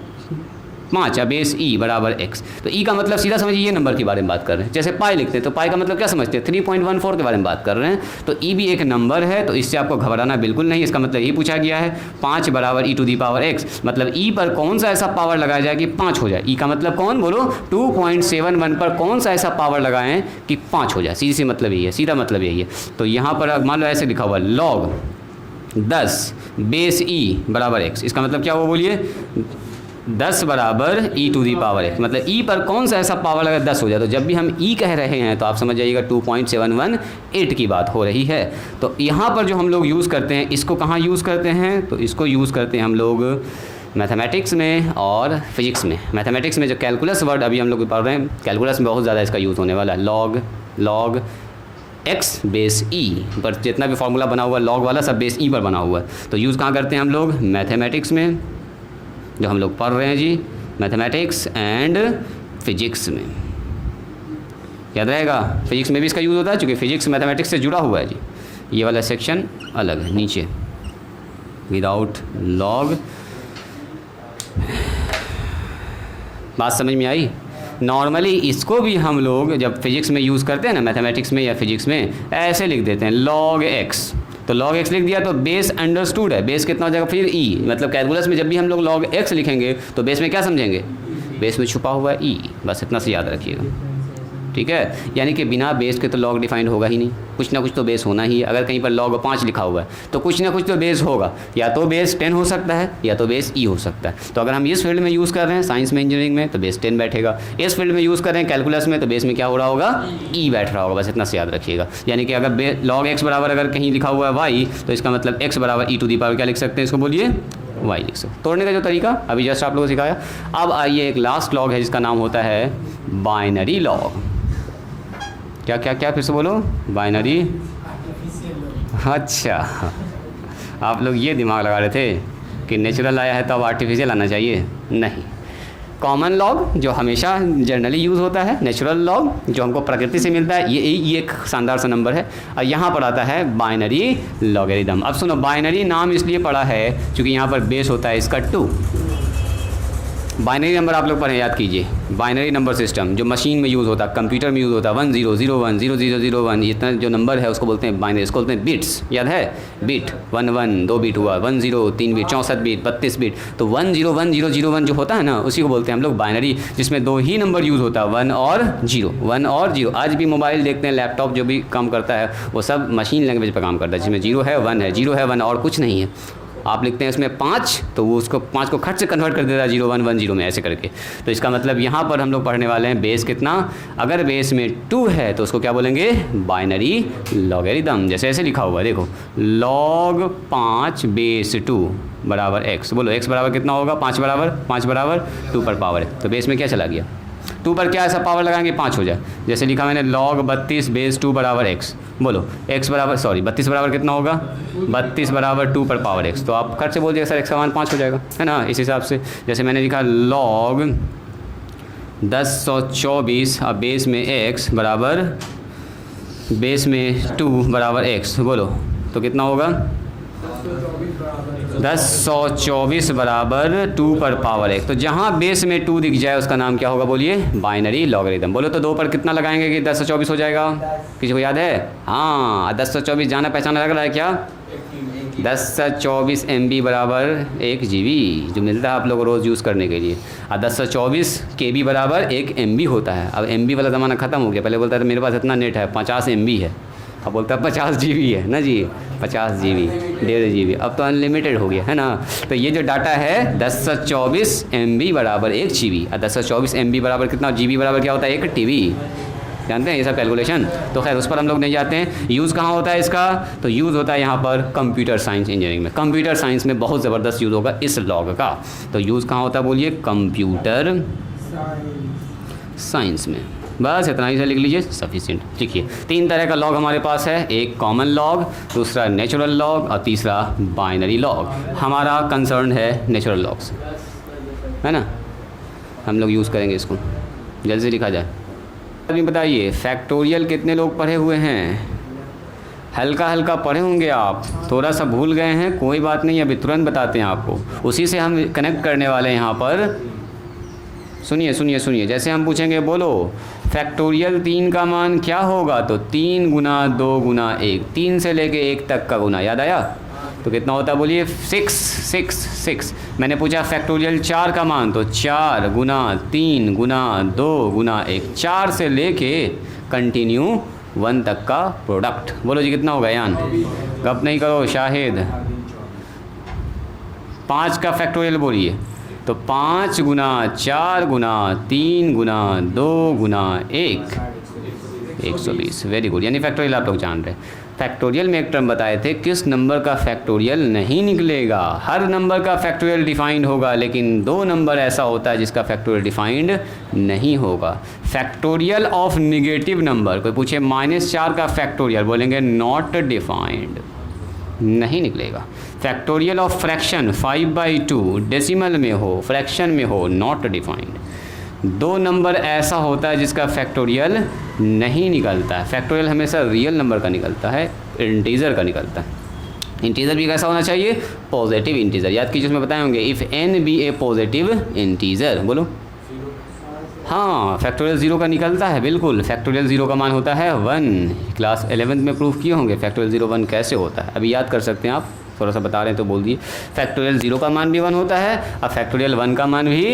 5 या बेस ई बराबर x, तो ई का मतलब सीधा समझिए ये नंबर के बारे में बात कर रहे हैं। जैसे पाई लिखते हैं तो पाई का मतलब क्या समझते हैं, 3.14 के बारे में बात कर रहे हैं। तो ई भी एक नंबर है, तो इससे आपको घबराना बिल्कुल नहीं। इसका मतलब ये पूछा गया है 5 बराबर e⁻x, मतलब ई पर कौन सा ऐसा पावर लगाया जाए कि 5 हो जाए। ई का मतलब कौन बोलो, 2.71 पर कौन सा ऐसा पावर लगाएं कि 5 हो जाए। सीधी सी मतलब यही है, सीधा मतलब यही है। तो यहाँ पर मान लो ऐसे लिखा हुआ लॉग 10 बेस ई बराबर x, इसका मतलब क्या हुआ बोलिए, 10 बराबर e to the power x, मतलब e पर कौन सा ऐसा पावर अगर 10 हो जाए तो जब भी हम e कह रहे हैं तो आप समझ जाइएगा 2.718 की बात हो रही है। तो यहाँ पर जो हम लोग यूज़ करते हैं इसको कहाँ यूज़ करते हैं, तो इसको यूज़ करते हैं हम लोग मैथमेटिक्स में और फिजिक्स में। मैथमेटिक्स में जो कैलकुलस वर्ड अभी हम लोग पढ़ रहे हैं, कैलकुलस में बहुत ज़्यादा इसका यूज़ होने वाला है। लॉग एक्स बेस ई पर जितना भी फार्मूला बना हुआ है लॉग वाला सब बेस ई पर बना हुआ है। तो यूज़ कहाँ करते हैं हम लोग, मैथमेटिक्स में जो हम लोग पढ़ रहे हैं जी, मैथमेटिक्स एंड फिजिक्स में। याद रहेगा, फिजिक्स में भी इसका यूज़ होता है क्योंकि फिजिक्स मैथमेटिक्स से जुड़ा हुआ है जी। ये वाला सेक्शन अलग है नीचे, विदाउट लॉग। बात समझ में आई। नॉर्मली इसको भी हम लोग जब फिजिक्स में यूज़ करते हैं ना, मैथमेटिक्स में या फिजिक्स में, ऐसे लिख देते हैं लॉग एक्स। तो लॉग एक्स लिख दिया तो बेस अंडरस्टूड है, बेस कितना हो जाएगा फिर ई, मतलब कैलकुलस में जब भी हम लोग लॉग एक्स लिखेंगे तो बेस में क्या समझेंगे, बेस में छुपा हुआ है ई। बस इतना से याद रखिएगा, ठीक है। यानी कि बिना बेस के तो लॉग डिफाइंड होगा ही नहीं, कुछ ना कुछ तो बेस होना ही है। अगर कहीं पर लॉग 5 लिखा हुआ है तो कुछ ना कुछ तो बेस होगा, या तो बेस 10 हो सकता है या तो बेस ई हो सकता है। तो अगर हम इस फील्ड में यूज़ कर रहे हैं साइंस में, इंजीनियरिंग में, तो बेस 10 बैठेगा। इस फील्ड में यूज़ कर रहे हैं कैलकुलस में तो बेस में क्या हो रहा होगा, ई बैठ रहा होगा। बस इतना से याद रखिएगा। यानी कि अगर लॉग एक्स बराबर अगर कहीं लिखा हुआ है वाई, तो इसका मतलब एक्स बराबर ई टू दी पावर क्या लिख सकते हैं, इसको बोलिए वाई लिख सकते। तोड़ने का जो तरीका अभी जस्ट आप लोगों को सिखाया। अब आइए एक लास्ट लॉग है जिसका नाम होता है बाइनरी लॉग। क्या क्या क्या फिर से बोलो, बाइनरी। अच्छा, आप लोग ये दिमाग लगा रहे थे कि नेचुरल आया है तो अब आर्टिफिशियल आना चाहिए, नहीं। कॉमन लॉग जो हमेशा जनरली यूज़ होता है, नेचुरल लॉग जो हमको प्रकृति से मिलता है, ये एक शानदार सा नंबर है। और यहाँ पर आता है बाइनरी लॉगरिदम। अब सुनो, बाइनरी नाम इसलिए पड़ा है क्योंकि यहाँ पर बेस होता है इसका 2। बाइनरी नंबर आप लोग पढ़ें, याद कीजिए। बाइनरी नंबर सिस्टम जो मशीन में यूज़ होता है, कंप्यूटर में यूज़ होता है, 1001 0001 इतना जो नंबर है उसको बोलते हैं बाइनरी, इसको बोलते हैं बिट्स। याद है, बिट 11 2 बिट हुआ, 10 3 बिट, 64 बिट, 32 बिट। तो 101001 जो होता है ना, उसी को बोलते हैं हम लोग बाइनरी, जिसमें 2 ही नंबर यूज़ होता है, 1 और 0, 1 और 0। आज भी मोबाइल देखते हैं, लैपटॉप जो भी काम करता है वो सब मशीन लैंग्वेज पर काम करता है, जिसमें 0 है 1 है, 0 है 1 और कुछ नहीं है। आप लिखते हैं इसमें 5 तो वो उसको 5 को खट से कन्वर्ट कर देता है 0 1 1 0 में, ऐसे करके। तो इसका मतलब यहाँ पर हम लोग पढ़ने वाले हैं बेस कितना। अगर बेस में 2 है तो उसको क्या बोलेंगे, बाइनरी लॉगरिदम। जैसे ऐसे लिखा हुआ है, देखो, log 5 बेस 2 बराबर x। बोलो x बराबर कितना होगा, 5 बराबर 2 पर पावर है। तो बेस में क्या चला गया, 2 पर क्या ऐसा पावर लगाएंगे 5 हो जाए। जैसे लिखा मैंने log 32 बेस 2 बराबर x। बोलो x बराबर 32 बराबर कितना होगा, 32 बराबर 2 पर पावर x। तो आप खट से बोल दिए सर x का मान 5 हो जाएगा, है ना। इस हिसाब से जैसे मैंने लिखा log 1024 अब बेस में x बराबर बेस में 2 बराबर x। बोलो तो कितना होगा, 1024 बराबर 2 पर पावर x। तो जहाँ बेस में 2 दिख जाए उसका नाम क्या होगा, बोलिए बाइनरी लॉगरिदम। बोलो तो 2 पर कितना लगाएंगे कि 1024 हो जाएगा, किसी को याद है? हाँ, 1024 जाना पहचाना लग रहा है क्या, 1024 MB बराबर 1 GB जो मिलता है आप लोग को रोज़ यूज़ करने के लिए। और 1024 KB बराबर 1 MB होता है। अब MB वाला ज़माना ख़त्म हो गया, पहले बोलता था मेरे पास इतना नेट है 50 MB है, अब बोलता है 50 GB है ना जी, 50 GB 1.5 GB, अब तो अनलिमिटेड हो गया, है ना। तो ये जो डाटा है 1024 MB बराबर 1 GB, और 1024 MB बराबर कितना, GB बराबर क्या होता है, 1 TB। जानते हैं ये सब कैलकुलेशन। तो खैर उस पर हम लोग नहीं जाते हैं। यूज़ कहाँ होता है इसका, तो यूज़ होता है यहाँ पर कंप्यूटर साइंस इंजीनियरिंग में। कंप्यूटर साइंस में बहुत ज़बरदस्त यूज़ होगा इस लॉग का। तो यूज़ कहाँ होता है, बोलिए कंप्यूटर साइंस में। बस इतना ही से लिख लीजिए, सफिशिएंट। लिखिए 3 तरह का लॉग हमारे पास है, एक कॉमन लॉग, दूसरा नेचुरल लॉग और तीसरा बाइनरी लॉग। हमारा कंसर्न है नेचुरल लॉग से, है ना। हम लोग यूज़ करेंगे इसको, जल्दी से लिखा जाए। अभी बताइए फैक्टोरियल कितने लोग पढ़े हुए हैं, हल्का हल्का पढ़े होंगे आप, थोड़ा सा भूल गए हैं, कोई बात नहीं, अभी तुरंत बताते हैं आपको। उसी से हम कनेक्ट करने वाले हैं यहाँ पर। सुनिए सुनिए सुनिए, जैसे हम पूछेंगे बोलो फैक्टोरियल 3 का मान क्या होगा, तो 3 गुना 2 गुना 1, 3 से लेके 1 तक का गुना, याद आया तो कितना होता है, बोलिए 6। मैंने पूछा फैक्टोरियल 4 का मान, तो 4 गुना 3 गुना 2 गुना 1, 4 से लेके कंटिन्यू 1 तक का प्रोडक्ट। बोलो जी कितना होगा यान, गप नहीं करो शाहिद। 5 का फैक्टोरियल बोलिए, तो 5 गुना 4 गुना 3 गुना 2 गुना 1 120। वेरी गुड, यानी फैक्टोरियल आप लोग जान रहे हैं। फैक्टोरियल में एक टर्म बताए थे, किस नंबर का फैक्टोरियल नहीं निकलेगा। हर नंबर का फैक्टोरियल डिफाइंड होगा, लेकिन 2 नंबर ऐसा होता है जिसका फैक्टोरियल डिफाइंड नहीं होगा। फैक्टोरियल ऑफ निगेटिव नंबर, कोई पूछे -4 का फैक्टोरियल, बोलेंगे नॉट डिफाइंड, नहीं निकलेगा। फैक्टोरियल ऑफ फ्रैक्शन 5/2 डेसिमल में हो, फ्रैक्शन में हो, नॉट डिफाइंड। 2 नंबर ऐसा होता है जिसका फैक्टोरियल नहीं निकलता है। फैक्टोरियल हमेशा रियल नंबर का निकलता है, इंटीजर का निकलता है। इंटीजर भी कैसा होना चाहिए? Positive integer. याद कीजिए, उसमें बताए होंगे if n be a positive integer. बोलो। हाँ, फैक्टोरियल 0 का निकलता है, बिल्कुल। फैक्टोरियल 0 का मान होता है 1। क्लास 11th में प्रूफ किए होंगे फैक्टोरियल 0 1 कैसे होता है। अभी याद कर सकते हैं आप, थोड़ा सा बता रहे हैं तो बोल दिए। फैक्टोरियल 0 का मान भी 1 होता है और फैक्टोरियल 1 का मान भी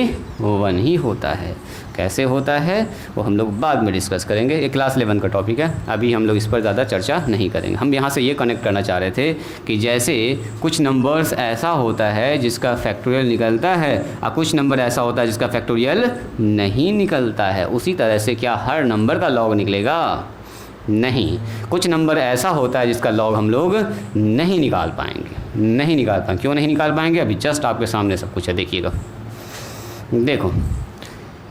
1 ही होता है। कैसे होता है वो हम लोग बाद में डिस्कस करेंगे, ये क्लास 11 का टॉपिक है, अभी हम लोग इस पर ज़्यादा चर्चा नहीं करेंगे। हम यहाँ से ये कनेक्ट करना चाह रहे थे कि जैसे कुछ नंबर्स ऐसा होता है जिसका फैक्टोरियल निकलता है और कुछ नंबर ऐसा होता है जिसका फैक्टोरियल नहीं निकलता है, उसी तरह से क्या हर नंबर का लॉग निकलेगा? नहीं। कुछ नंबर ऐसा होता है जिसका लॉग हम लोग नहीं निकाल पाएंगे, नहीं निकाल पाएंगे। क्यों नहीं निकाल पाएंगे? अभी जस्ट आपके सामने सब कुछ है, देखिएगा। देखो,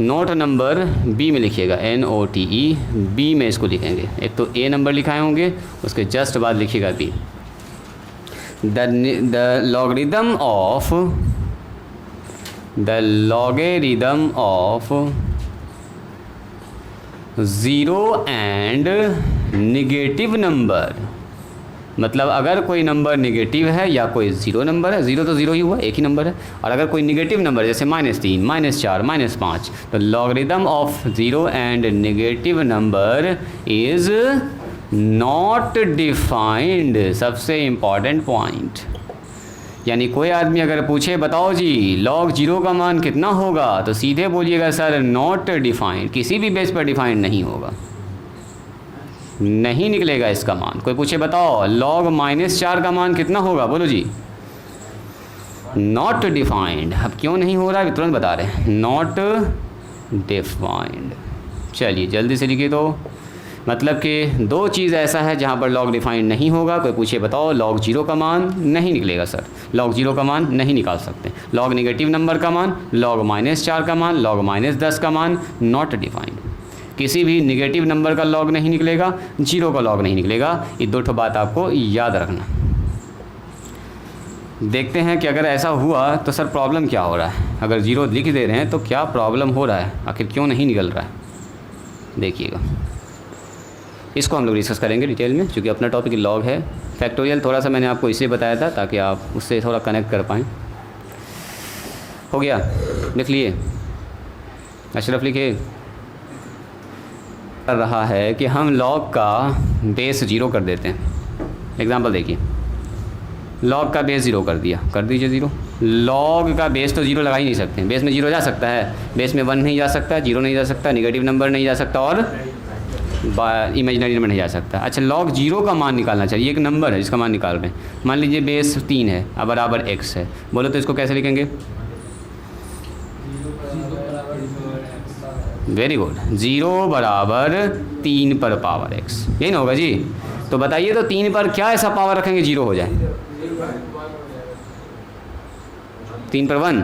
नोट नंबर बी में लिखिएगा, NOTE, बी में इसको लिखेंगे। एक तो ए नंबर लिखाए होंगे, उसके जस्ट बाद लिखिएगा b. The logarithm of 0 and negative number, मतलब अगर कोई नंबर निगेटिव है या कोई 0 नंबर है, 0 तो 0 ही हुआ, एक ही नंबर है, और अगर कोई निगेटिव नंबर जैसे -3, -4, -5, तो logarithm of 0 and negative number is not defined. सबसे इम्पॉर्टेंट पॉइंट, यानी कोई आदमी अगर पूछे बताओ जी log 0 का मान कितना होगा, तो सीधे बोलिएगा सर नॉट डिफाइंड, किसी भी बेस पर डिफाइंड नहीं होगा, नहीं निकलेगा इसका मान। कोई पूछे बताओ log -4 का मान कितना होगा, बोलो जी नॉट डिफाइंड। अब क्यों नहीं हो रहा है तुरंत बता रहे हैं, नॉट डिफाइंड। चलिए जल्दी से लिखिए। तो मतलब कि 2 चीज़ ऐसा है जहाँ पर लॉग डिफाइंड नहीं होगा। कोई पूछे बताओ log 0 का मान, नहीं निकलेगा सर, log 0 का मान नहीं निकाल सकते। log निगेटिव नंबर का मान, log -4 का मान, log -10 का मान, नॉट डिफाइंड। किसी भी निगेटिव नंबर का लॉग नहीं निकलेगा, 0 का लॉग नहीं निकलेगा। ये 2 ठो बात आपको याद रखना। देखते हैं कि अगर ऐसा हुआ तो सर प्रॉब्लम क्या हो रहा है। अगर 0 लिख दे रहे हैं तो क्या प्रॉब्लम हो रहा है, आखिर क्यों नहीं निकल रहा है, देखिएगा। इसको हम लोग डिस्कस करेंगे डिटेल में, क्योंकि अपना टॉपिक लॉग है। फैक्टोरियल थोड़ा सा मैंने आपको इसलिए बताया था ताकि आप उससे थोड़ा कनेक्ट कर पाएँ। हो गया, लिख लिए, अशरफ लिखिए। कर रहा है कि हम लॉग का बेस 0 कर देते हैं। एग्जांपल देखिए, लॉग का बेस 0 कर दिया, कर दीजिए 0। लॉग का बेस तो 0 लगा ही नहीं सकते, बेस में 0 जा सकता है, बेस में 1 नहीं जा सकता, 0 नहीं जा सकता, निगेटिव नंबर नहीं जा सकता और इमेजिनरी नंबर नहीं जा सकता। अच्छा, log 0 का मान निकालना चाहिए, एक नंबर है जिसका मान निकाल रहे हैं। मान लीजिए बेस 3 है अब बराबर x है, बोलो तो इसको कैसे लिखेंगे? वेरी गुड, 0 बराबर 3 पर पावर x, यही ना होगा जी। तो बताइए तो 3 पर क्या ऐसा पावर रखेंगे 0 हो जाए? 3 पर 1,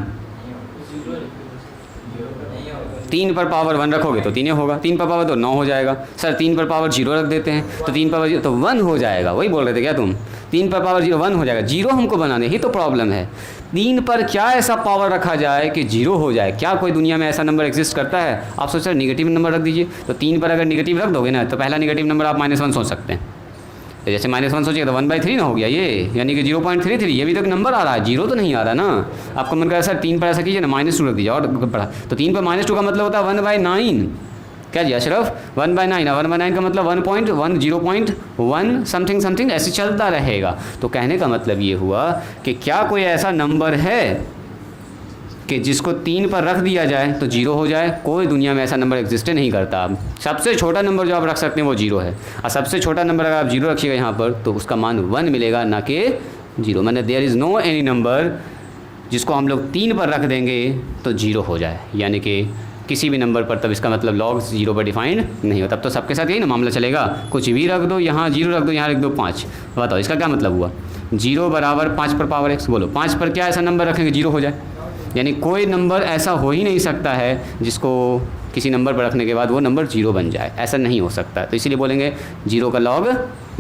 3 पर पावर 1 रखोगे तो 3 होगा, 3 पर पावर तो 9 हो जाएगा। सर 3 पर पावर 0 रख देते हैं तो 3 पर पावर 0 तो 1 हो जाएगा। वही बोल रहे थे क्या तुम? 3 पर पावर 0 1 हो जाएगा। 0 हमको बनाने ही तो प्रॉब्लम है। 3 पर क्या ऐसा पावर रखा जाए कि 0 हो जाए? क्या कोई दुनिया में ऐसा नंबर एग्जिस्ट करता है? आप सोच रहे निगेटिव नंबर रख दीजिए। तो 3 पर अगर निगेटिव रख दोगे ना तो पहला निगेटिव नंबर आप -1 सोच सकते हैं। तो जैसे -1 सोचिएगा तो 1/3 ना हो गया ये, यानी कि 0.33। ये भी तो नंबर आ रहा है, 0 तो नहीं आ रहा ना। आपको मन कर सर 3 पर ऐसा कीजिए ना, -2 रख दीजिए और पढ़ा। तो 3 पर -2 का मतलब होता है 1/9। क्या जी अशरफ? 1/9, 1/9 का मतलब 1.1 0.1 समथिंग समथिंग ऐसे चलता रहेगा। तो कहने का मतलब ये हुआ कि क्या कोई ऐसा नंबर है कि जिसको 3 पर रख दिया जाए तो 0 हो जाए? कोई दुनिया में ऐसा नंबर एग्जिस्ट नहीं करता। सबसे छोटा नंबर जो आप रख सकते हैं वो 0 है, और सबसे छोटा नंबर अगर आप 0 रखिएगा यहाँ पर तो उसका मान 1 मिलेगा, ना कि 0। मैंने there is no any number जिसको हम लोग 3 पर रख देंगे तो 0 हो जाए, यानी कि किसी भी नंबर पर, तब इसका मतलब लॉग 0 पर डिफाइंड नहीं हो। तब तो सबके साथ यही ना मामला चलेगा, कुछ भी रख दो, यहाँ 0 रख दो, यहाँ रख दो 5। बताओ इसका क्या मतलब हुआ? 0 बराबर 5 पर पावर x। बोलो 5 पर क्या ऐसा नंबर रखेंगे 0 हो जाए? यानी कोई नंबर ऐसा हो ही नहीं सकता है जिसको किसी नंबर पर रखने के बाद वो नंबर 0 बन जाए, ऐसा नहीं हो सकता। तो इसीलिए बोलेंगे 0 का लॉग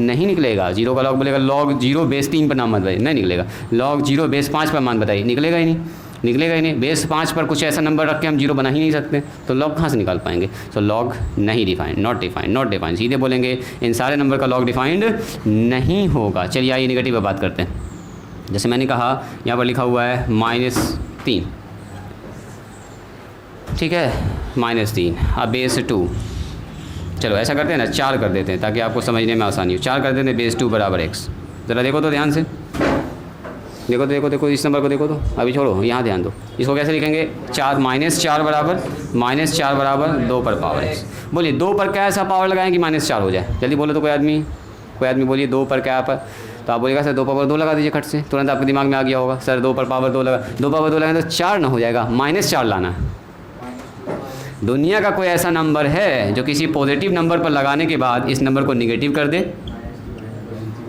नहीं निकलेगा। 0 का लॉग बोलेगा लॉग 0 बेस 3 पर नाम मत बताइए, नहीं निकलेगा। लॉग 0 बेस 5 पर मान बताइए, निकलेगा ही नहीं, निकलेगा ही नहीं। बेस 5 पर कुछ ऐसा नंबर रख के हम 0 बना ही नहीं सकते, तो लॉग कहाँ से निकाल पाएंगे? तो लॉग नहीं defined, not defined, not defined. सीधे बोलेंगे इन सारे नंबर का लॉग डिफाइंड नहीं होगा। चलिए आइए नेगेटिव पर बात करते हैं। जैसे मैंने कहा यहाँ पर लिखा हुआ है -3, ठीक है, -3, अब बेस 2। चलो ऐसा करते हैं ना, 4 कर देते हैं ताकि आपको समझने में आसानी हो। 4 कर देते हैं, बेस 2 बराबर x। ज़रा देखो तो ध्यान से, देखो देखो देखो इस नंबर को देखो तो, अभी छोड़ो, यहाँ ध्यान दो। इसको कैसे लिखेंगे? 4 -4 बराबर 2 पर पावर x। बोलिए 2 पर क्या ऐसा पावर लगाएं कि -4 हो जाए? जल्दी बोलो तो कोई आदमी बोलिए 2 पर क्या पर? तो आप बोलिएगा सर 2 पावर 2 लगा दीजिए खट से, तुरंत आपके दिमाग में आ गया होगा सर 2 पर पावर 2 लगा, 2 पावर 2 लगाएं तो 4 ना हो जाएगा, -4 लाना है। दुनिया का कोई ऐसा नंबर है जो किसी पॉजिटिव नंबर पर लगाने के बाद इस नंबर को निगेटिव कर दे?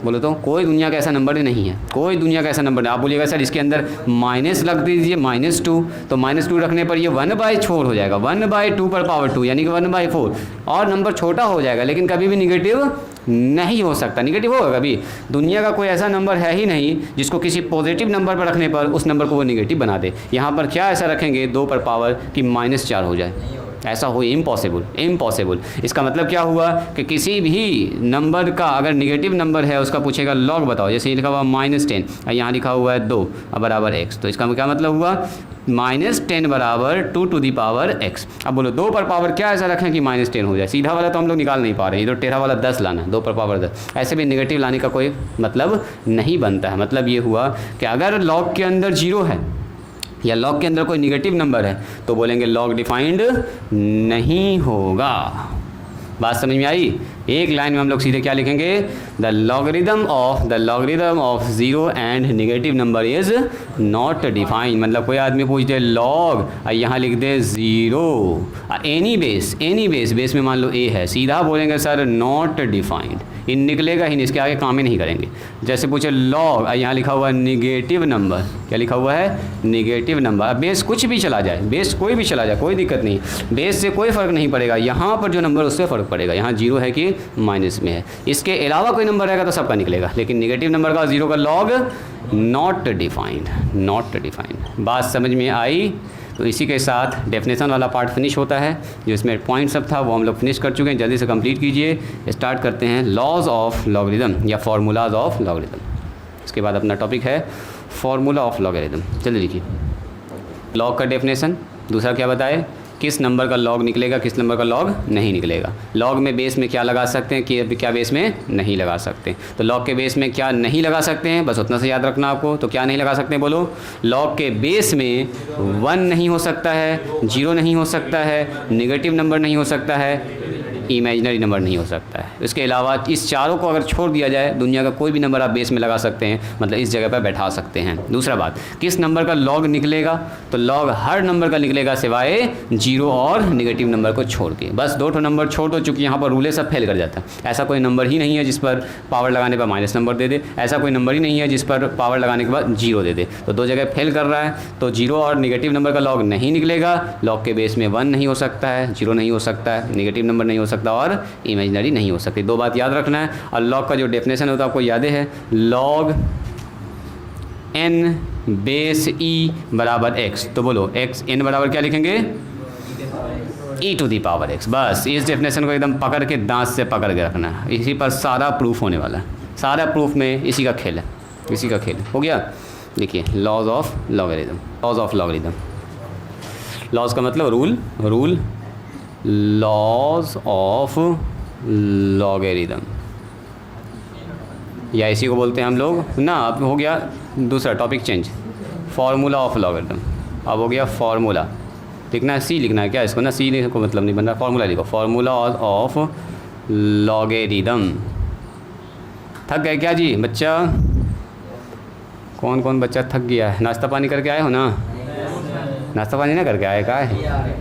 बोलो तो कोई दुनिया का ऐसा नंबर नहीं है, कोई दुनिया का ऐसा नंबर नहीं। आप बोलिएगा सर इसके अंदर माइनस लग दीजिए, -2, तो -2 रखने पर ये 1/4 हो जाएगा, 1/2 पर पावर 2 यानी कि 1/4, और नंबर छोटा हो जाएगा लेकिन कभी भी निगेटिव नहीं हो सकता। निगेटिव होगा कभी? दुनिया का कोई ऐसा नंबर है ही नहीं जिसको किसी पॉजिटिव नंबर पर रखने पर उस नंबर को वो निगेटिव बना दे। यहाँ पर क्या ऐसा रखेंगे 2 पर पावर कि -4 हो जाए? ऐसा हो इम्पॉसिबल, इम्पॉसिबल। इसका मतलब क्या हुआ कि किसी भी नंबर का अगर निगेटिव नंबर है उसका पूछेगा लॉग बताओ, जैसे लिखा हुआ -10 और यहाँ लिखा हुआ है 2 बराबर x, तो इसका क्या मतलब हुआ? -10 बराबर 2 टू दी पावर x। अब बोलो 2 पर पावर क्या ऐसा रखें कि -10 हो जाए? सीधा वाला तो हम लोग निकाल नहीं पा रहे हैं, ये तो टेढ़ा वाला 10 लाना है, 2 पर पावर 10। ऐसे भी निगेटिव लाने का कोई मतलब नहीं बनता है। मतलब ये हुआ कि अगर लॉग के अंदर 0 है या लॉग के अंदर कोई निगेटिव नंबर है तो बोलेंगे लॉग डिफाइंड नहीं होगा। बात समझ में आई? एक लाइन में हम लोग सीधे क्या लिखेंगे? The logarithm of 0 and negative number is not defined. मतलब कोई आदमी पूछ दे लॉग और यहाँ लिख दे 0, एनी बेस में मान लो a है, सीधा बोलेंगे सर नॉट डिफाइंड, इन निकलेगा ही नहीं, इसके आगे काम ही नहीं करेंगे। जैसे पूछे लॉग और यहाँ लिखा हुआ है निगेटिव नंबर, क्या लिखा हुआ है? Negative number. अब बेस कुछ भी चला जाए, बेस कोई भी चला जाए, कोई दिक्कत नहीं, बेस से कोई फ़र्क नहीं पड़ेगा। यहाँ पर जो नंबर उससे फ़र्क पड़ेगा, यहाँ 0 है कि माइनस में है। इसके अलावा कोई नंबर रहेगा तो सबका निकलेगा, लेकिन निगेटिव नंबर का 0 का log not defined, not defined. बात समझ में आई? तो इसी के साथ डेफिनेशन वाला पार्ट फिनिश होता है। जो इसमें पॉइंट सब था वो हम लोग फिनिश कर चुके हैं। जल्दी से कंप्लीट कीजिए। स्टार्ट करते हैं लॉज ऑफ लॉगरिदम या फार्मूलाज ऑफ लॉगरिदम। इसके बाद अपना टॉपिक है फार्मूला ऑफ लॉगरिदम। चलिए लिखिए। लॉग का डेफिनेशन, दूसरा क्या बताए? किस नंबर का लॉग निकलेगा, किस नंबर का लॉग नहीं निकलेगा। लॉग में बेस में क्या लगा सकते हैं कि क्या बेस में नहीं लगा सकते। तो लॉग के बेस में क्या नहीं लगा सकते हैं, बस उतना से याद रखना आपको। तो क्या नहीं लगा सकते हैं बोलो? लॉग के बेस में 1 नहीं हो सकता है, 0 नहीं हो सकता है, नेगेटिव नंबर नहीं हो सकता है, इमेजिनरी नंबर नहीं हो सकता है। इसके अलावा इस चारों को अगर छोड़ दिया जाए, दुनिया का कोई भी नंबर आप बेस में लगा सकते हैं, मतलब इस जगह पर बैठा सकते हैं। दूसरा बात, किस नंबर का लॉग निकलेगा? तो लॉग हर नंबर का निकलेगा सिवाय 0 और नेगेटिव नंबर को छोड़ के। बस 2 नंबर छोड़ दो, चूँकि यहाँ पर रूले सब फेल कर जाता है। ऐसा कोई नंबर ही नहीं है जिस पर पावर लगाने पर माइनस नंबर दे दे, ऐसा कोई नंबर ही नहीं है जिस पर पावर लगाने के बाद 0 दे दे। तो 2 जगह फेल कर रहा है, तो 0 और नेगेटिव नंबर का लॉग नहीं निकलेगा। लॉग के बेस में 1 नहीं हो सकता है, 0 नहीं हो सकता है, नेगेटिव नंबर नहीं हो सकता और इमेजिनरी नहीं हो सकती। 2 बात याद रखना है। और लॉग का जो डेफिनेशन होता है आपको याद है, लॉग n बेस e बराबर x। तो बोलो x n बराबर क्या लिखेंगे? e to the power x। बस इस डेफिनेशन को एकदम पकड़ के दांत से पकड़ के रखना है। इसी पर सारा प्रूफ होने वाला है, सारा प्रूफ में इसी का खेल है, इसी का खेल हो गया। देखिए laws of logarithm, laws of logarithm. Laws का मतलब रूल, लॉज ऑफ लॉगरिदम, या इसी को बोलते हैं हम लोग ना। अब हो गया दूसरा topic change, formula of logarithm. अब हो गया फार्मूला, लिखना है सी लिखना है क्या इसको ना, सी लिखने को मतलब नहीं बन रहा, फार्मूला लिखो, फार्मूला ऑफ लॉगरिदम। थक गए क्या जी बच्चा? कौन कौन बच्चा थक गया है? नाश्ता पानी करके आए हो ना? नाश्ता पानी ना करके आए? का है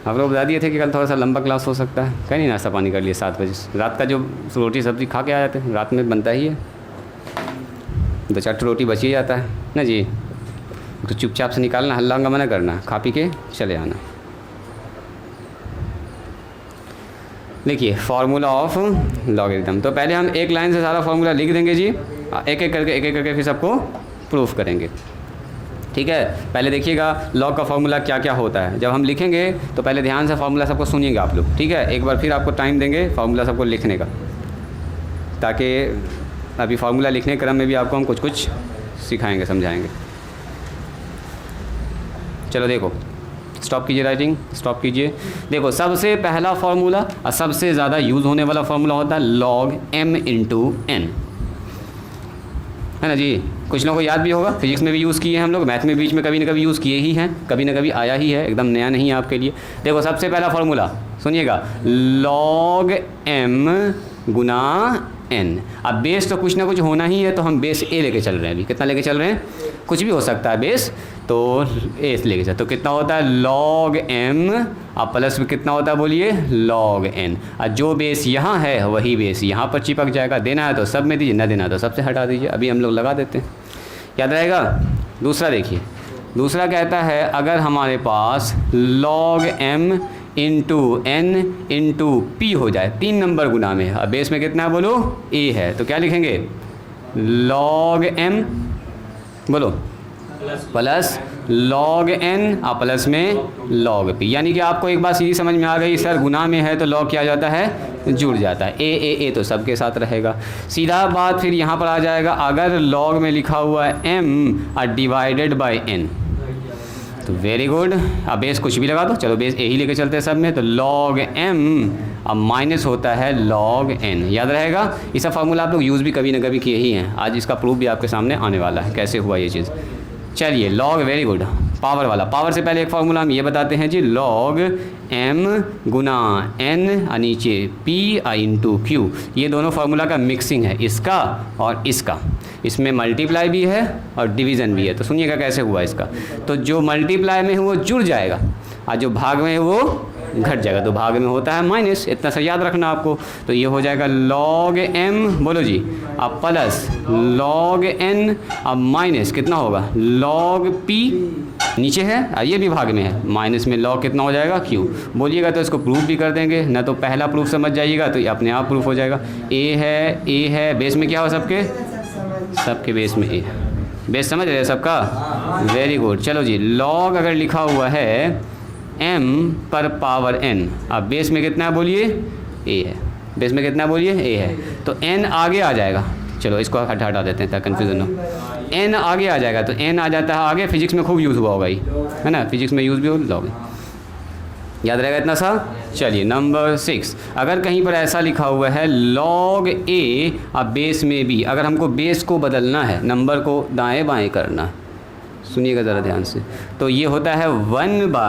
आप लोग बता दिए थे कि कल थोड़ा सा लंबा क्लास हो सकता है, कहीं नहीं नाश्ता पानी कर लिए 7 बजे। रात का जो रोटी सब्ज़ी खा के आ जाते हैं, रात में बनता ही है, 2-4 रोटी बच ही जाता है ना जी। तो चुपचाप से निकालना, हल्ला हंगामा मना करना, खा पी के चले आना। देखिए फार्मूला ऑफ लॉगरिथम। तो पहले हम एक लाइन से सारा फार्मूला लिख देंगे जी, एक एक करके फिर सबको प्रूफ करेंगे। ठीक है, पहले देखिएगा लॉग का फार्मूला क्या क्या होता है। जब हम लिखेंगे तो पहले ध्यान से फार्मूला सबको सुनिएगा आप लोग, ठीक है। एक बार फिर आपको टाइम देंगे फार्मूला सबको लिखने का, ताकि अभी फार्मूला लिखने क्रम में भी आपको हम कुछ कुछ सिखाएंगे, समझाएंगे। चलो देखो, स्टॉप कीजिए राइटिंग, स्टॉप कीजिए। देखो सबसे पहला फार्मूला और सबसे ज़्यादा यूज़ होने वाला फार्मूला होता है log m इंटू n, है ना जी। कुछ लोगों को याद भी होगा, फिजिक्स में भी यूज़ किए हैं हम लोग, मैथ में बीच में कभी ना कभी यूज़ किए ही हैं, कभी ना कभी आया ही है, एकदम नया नहीं है आपके लिए। देखो सबसे पहला फार्मूला सुनिएगा, log m गुना n। अब बेस तो कुछ ना कुछ होना ही है, तो हम बेस a लेके चल रहे हैं। अभी कितना लेके चल रहे हैं? कुछ भी हो सकता है बेस, तो a लेके चल। तो कितना होता है log m, अब प्लस में कितना होता है बोलिए log n। और जो बेस यहाँ है वही बेस यहाँ पर चिपक जाएगा। देना है तो सब में दीजिए, ना देना है तो सबसे हटा दीजिए। अभी हम लोग लगा देते हैं, याद रहेगा। दूसरा देखिए, दूसरा कहता है अगर हमारे पास log m into n into P हो जाए, 3 नंबर गुना में, अब बेस में कितना है बोलो a है, तो क्या लिखेंगे log m बोलो प्लस log n और प्लस में log p। यानी कि आपको एक बात सीधी समझ में आ गई, सर गुना में है तो log क्या जाता है, जुड़ जाता है। a तो सबके साथ रहेगा। सीधा बात फिर यहाँ पर आ जाएगा, अगर log में लिखा हुआ है m और डिवाइडेड बाय n, तो वेरी गुड। अब बेस कुछ भी लगा दो, चलो बेस a ही लेके चलते हैं सब में, तो log m अब माइनस होता है log n, याद रहेगा। इसका फार्मूला आप लोग यूज़ भी कभी ना कभी किए ही हैं, आज इसका प्रूफ भी आपके सामने आने वाला है कैसे हुआ ये चीज़। चलिए log, वेरी गुड। पावर वाला, पावर से पहले एक फार्मूला हम ये बताते हैं जी, log m गुना n और नीचे p इंटू q। ये दोनों फार्मूला का मिक्सिंग है, इसका और इसका। इसमें मल्टीप्लाई भी है और डिवीज़न भी है। तो सुनिएगा कैसे हुआ इसका। तो जो मल्टीप्लाई में है वो जुड़ जाएगा और जो भाग में है वो घट जाएगा। तो भाग में होता है माइनस, इतना सा याद रखना आपको। तो ये हो जाएगा log m बोलो जी, अब प्लस log n, अब माइनस कितना होगा log p, नीचे है और ये भी भाग में है, माइनस में log कितना हो जाएगा q। बोलिएगा तो इसको प्रूफ भी कर देंगे, ना तो पहला प्रूफ समझ जाइएगा तो ये अपने आप प्रूफ हो जाएगा। a है बेस में क्या हो, सबके बेस में a, बेस समझ रहे हैं सबका, वेरी गुड। चलो जी, log अगर लिखा हुआ है m पर पावर n, अब बेस में कितना है बोलिए a है, बेस में कितना बोलिए a है, तो n आगे आ जाएगा। चलो इसको हटा देते हैं ताकि कन्फ्यूजन हो। n आगे आ जाएगा, तो n आ जाता है आगे, फिजिक्स में खूब यूज़ हुआ होगा ही, है ना, फिजिक्स में यूज़ भी हो, log याद रहेगा इतना सा। चलिए नंबर 6, अगर कहीं पर ऐसा लिखा हुआ है log a अब बेस में b, अगर हमको बेस को बदलना है, नंबर को दाएं बाएं करना है, सुनिएगा ज़रा ध्यान से, तो ये होता है 1/log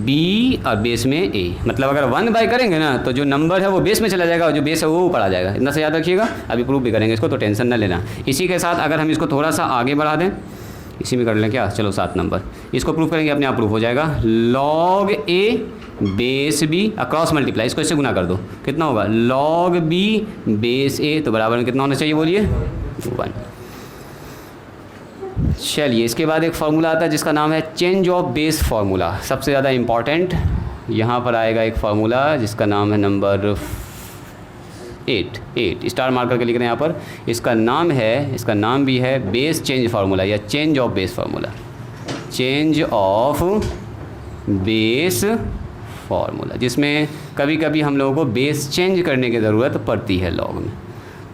b और बेस में a। मतलब अगर 1/, करेंगे ना तो जो नंबर है वो बेस में चला जाएगा और जो बेस है वो ऊपर आ जाएगा। इतना से याद रखिएगा, अभी प्रूफ भी करेंगे इसको, तो टेंशन ना लेना। इसी के साथ अगर हम इसको थोड़ा सा आगे बढ़ा दें, इसी में कर लें क्या, चलो 7 नंबर, इसको प्रूफ करेंगे, अपने आप प्रूफ हो जाएगा। log a base b cross multiply, इसको इससे गुना कर दो, कितना होगा log b बेस a, तो बराबर में कितना होना चाहिए बोलिए 1। चलिए इसके बाद एक फार्मूला आता है जिसका नाम है चेंज ऑफ बेस फार्मूला। सबसे ज़्यादा इम्पॉर्टेंट यहाँ पर आएगा एक फार्मूला जिसका नाम है नंबर 8 स्टार मार्कर के लिख रहे हैं यहाँ पर। इसका नाम भी है बेस चेंज फार्मूला या change of base formula, change of base formula, जिसमें कभी कभी हम लोगों को बेस चेंज करने की ज़रूरत पड़ती है लॉग में।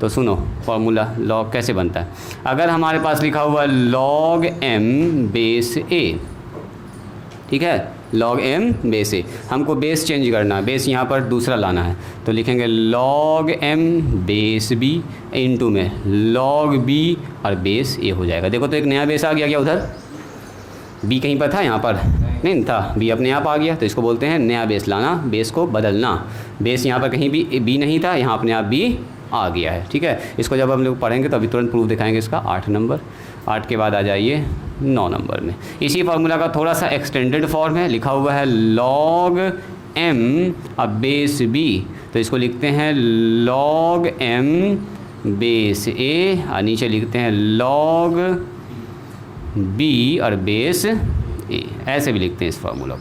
तो सुनो फार्मूला लॉग कैसे बनता है। अगर हमारे पास लिखा हुआ log m बेस a, ठीक है, log m बेस a, हमको बेस चेंज करना है, बेस यहाँ पर दूसरा लाना है, तो लिखेंगे log m base b into में log b और बेस a हो जाएगा। देखो तो एक नया बेस आ गया क्या, उधर b कहीं पर था, यहाँ पर नहीं था, b अपने आप आ गया, तो इसको बोलते हैं नया बेस लाना, बेस को बदलना। बेस यहाँ पर कहीं भी b नहीं था, यहाँ अपने आप b आ गया है। ठीक है, इसको जब हम लोग पढ़ेंगे तो अभी तुरंत प्रूफ दिखाएंगे इसका। 8 नंबर, 8 के बाद आ जाइए 9 नंबर में। इसी फार्मूला का थोड़ा सा एक्सटेंडेड फॉर्म है, लिखा हुआ है log m अब बेस b, तो इसको लिखते हैं log m बेस a और नीचे लिखते हैं log b और बेस a, ऐसे भी लिखते हैं इस फार्मूला को।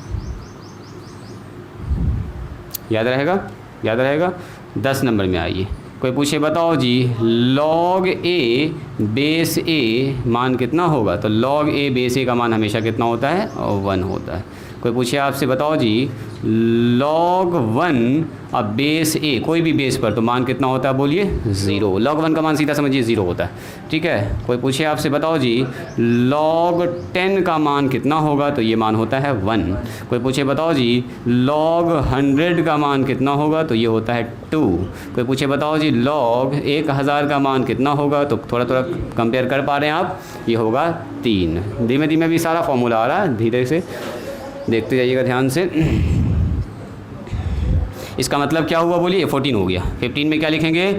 याद रहेगा, याद रहेगा। 10 नंबर में आइए, कोई पूछे बताओ जी log a बेस a मान कितना होगा, तो log a बेस a का मान हमेशा कितना होता है, 1 होता है। कोई पूछे आपसे बताओ जी log 1 अब बेस a, कोई भी बेस पर, तो मान कितना होता है बोलिए, 0। log 1 का मान सीधा समझिए 0 होता है। ठीक है, कोई पूछे आपसे बताओ जी log 10 का मान कितना होगा, तो ये मान होता है 1। कोई पूछे बताओ जी log 100 का मान कितना होगा, तो ये होता है 2। कोई पूछे बताओ जी log 1000 का मान कितना होगा, तो थोड़ा थोड़ा कंपेयर कर पा रहे हैं आप, ये होगा 3। धीमे धीमे भी सारा फॉर्मूला आ रहा है, धीरे से देखते जाइएगा ध्यान से। इसका मतलब क्या हुआ बोलिए, 14 हो गया। 15 में क्या लिखेंगे,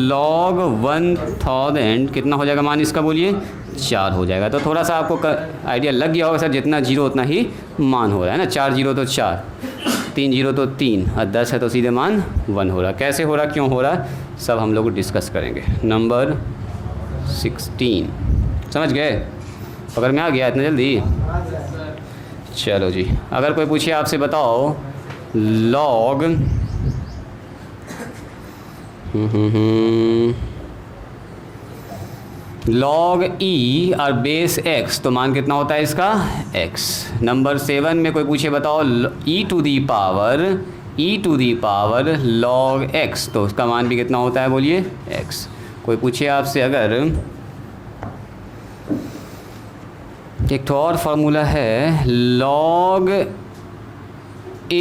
log 1000 कितना हो जाएगा मान इसका बोलिए, 4 हो जाएगा। तो थोड़ा सा आपको आइडिया लग गया होगा सर, जितना जीरो उतना ही मान हो रहा है ना। 4 जीरो तो 4, 3 जीरो तो 3 और 10 है तो सीधे मान 1 हो रहा। कैसे हो रहा, क्यों हो रहा, सब हम लोग डिस्कस करेंगे। नंबर 16 समझ गए, पकड़ में आ गया इतना जल्दी। चलो जी, अगर कोई पूछे आपसे बताओ log log e और बेस x, तो मान कितना होता है इसका, x। नंबर 7 में कोई पूछे बताओ e to the power log x, तो उसका मान भी कितना होता है बोलिए, x। कोई पूछे आपसे अगर एक तो और फार्मूला है log a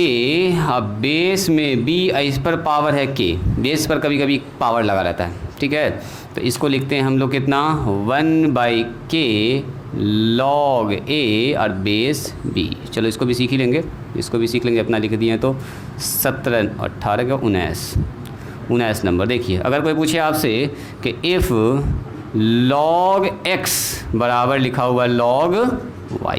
अब बेस में b, इस पर पावर है k, बेस पर कभी कभी पावर लगा रहता है। ठीक है, तो इसको लिखते हैं हम लोग कितना, 1/k log a और बेस b। चलो इसको भी सीख ही लेंगे, इसको भी सीख लेंगे, अपना लिख दिए तो 17 और 18 का 19 नंबर। देखिए अगर कोई पूछे आपसे कि इफ़ log x बराबर लिखा हुआ log y,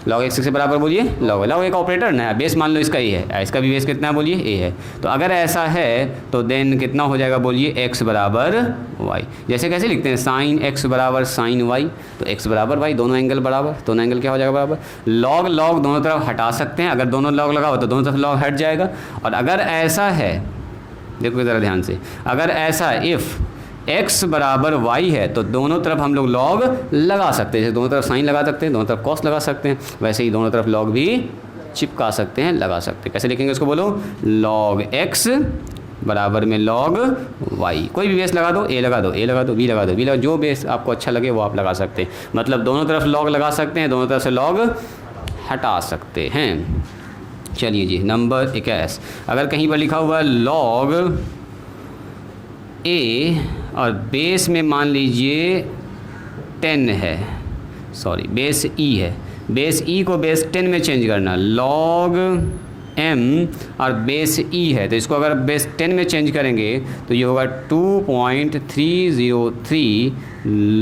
log x से बराबर बोलिए log एक ऑपरेटर ना है, बेस मान लो इसका a है, इसका भी बेस कितना है बोलिए a है। तो अगर ऐसा है तो देन कितना हो जाएगा बोलिए, x बराबर y। जैसे कैसे लिखते हैं, sin x बराबर sin y, तो x बराबर y, दोनों एंगल बराबर, दोनों एंगल क्या हो जाएगा बराबर। log दोनों तरफ हटा सकते हैं, अगर दोनों log लगाओ तो दोनों तरफ log हट जाएगा। और अगर ऐसा है, देखो ज़रा ध्यान से, अगर ऐसा इफ़ x बराबर y है तो दोनों तरफ हम लोग log लगा सकते हैं। जैसे दोनों तरफ साइन लगा सकते हैं, दोनों तरफ cos लगा सकते हैं, वैसे ही दोनों तरफ log भी चिपका सकते हैं, लगा सकते हैं। कैसे लिखेंगे उसको बोलो, log x बराबर में log y। कोई भी बेस लगा दो, a लगा दो, a लगा दो, b लगा दो, b लगा, जो बेस आपको अच्छा लगे वो आप लगा सकते हैं। मतलब दोनों तरफ log लगा सकते हैं, दोनों तरफ से log हटा सकते हैं। चलिए जी, नंबर 21 अगर कहीं पर लिखा हुआ log a और बेस में मान लीजिए 10 है, सॉरी बेस e है, बेस e को बेस 10 में चेंज करना, log m और बेस e है, तो इसको अगर बेस 10 में चेंज करेंगे तो ये होगा 2.303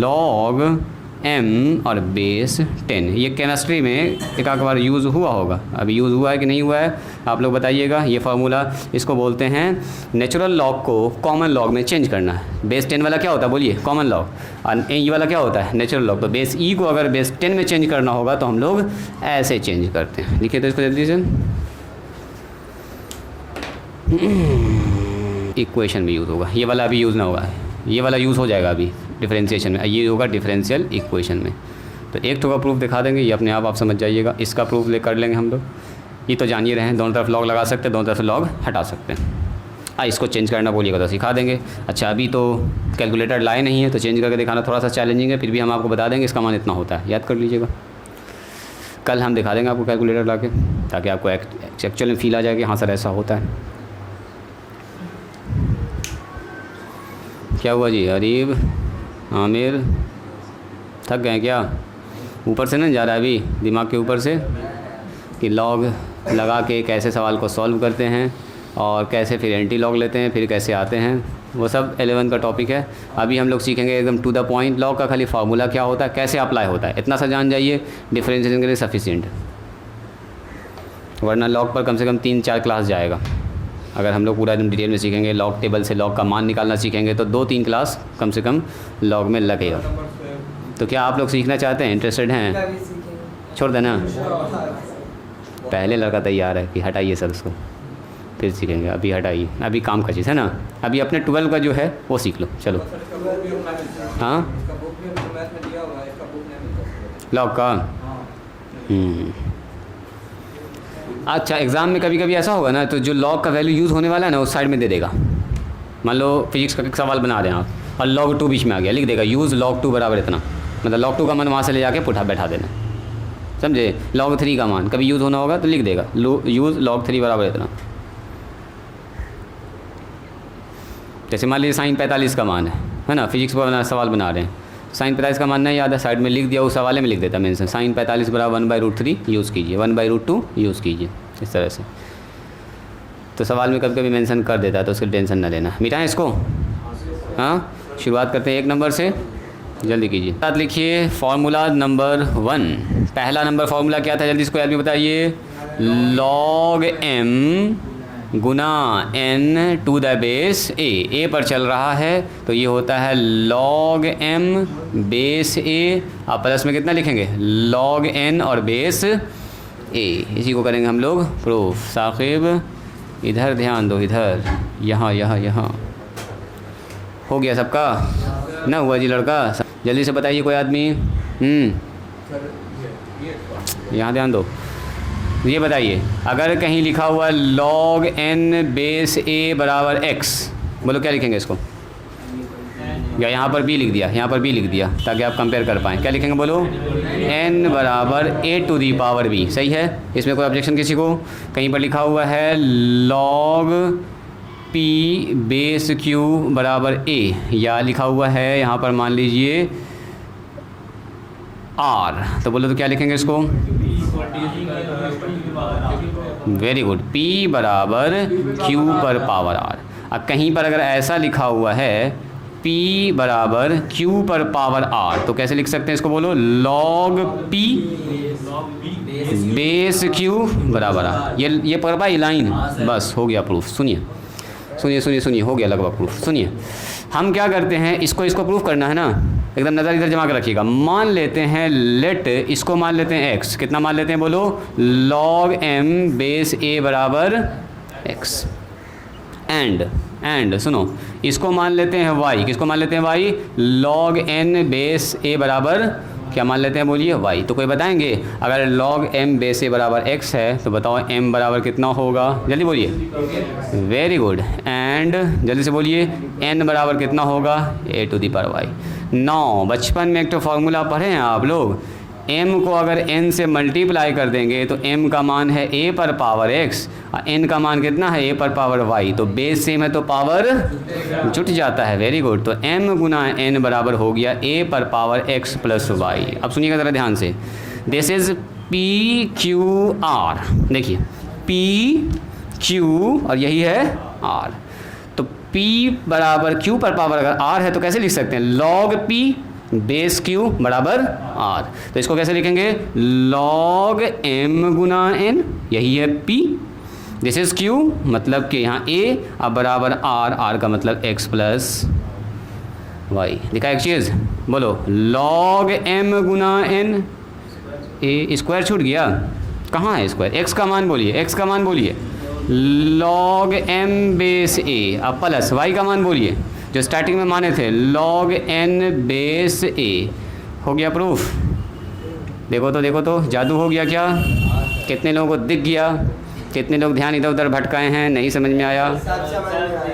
log m और बेस 10। ये केमिस्ट्री में एक आध बार यूज़ हुआ होगा, अभी यूज़ हुआ है कि नहीं हुआ है आप लोग बताइएगा। ये फार्मूला, इसको बोलते हैं नेचुरल लॉग को कॉमन लॉग में चेंज करना है। बेस 10 वाला क्या होता है बोलिए, कॉमन लॉग, और ये वाला क्या होता है, नेचुरल लॉग। तो बेस ई को अगर बेस 10 में चेंज करना होगा तो हम लोग ऐसे चेंज करते हैं। लिखिए तो इसको जल्दी से, इक्वेशन में यूज़ होगा, ये वाला अभी यूज़ ना होगा, ये वाला यूज़ हो जाएगा अभी डिफरेंशिएशन में, ये होगा डिफरेंशियल इक्वेशन में। तो एक तो का प्रूफ दिखा देंगे, ये अपने आप समझ जाइएगा। इसका प्रूफ कर लेंगे हम लोग, ये तो जान ही रहे हैं, दोनों तरफ लॉग लगा सकते हैं, दोनों तरफ लॉग हटा सकते हैं। इसको चेंज करना बोलिएगा तो सिखा देंगे। अच्छा अभी तो कैलकुलेटर लाए नहीं है तो चेंज करके दिखाना थोड़ा सा चैलेंजिंग है, फिर भी हम आपको बता देंगे इसका मान इतना होता है, याद कर लीजिएगा। कल हम दिखा देंगे आपको कैलकुलेटर ला के, ताकि आपको एक्चुअल में फील आ जाए कि हाँ सर ऐसा होता है। क्या हुआ जी, अरीब आमिर थक गए क्या, ऊपर से नहीं जा रहा है अभी दिमाग के ऊपर से कि लॉग लगा के कैसे सवाल को सॉल्व करते हैं, और कैसे फिर एंटी लॉग लेते हैं, फिर कैसे आते हैं, वो सब 11 का टॉपिक है। अभी हम लोग सीखेंगे एकदम टू द पॉइंट लॉग का खाली फार्मूला क्या होता है, कैसे अप्लाई होता है, इतना सा जान जाइए, डिफरेंशिएशन के लिए सफिशिएंट। वरना लॉग पर कम से कम 3-4 क्लास जाएगा। अगर हम लोग पूरा एकदम डिटेल में सीखेंगे, लॉग टेबल से लॉग का मान निकालना सीखेंगे, तो 2-3 क्लास कम से कम लॉग में लगेगा। तो क्या आप लोग सीखना चाहते हैं, इंटरेस्टेड हैं? छोड़ देना, पहले लड़का तैयार है कि हटाइए सर उसको, फिर सीखेंगे। अभी हटाइए, अभी काम का चीज़ है ना, अभी अपने 12 का जो है वो सीख लो। चलो, हाँ लॉग का। अच्छा, एग्ज़ाम में कभी कभी ऐसा होगा ना, तो जो लॉग का वैल्यू यूज़ होने वाला है ना उस साइड में दे देगा। मान लो फिजिक्स का एक सवाल बना दें आप और log 2 बीच में आ गया, लिख देगा यूज़ log 2 बराबर इतना, मतलब log 2 का मान वहाँ से ले जाके पुठा बैठा देना, समझे। log 3 का मान कभी यूज़ होना होगा तो लिख देगा यूज़ log 3 बराबर इतना। जैसे मान लीजिए sin 45 का मान है ना, फिजिक्स पर सवाल बना रहे हैं, sin 45 का मान नहीं याद है, साइड में लिख दिया, उस सवाल में लिख देता मेंशन sin 45 बराबर 1/√3 यूज़ कीजिए, 1/√2 यूज़ कीजिए, इस तरह से। तो सवाल में कभी कभी मेंशन कर देता है, तो उसकी टेंशन ना लेना। मिटाएं इसको, हाँ। शुरुआत करते हैं 1 नंबर से, जल्दी कीजिए। साथ लिखिए फार्मूला नंबर 1। पहला नंबर फार्मूला क्या था, जल्दी इसको याद में बताइए। log m गुना n to the base a पर चल रहा है, तो ये होता है log m बेस a। आप प्लस में कितना लिखेंगे, log n और बेस a। इसी को करेंगे हम लोग प्रूफ। साकिब इधर ध्यान दो, इधर, यहाँ यहाँ यहाँ। हो गया सबका ना, हुआ जी लड़का? जल्दी से बताइए कोई आदमी। यहाँ ध्यान दो, ये बताइए, अगर कहीं लिखा हुआ log n बेस a बराबर x, बोलो क्या लिखेंगे इसको? या यहाँ पर b लिख दिया, यहाँ पर b लिख दिया ताकि आप कंपेयर कर पाएँ। क्या लिखेंगे बोलो? n बराबर a to the power b। सही है, इसमें कोई ऑब्जेक्शन किसी को? कहीं पर लिखा हुआ है log p बेस q बराबर a, या लिखा हुआ है यहाँ पर मान लीजिए r, तो बोलो तो क्या लिखेंगे इसको? वेरी गुड, p बराबर q पर पावर r। अब कहीं पर अगर ऐसा लिखा हुआ है p बराबर q पर पावर r, तो कैसे लिख सकते हैं इसको बोलो? log p बेस q बराबर r। ये पढ़ पाई लाइन? बस हो गया प्रूफ। सुनिए सुनिए सुनिए सुनिए, हो गया लगभग प्रूफ। सुनिए, हम क्या करते हैं, इसको प्रूफ करना है ना, एकदम नज़र इधर जमा कर रखिएगा। मान लेते हैं लेट, इसको मान लेते हैं x, कितना मान लेते हैं बोलो? log m बेस a बराबर x। एंड सुनो, इसको मान लेते हैं y, किसको मान लेते हैं y? log n base a बराबर क्या मान लेते हैं बोलिए? y। तो कोई बताएंगे अगर log m बेस a बराबर x है तो बताओ m बराबर कितना होगा? जल्दी बोलिए। Very good. एंड जल्दी से बोलिए n बराबर कितना होगा? a to the power y। 9 बचपन में एक तो फार्मूला पढ़े हैं आप लोग, m को अगर n से मल्टीप्लाई कर देंगे तो m का मान है a पर पावर x और n का मान कितना है? a पर पावर y। तो बेस सेम है तो पावर जुट जाता है। Very good. तो m गुना n बराबर हो गया a पर पावर x प्लस y। अब सुनिएगा ज़रा ध्यान से, this is p q r। देखिए p q और यही है r, तो p बराबर q पर पावर अगर r है तो कैसे लिख सकते हैं? log p बेस q बराबर r। तो इसको कैसे लिखेंगे? log m गुना n, यही है p, दिस इज q, मतलब कि यहाँ a, अब बराबर r का मतलब x प्लस y। दिखा एक चीज़, बोलो log m गुना n, a स्क्वायर छूट गया, कहाँ है स्क्वायर? x का मान बोलिए, x का मान बोलिए, log m बेस a, अब प्लस y का मान बोलिए जो स्टार्टिंग में माने थे, log n बेस a। हो गया प्रूफ? देखो तो जादू हो गया क्या? कितने लोगों को दिख गया? कितने लोग ध्यान इधर उधर भटकाए हैं, नहीं समझ में आया?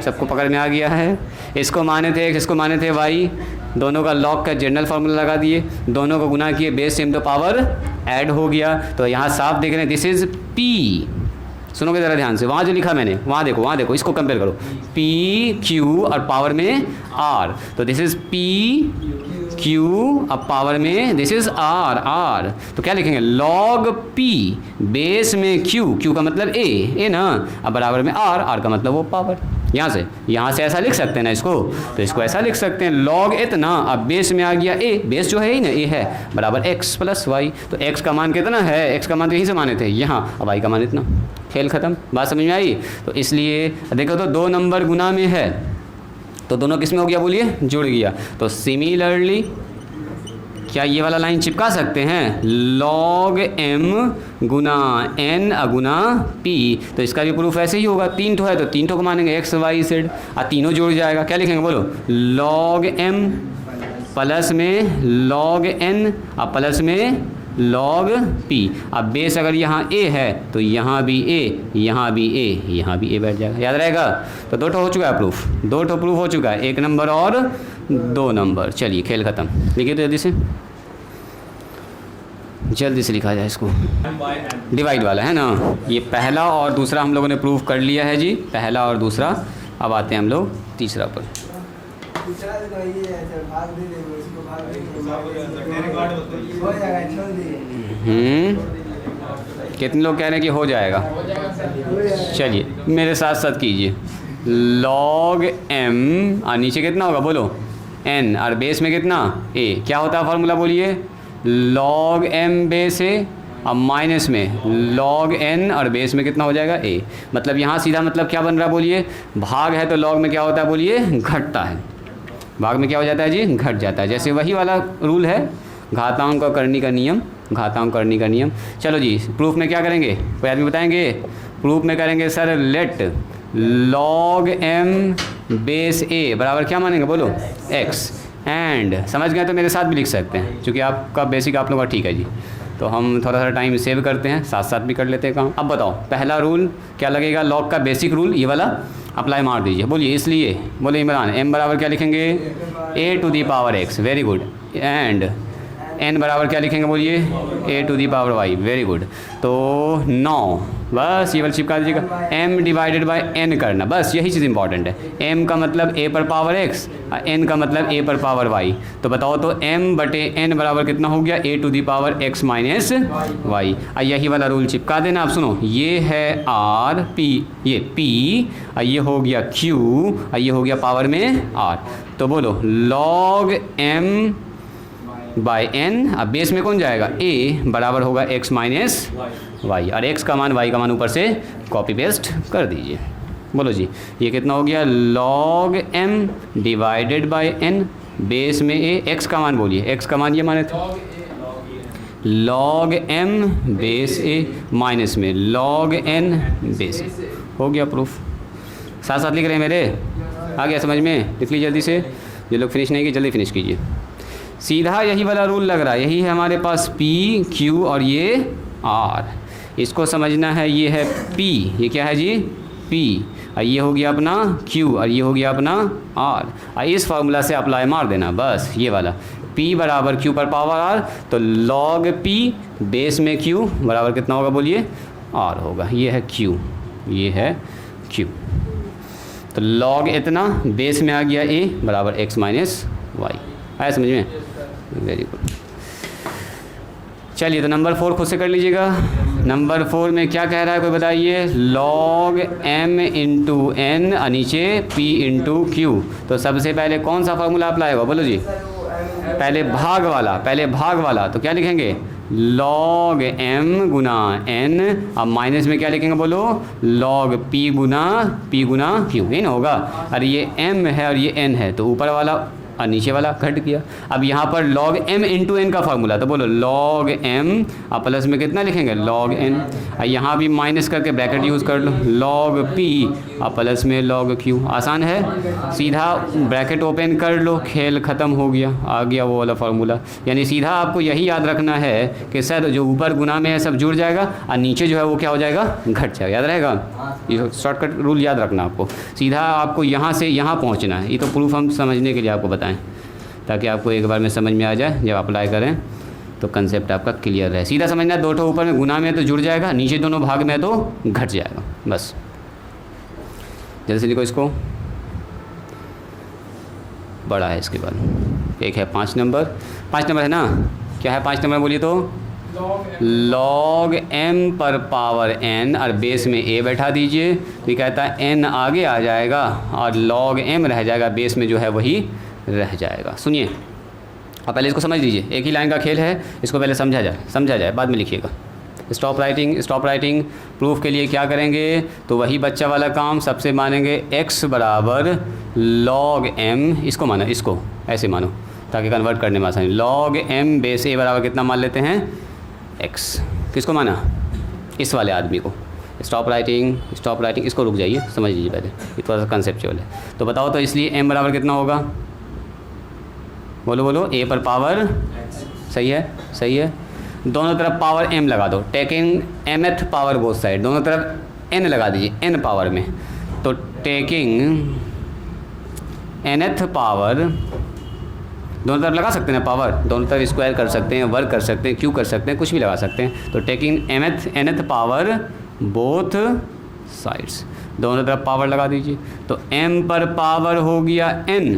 सबको पकड़ में आ गया है? इसको माने थे x, इसको माने थे y, दोनों का log का जनरल फार्मूला लगा दिए, दोनों को गुना किए, बेस सेम तो पावर ऐड हो गया। तो यहाँ साफ देख रहे हैं, दिस इज़ p। सुनोगे ज़रा ध्यान से, वहाँ जो लिखा मैंने, वहाँ देखो, इसको कंपेयर करो, p q और पावर में r, तो दिस इज़ p Q अब पावर में दिस इज R तो क्या लिखेंगे log P बेस में Q का मतलब A ना, अब बराबर में R का मतलब वो पावर। यहाँ से ऐसा लिख सकते हैं ना इसको, तो इसको ऐसा लिख सकते हैं log इतना, अब बेस में आ गया A, बेस जो है ही ना A है, बराबर x प्लस वाई। तो x का मान कितना है, x का मान तो यहीं से माने थे यहाँ, अब y का मान इतना, खेल ख़त्म। बात समझ में आई? तो इसलिए देखो तो 2 नंबर गुना में है तो दोनों किस में हो गया बोलिए, जुड़ गया। तो सिमिलरली क्या ये वाला लाइन चिपका सकते हैं, log m गुना n गुना p, तो इसका भी प्रूफ ऐसे ही होगा। 3 ठो है तो 3 ठो को मानेंगे x y z, तीनों जुड़ जाएगा। क्या लिखेंगे बोलो, log m प्लस में log n अब प्लस में log p। अब बेस अगर यहाँ a है तो यहाँ भी a, यहाँ भी a, यहाँ भी a बैठ जाएगा, याद रहेगा। तो 2 ठो हो चुका है प्रूफ, 2 ठो प्रूफ हो चुका है, 1 नंबर और 2 नंबर। चलिए खेल ख़त्म, लिखिए तो जल्दी से लिखा जाए इसको। डिवाइड वाला है ना, ये पहला और दूसरा हम लोगों ने प्रूफ कर लिया है जी, पहला और दूसरा। अब आते हैं हम लोग तीसरा पर। कितने लोग कह रहे हैं कि हो जाएगा? चलिए मेरे साथ साथ कीजिए, log m नीचे कितना होगा बोलो, n और बेस में कितना a, क्या होता है फार्मूला बोलिए, log m बेस a अब माइनस में log n और बेस में कितना हो जाएगा a। मतलब यहाँ सीधा मतलब क्या बन रहा है बोलिए, भाग है तो log में क्या होता है बोलिए, घटता है, भाग में क्या हो जाता है जी, घट जाता है। जैसे वही वाला रूल है घातांक और करनी का नियम, घातांक करनी का नियम। चलो जी प्रूफ में क्या करेंगे, कोई आदमी बताएंगे? प्रूफ में करेंगे sir let log m base a बराबर क्या मानेंगे बोलो, x, एंड समझ गए तो मेरे साथ भी लिख सकते हैं, क्योंकि आपका बेसिक आप लोगों का ठीक है जी। तो हम थोड़ा सा टाइम सेव करते हैं, साथ साथ भी कर लेते हैं काम। अब बताओ पहला रूल क्या लगेगा, log का बेसिक रूल ये वाला अप्लाई मार दीजिए। बोलिए इसलिए, बोले इमरान, m बराबर क्या लिखेंगे, a to the power x, very good, and n बराबर क्या लिखेंगे बोलिए, a to the power y, very good. तो 9 बस ये वाला चिपका दीजिएगा, m डिवाइडेड बाय n करना, बस यही चीज़ इंपॉर्टेंट है। m का मतलब a पर पावर x, n का मतलब a पर पावर y। तो बताओ तो m बटे n बराबर कितना हो गया, a to the power x minus y। यही वाला रूल चिपका देना। आप सुनो, ये है r p, ये p, ये हो गया q, ये हो गया पावर में r। तो बोलो log m बाय n, अब बेस में कौन जाएगा, a बराबर होगा x माइनस वाई, और x का मान y का मान ऊपर से कॉपी पेस्ट कर दीजिए। बोलो जी ये कितना हो गया, log m divided by n, base में a, x का मान बोलिए, x का मान ये माने थे, log m base a minus में log n बेस a। हो गया प्रूफ, साथ साथ लिख रहे हैं मेरे, आ गया समझ में? लिख लीजिए जल्दी से, जो लोग फिनिश नहीं किए जल्दी फिनिश कीजिए। सीधा यही वाला रूल लग रहा है, यही है हमारे पास P Q और ये R, इसको समझना है। ये है P, ये क्या है जी, P, और ये हो गया अपना Q और ये हो गया अपना R, और इस फार्मूला से अप्लाई मार देना बस, ये वाला P बराबर Q पर पावर R, तो log P बेस में Q बराबर कितना होगा बोलिए, R होगा। ये है Q, ये है Q, तो log इतना बेस में आ गया A बराबर x माइनस वाई। आया समझ में? Very good. चलिए तो नंबर 4 खुद से कर लीजिएगा। नंबर 4 में क्या कह रहा है कोई बताइए, log m इंटू n नीचे p इंटू क्यू। तो सबसे पहले कौन सा फार्मूला अप्लाई होगा बोलो जी, पहले भाग वाला, पहले भाग वाला। तो क्या लिखेंगे, log m गुना n, अब माइनस में क्या लिखेंगे बोलो, log p गुना q, नहीं ना होगा। अरे ये m है और ये n है, तो ऊपर वाला और नीचे वाला घट गया। अब यहाँ पर log m इंटू n का फार्मूला, तो बोलो log m अब प्लस में कितना लिखेंगे log n, और यहाँ भी माइनस करके ब्रैकेट यूज़ कर लो, log p अब प्लस में log q। आसान है, सीधा ब्रैकेट ओपन कर लो, खेल ख़त्म हो गया, आ गया वो वाला फार्मूला। यानी सीधा आपको यही याद रखना है कि सर जो ऊपर गुना में है सब जुड़ जाएगा और नीचे जो है वो क्या हो जाएगा, घट जाएगा। याद रहेगा, ये शॉर्टकट रूल याद रखना आपको, सीधा आपको यहाँ से यहाँ पहुँचना है। ये तो प्रूफ हम समझने के लिए आपको बताएं, ताकि आपको एक बार में समझ में आ जाए, जब अप्लाई करें तो कंसेप्ट आपका क्लियर रहे। सीधा समझना, 2 ठो ऊपर में गुना में है तो जुड़ जाएगा, नीचे दोनों भाग में है तो घट जाएगा, बस। जल्दी से लिखो इसको, बड़ा है इसके बाद। एक है 5 नंबर, 5 नंबर है ना, क्या है 5 नंबर बोलिए तो log m पर पावर n और बेस में a बैठा दीजिए, तो ये कहता है n आगे आ जाएगा और log m रह जाएगा, बेस में जो है वही रह जाएगा। सुनिए अब पहले इसको समझ लीजिए, एक ही लाइन का खेल है, इसको पहले समझा जाए बाद में लिखिएगा। स्टॉप राइटिंग प्रूफ के लिए क्या करेंगे, तो वही बच्चा वाला काम, सबसे मानेंगे x बराबर log m, इसको मानो, इसको ऐसे मानो ताकि कन्वर्ट करने में आसानी। log m बेस a बराबर कितना मान लेते हैं x, किसको माना, इस वाले आदमी को। स्टॉप राइटिंग इसको रुक जाइए, समझ लीजिए पहले, ये थोड़ा सा कंसेप्चुअल है। तो बताओ तो इसलिए m बराबर कितना होगा, बोलो a पर पावर, सही है, दोनों तरफ पावर m लगा दो, taking mth power both side, दोनों तरफ n लगा दीजिए n पावर में, तो टेकिंग nth पावर, दोनों तरफ लगा सकते हैं पावर, दोनों तरफ स्क्वायर कर सकते हैं, वर्ग कर सकते हैं, क्यू कर सकते हैं, कुछ भी लगा सकते हैं। तो taking nth power both sides, दोनों तरफ पावर लगा दीजिए, तो m पर पावर हो गया n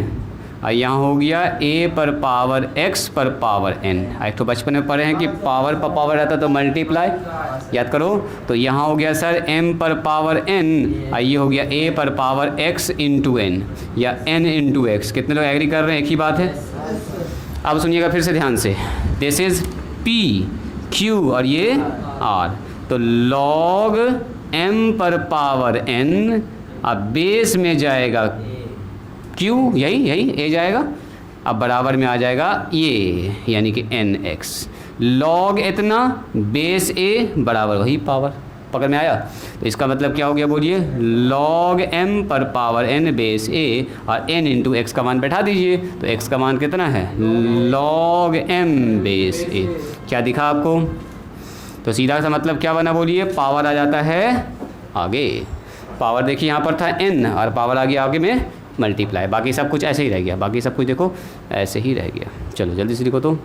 और यहाँ हो गया a पर पावर x पर पावर n। एक तो बचपन में पढ़े हैं कि पावर पर पावर रहता तो मल्टीप्लाई, याद करो, तो यहाँ हो गया सर m पर पावर n और ये हो गया a पर पावर x इंटू n या n इंटू x। कितने लोग एग्री कर रहे हैं, एक ही बात है। अब सुनिएगा फिर से ध्यान से, दिस इज़ p q और ये r, तो log m पर पावर n, अब बेस में जाएगा q, यही a जाएगा, अब बराबर में आ जाएगा ये यानी कि nx, log इतना बेस a बराबर वही पावर, पकड़ में आया। तो इसका मतलब क्या हो गया बोलिए, log m पर पावर n बेस a और n इंटू एक्स का मान बैठा दीजिए, तो x का मान कितना है log m बेस a। क्या दिखा आपको, तो सीधा सा मतलब क्या बना बोलिए, पावर आ जाता है आगे, पावर देखिए यहाँ पर था n और पावर आ गया आगे में मल्टीप्लाई, बाकी सब कुछ ऐसे ही रह गया, बाकी सब कुछ देखो ऐसे ही रह गया। चलो जल्दी से लिखो तो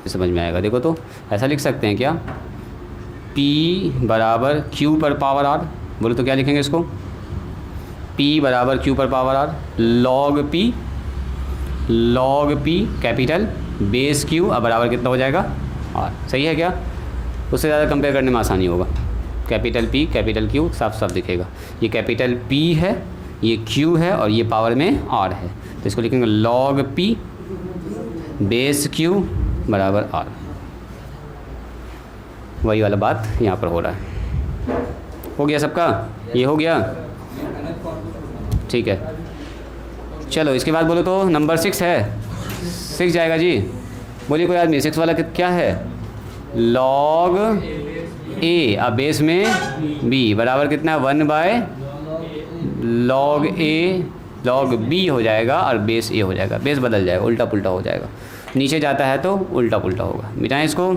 समझ में आएगा। देखो तो ऐसा लिख सकते हैं क्या, p बराबर q पर पावर r, बोलो तो क्या लिखेंगे इसको, p बराबर q पर power r, log p capital base q अब बराबर कितना हो जाएगा r। सही है क्या, उससे ज़्यादा कंपेयर करने में आसानी होगा। कैपिटल P कैपिटल Q साफ साफ दिखेगा, ये कैपिटल P है, ये Q है और ये पावर में R है, तो इसको लिखेंगे log P बेस Q बराबर R। वही वाला बात यहाँ पर हो रहा है। हो गया सबका, ये हो गया, ठीक है। चलो इसके बाद बोलो तो नंबर 6 है, 6 जाएगा जी, बोलिए कोई आदमी 6 वाला क्या है, log a अब बेस में b बराबर कितना है 1 bye log a log b हो जाएगा और बेस a हो जाएगा, बेस बदल जाएगा, उल्टा पुल्टा हो जाएगा, नीचे जाता है तो उल्टा पुल्टा होगा। मिटाएं इसको।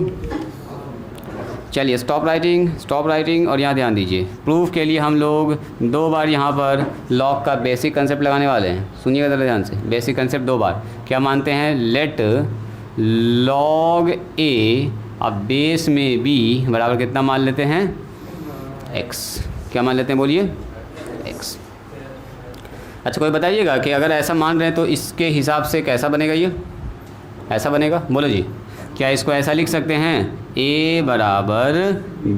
चलिए स्टॉप राइटिंग और यहाँ ध्यान दीजिए, प्रूफ के लिए हम लोग 2 बार यहाँ पर log का बेसिक कंसेप्ट लगाने वाले हैं। सुनिएगा ज़रा ध्यान से, बेसिक कंसेप्ट 2 बार क्या मानते हैं, लेट log a अब बेस में b बराबर कितना मान लेते हैं x, क्या मान लेते हैं बोलिए x। अच्छा कोई बताइएगा कि अगर ऐसा मान रहे हैं तो इसके हिसाब से कैसा बनेगा, ये ऐसा बनेगा, बोलो जी, क्या इसको ऐसा लिख सकते हैं a बराबर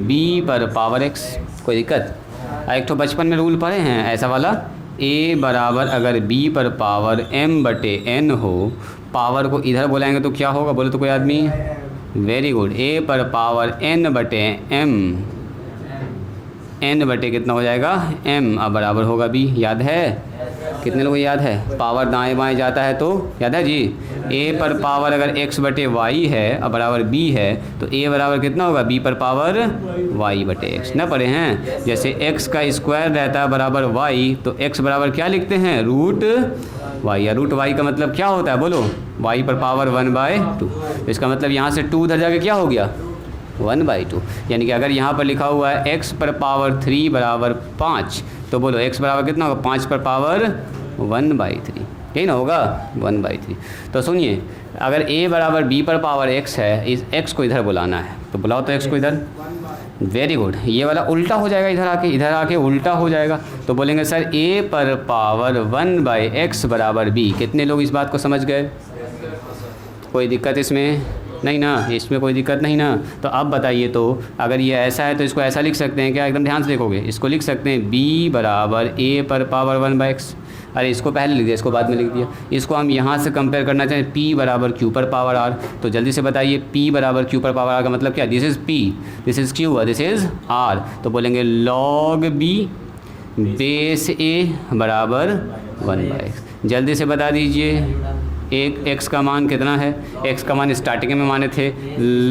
b पर पावर x, कोई दिक्कत। एक तो बचपन में रूल पढ़े हैं ऐसा वाला, a बराबर अगर b पर पावर m बटे n हो, पावर को इधर बुलाएंगे तो क्या होगा, बोले तो कोई आदमी, वेरी गुड, a पर पावर n बटे m, n बटे कितना हो जाएगा m अब बराबर होगा b। याद है, कितने लोगों को याद है, पावर दाएं बाएं जाता है तो याद है जी, a पर पावर अगर x बटे y है अब बराबर b है, तो a बराबर कितना होगा b पर पावर y बटे x। ना पढ़े हैं, जैसे x का स्क्वायर रहता है बराबर y, तो x बराबर क्या लिखते हैं रूट y, या रूट y का मतलब क्या होता है बोलो, y पर पावर 1/2। इसका मतलब यहाँ से 2 उधर जाके क्या हो गया 1/2, यानी कि अगर यहाँ पर लिखा हुआ है x पर पावर 3 बराबर 5, तो बोलो x बराबर कितना होगा 5 पर पावर 1/3, यही ना होगा 1/3। तो सुनिए, अगर a बराबर b पर पावर x है, इस x को इधर बुलाना है, तो बुलाओ तो x को इधर, वेरी गुड, ये वाला उल्टा हो जाएगा, इधर आके उल्टा हो जाएगा, तो बोलेंगे सर a पर पावर 1/x बराबर b। कितने लोग इस बात को समझ गए, कोई दिक्कत इसमें नहीं ना, इसमें कोई दिक्कत नहीं ना। तो अब बताइए, तो अगर ये ऐसा है तो इसको ऐसा लिख सकते हैं क्या? एकदम ध्यान से देखोगे, इसको लिख सकते हैं b बराबर a पर पावर 1/x। अरे इसको पहले लिख दिया, इसको बाद में लिख दिया। इसको हम यहाँ से कंपेयर करना चाहें, p बराबर q पर पावर r। तो जल्दी से बताइए, p बराबर q पर पावर r का मतलब क्या? This is p, this is q और दिस इज़ r। तो बोलेंगे log b बेस a बराबर 1/x। जल्दी से बता दीजिए, एक x का मान कितना है? x का मान स्टार्टिंग में माने थे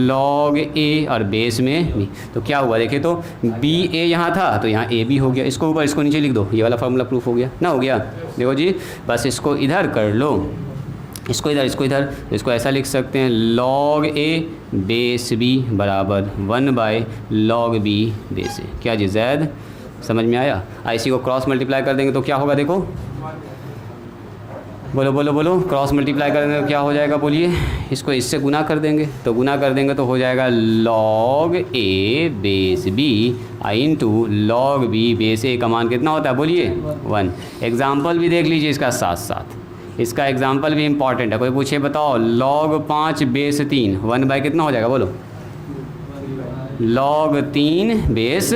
log a और बेस में b। तो क्या हुआ देखिए, तो b a यहाँ था तो यहाँ a b हो गया। इसको ऊपर इसको नीचे लिख दो, ये वाला फार्मूला प्रूफ हो गया ना, हो गया। देखो जी, बस इसको इधर कर लो, इसको इधर, इसको इधर। तो इसको ऐसा लिख सकते हैं log a बेस b बराबर 1/log b बेस a। क्या जी जैद, समझ में आया? इसी को क्रॉस मल्टीप्लाई कर देंगे तो क्या होगा? देखो बोलो बोलो बोलो, क्रॉस मल्टीप्लाई करेंगे तो क्या हो जाएगा? बोलिए। इसको इससे गुना कर देंगे, तो गुना कर देंगे तो हो जाएगा log a base b into log b base a का मान कितना होता है? बोलिए 1। एग्जाम्पल भी देख लीजिए इसका साथ साथ, इसका एग्जाम्पल भी इम्पॉर्टेंट है। कोई पूछे बताओ, log 5 बेस 3 1 कितना हो जाएगा? बोलो, log 3 बेस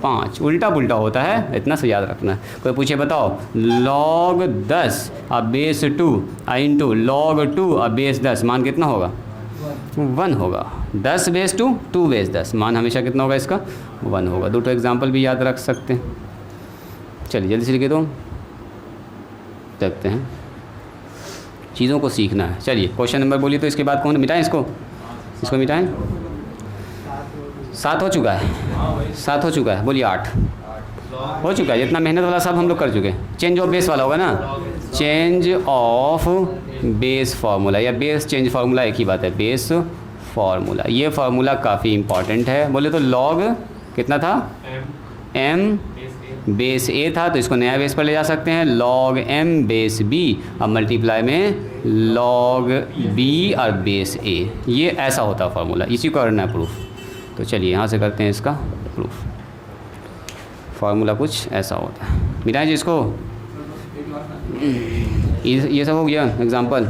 5। उल्टा पुल्टा होता है, इतना से याद रखना है। कोई पूछे बताओ, log 10 अब बेस 2 इंटू log 2 अब बेस 10, मान कितना होगा? 1 होगा। 10 बेस 2, 2 बेस 10, मान हमेशा कितना होगा इसका? 1 होगा। दो एग्जाम्पल भी याद रख सकते हैं। चलिए जल्दी से लिखे तो देखते हैं, चीज़ों को सीखना है। चलिए क्वेश्चन नंबर बोलिए, तो इसके बाद कौन मिटाएं? इसको मिटाएं। 7 हो चुका है, 7 हो चुका है। बोलिए 8 हो चुका है। इतना मेहनत वाला सब हम लोग कर चुके हैं। चेंज ऑफ बेस वाला होगा ना, चेंज ऑफ बेस फार्मूला या बेस चेंज फार्मूला एक ही बात है, बेस फार्मूला। ये फार्मूला काफ़ी इंपॉर्टेंट है। बोले तो log कितना था? m बेस a था, तो इसको नया बेस पर ले जा सकते हैं, log m बेस b। अब मल्टीप्लाई में log b और बेस a। ये ऐसा होता है फार्मूला, इसी को करना है प्रूफ। तो चलिए यहाँ से करते हैं इसका प्रूफ। फार्मूला कुछ ऐसा होता है। मिटाएं जी इसको, ये सब हो गया। एग्जाम्पल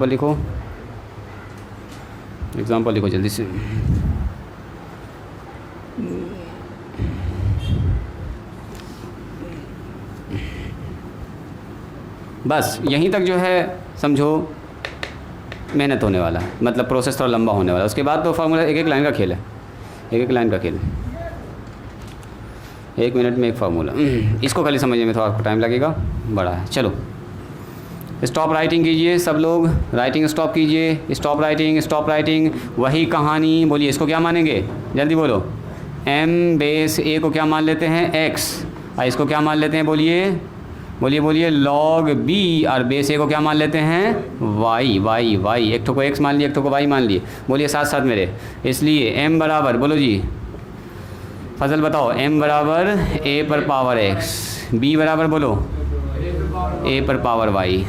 लिखो, एग्जाम्पल लिखो जल्दी से। बस यहीं तक जो है समझो मेहनत होने वाला है, मतलब प्रोसेस थोड़ा लंबा होने वाला है। उसके बाद तो फार्मूला एक एक लाइन का खेल है, एक लाइन का खेल। 1 मिनट में एक फार्मूला, इसको खाली समझने में थोड़ा टाइम लगेगा, बड़ा है। चलो स्टॉप राइटिंग कीजिए सब लोग, राइटिंग स्टॉप कीजिए। Stop writing. वही कहानी। बोलिए इसको क्या मानेंगे? जल्दी बोलो। m बेस a को क्या मान लेते हैं? x। और इसको क्या मान लेते हैं? बोलिए log b और बेस a को क्या मान लेते हैं? y। एक ठो को x मान लिए, एक ठो को y मान लिए। बोलिए साथ साथ मेरे। इसलिए m बराबर, बोलो जी फजल बताओ, m बराबर a पर पावर x, b बराबर बोलो a पर पावर y।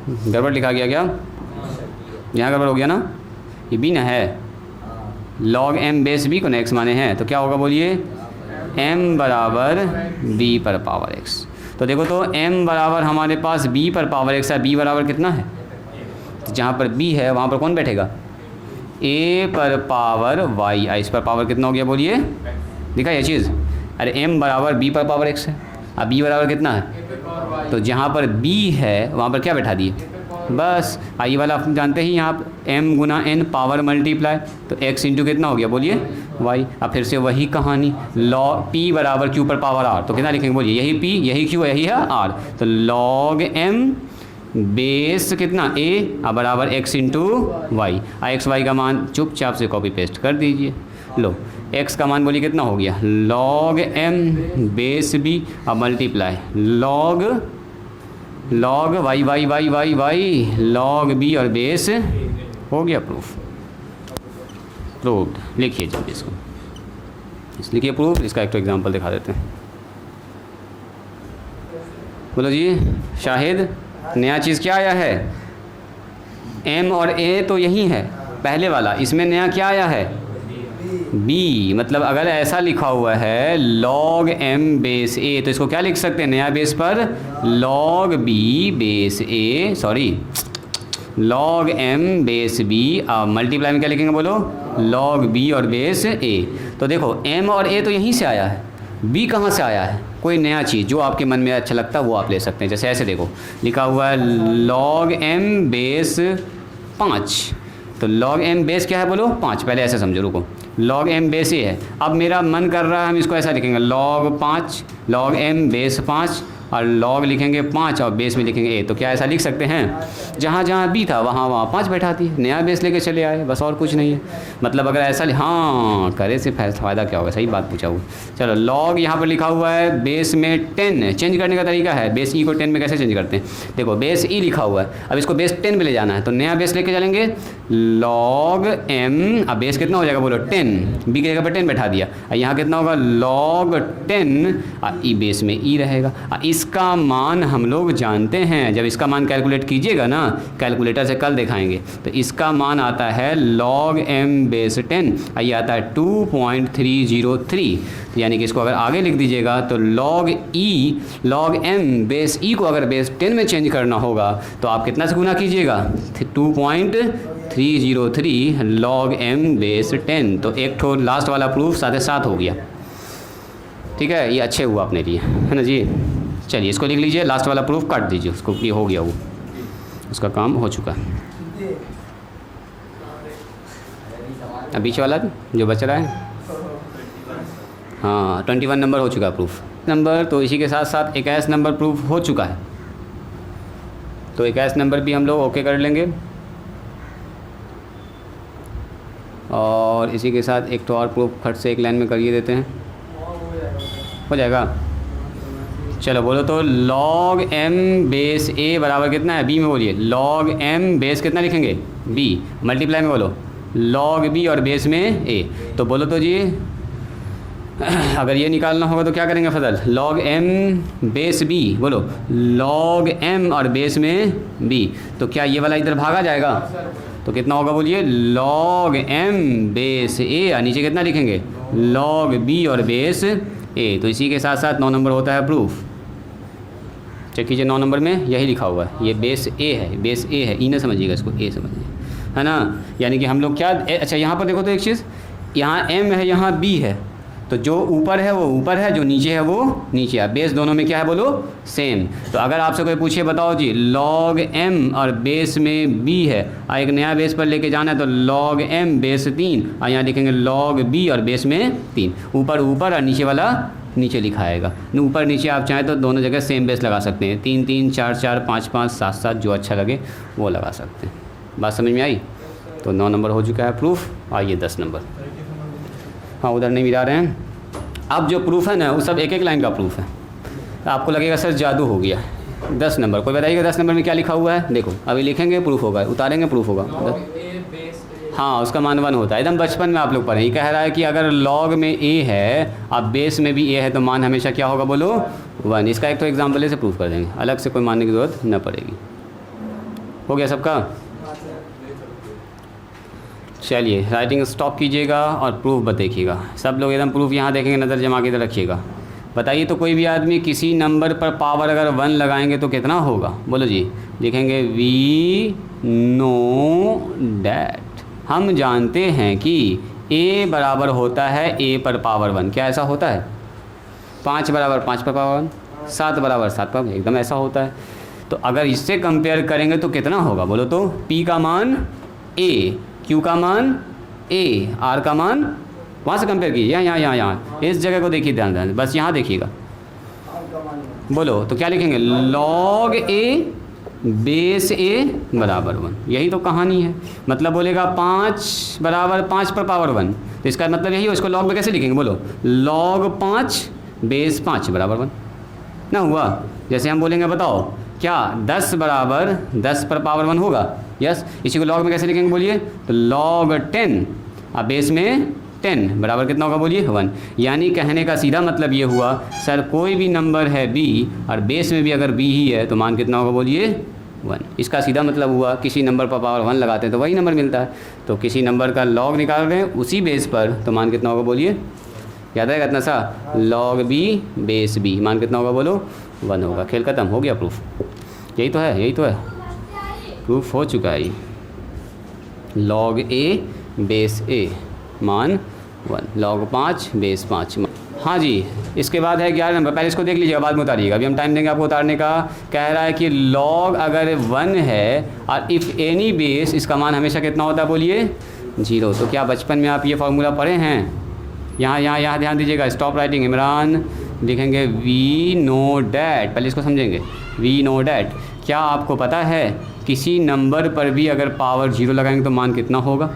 गड़बड़ लिखा गया क्या? यहाँ गड़बड़ हो गया ना, ये b ना है। log m बेस b को ना x माने हैं, तो क्या होगा? बोलिए m बराबर b पर पावर x। तो देखो तो m बराबर हमारे पास b पर पावर x है, b बराबर कितना है? तो जहाँ पर b है वहाँ पर कौन बैठेगा? a पर पावर y। इस पर पावर कितना हो गया? बोलिए, दिखा ये चीज़? अरे m बराबर b पर पावर x है, अब b बराबर कितना है? तो जहाँ पर b है वहाँ पर क्या बैठा दिए? बस आई वाला आप जानते ही, यहाँ m गुना n पावर मल्टीप्लाई, तो x इंटू कितना हो गया? बोलिए y। अब फिर से वही कहानी, log p बराबर q पर पावर r। तो कितना लिखेंगे? बोलिए यही p, यही q, यही है r। तो log m बेस कितना a अब बराबर x into y. x y का मान चुपचाप से कॉपी पेस्ट कर दीजिए। लो x का मान बोलिए कितना हो गया? log m बेस b अब multiply log y log b और बेस हो गया प्रूव्ड। लिखिए जल्दी इसको, लिखिए प्रूफ। इसका एक तो एग्जांपल दिखा देते हैं। बोलो जी शाहिद, नया चीज़ क्या आया है? m और a तो यही है पहले वाला, इसमें नया क्या आया है? बी, मतलब अगर ऐसा लिखा हुआ है log m बेस a, तो इसको क्या लिख सकते हैं नया बेस पर log b base a, sorry log m base b। अब मल्टीप्लाई में क्या लिखेंगे बोलो, log b और बेस a। तो देखो m और a तो यहीं से आया है, b कहाँ से आया है, कोई नया चीज़ जो आपके मन में अच्छा लगता है वो आप ले सकते हैं। जैसे ऐसे देखो लिखा हुआ है log m बेस 5, तो log m बेस क्या है बोलो 5, पहले ऐसे समझो, रुको log m बेस a है। अब मेरा मन कर रहा है हम इसको ऐसा लिखेंगे log 5, log m बेस 5 और log लिखेंगे 5 और बेस में लिखेंगे a। तो क्या ऐसा लिख सकते हैं, जहाँ जहाँ b था वहाँ वहाँ 5 बैठा दी, नया बेस लेके चले आए, बस और कुछ नहीं है। मतलब अगर ऐसा हाँ करे से फ़ायदा क्या होगा, सही बात पूछा हुआ। चलो log यहाँ पर लिखा हुआ है बेस में 10, चेंज करने का तरीका है, बेस e को 10 में कैसे चेंज करते हैं, देखो बेस e लिखा हुआ है, अब इसको बेस 10 में ले जाना है, तो नया बेस लेके चलेंगे log m, अब बेस कितना हो जाएगा बोलो 10, b की जगह पर 10 बैठा दिया, और यहाँ कितना होगा log 10 और e बेस में e रहेगा। इसका मान हम लोग जानते हैं, जब इसका मान कैलकुलेट कीजिएगा ना, कैलकुलेटर से कल दिखाएंगे, तो इसका मान आता है log m बेस 10, ये आता है 2.303, तो यानी कि इसको अगर आगे लिख दीजिएगा तो log m बेस e को अगर बेस 10 में चेंज करना होगा तो आप कितना से गुना कीजिएगा 2.303 log m बेस 10। तो एक ठो लास्ट वाला प्रूफ साथ साथ हो गया, ठीक है, ये अच्छे हुआ अपने लिए, है ना जी। चलिए इसको लिख लीजिए, लास्ट वाला प्रूफ काट दीजिए उसको, ये हो गया, वो उसका काम हो चुका है। अब बीच वाला जो बच रहा है, हाँ 21 नंबर हो चुका प्रूफ नंबर। तो इसी के साथ साथ 21 नंबर प्रूफ हो चुका है, तो 21 नंबर भी हम लोग ओके कर लेंगे। और इसी के साथ एक तो और प्रूफ फट से एक लाइन में करिए देते हैं, हो जाएगा। चलो बोलो तो log m बेस a बराबर कितना है, b में बोलिए log m बेस कितना लिखेंगे b, मल्टीप्लाई में बोलो log b और बेस में a। तो बोलो तो जी अगर ये निकालना होगा तो क्या करेंगे फजल, log m बेस b, बोलो log m और बेस में b, तो क्या ये वाला इधर भागा जाएगा, तो कितना होगा बोलिए log m बेस a और नीचे कितना लिखेंगे log b और बेस a। तो इसी के साथ साथ 9 नंबर होता है प्रूफ। चेक कीजिए 9 नंबर में यही लिखा हुआ है, ये बेस a है, बेस a है, ई ना समझिएगा इसको, a समझिए, है ना। यानी कि हम लोग क्या, अच्छा यहाँ पर देखो तो एक चीज़, यहाँ m है यहाँ b है, तो जो ऊपर है वो ऊपर है, जो नीचे है वो नीचे है, बेस दोनों में क्या है बोलो सेम। तो अगर आपसे कोई पूछे बताओ जी log m और बेस में b है और एक नया बेस पर लेके जाना है, तो log m बेस 3 और यहाँ लिखेंगे log b और बेस में 3, ऊपर ऊपर और नीचे वाला नीचे लिखा आएगा। ऊपर नीचे आप चाहें तो दोनों जगह सेम बेस लगा सकते हैं, 3 3 4 4 5 5 7 7, जो अच्छा लगे वो लगा सकते हैं। बात समझ में आई। तो 9 नंबर हो चुका है प्रूफ। आइए 10 नंबर, हाँ उधर नहीं मिला रहे हैं। अब जो प्रूफ है ना वो सब एक एक लाइन का प्रूफ है, तो आपको लगेगा सर जादू हो गया। 10 नंबर, कोई बताइएगा 10 नंबर में क्या लिखा हुआ है, देखो अभी लिखेंगे प्रूफ होगा, उतारेंगे प्रूफ होगा। हाँ उसका मान 1 होता है, एकदम बचपन में आप लोग पढ़े। ये कह रहा है कि अगर log में a है अब बेस में भी a है तो मान हमेशा क्या होगा बोलो 1। इसका एक तो एग्जाम्पल से प्रूफ कर देंगे, अलग से कोई मानने की ज़रूरत न पड़ेगी। हो गया सबका। चलिए राइटिंग स्टॉप कीजिएगा और प्रूफ देखिएगा, सब लोग एकदम प्रूफ यहाँ देखेंगे, नज़र जमा के इधर रखिएगा। बताइए तो कोई भी आदमी किसी नंबर पर पावर अगर 1 लगाएंगे तो कितना होगा, बोलो जी। लिखेंगे वी नो डैट, हम जानते हैं कि a बराबर होता है a पर पावर 1, क्या ऐसा होता है, 5 बराबर 5 पर पावर 1, 7 बराबर 7 पर, एकदम ऐसा होता है। तो अगर इससे कंपेयर करेंगे तो कितना होगा बोलो तो, p का मान a, q का मान a, r का मान, वहाँ से कंपेयर कीजिए, यहाँ इस जगह को देखिए ध्यान ध्यान, बस यहाँ देखिएगा। बोलो तो क्या लिखेंगे log a बेस a बराबर 1, यही तो कहानी है। मतलब बोलेगा 5 बराबर 5 पर पावर 1, तो इसका मतलब यही हो। इसको log में कैसे लिखेंगे बोलो, log 5 बेस 5 बराबर 1 ना हुआ। जैसे हम बोलेंगे बताओ क्या 10 बराबर 10 पर पावर 1 होगा, यस। इसी को log में कैसे लिखेंगे बोलिए, तो log 10 अब बेस में 10 बराबर कितना होगा बोलिए 1। यानी कहने का सीधा मतलब ये हुआ सर कोई भी नंबर है b और बेस में भी अगर b ही है तो मान कितना होगा बोलिए 1। इसका सीधा मतलब हुआ किसी नंबर पर पावर 1 लगाते हैं तो वही नंबर मिलता है। तो किसी नंबर का लॉग निकाल रहे हैं उसी बेस पर, तो मान कितना होगा बोलिए, याद आएगा इतना सा, log b बेस b, मान कितना होगा बोलो, 1 होगा। खेल ख़त्म, हो गया प्रूफ। यही तो है, यही तो है, प्रूफ हो चुका है। log a बेस a मान 1, log 5 बेस 5। हाँ जी, इसके बाद है 11 नंबर, पहले इसको देख लीजिएगा, बाद में उतारिएगा, अभी हम टाइम देंगे आपको उतारने का। कह रहा है कि log अगर 1 है और इफ़ एनी बेस, इसका मान हमेशा कितना होता है बोलिए, 0। तो क्या बचपन में आप ये फार्मूला पढ़े हैं? यहाँ ध्यान दीजिएगा, स्टॉप राइटिंग इमरान, लिखेंगे वी नो डैट, पहले इसको समझेंगे। वी नो डैट, क्या आपको पता है किसी नंबर पर भी अगर पावर 0 लगाएंगे तो मान कितना होगा?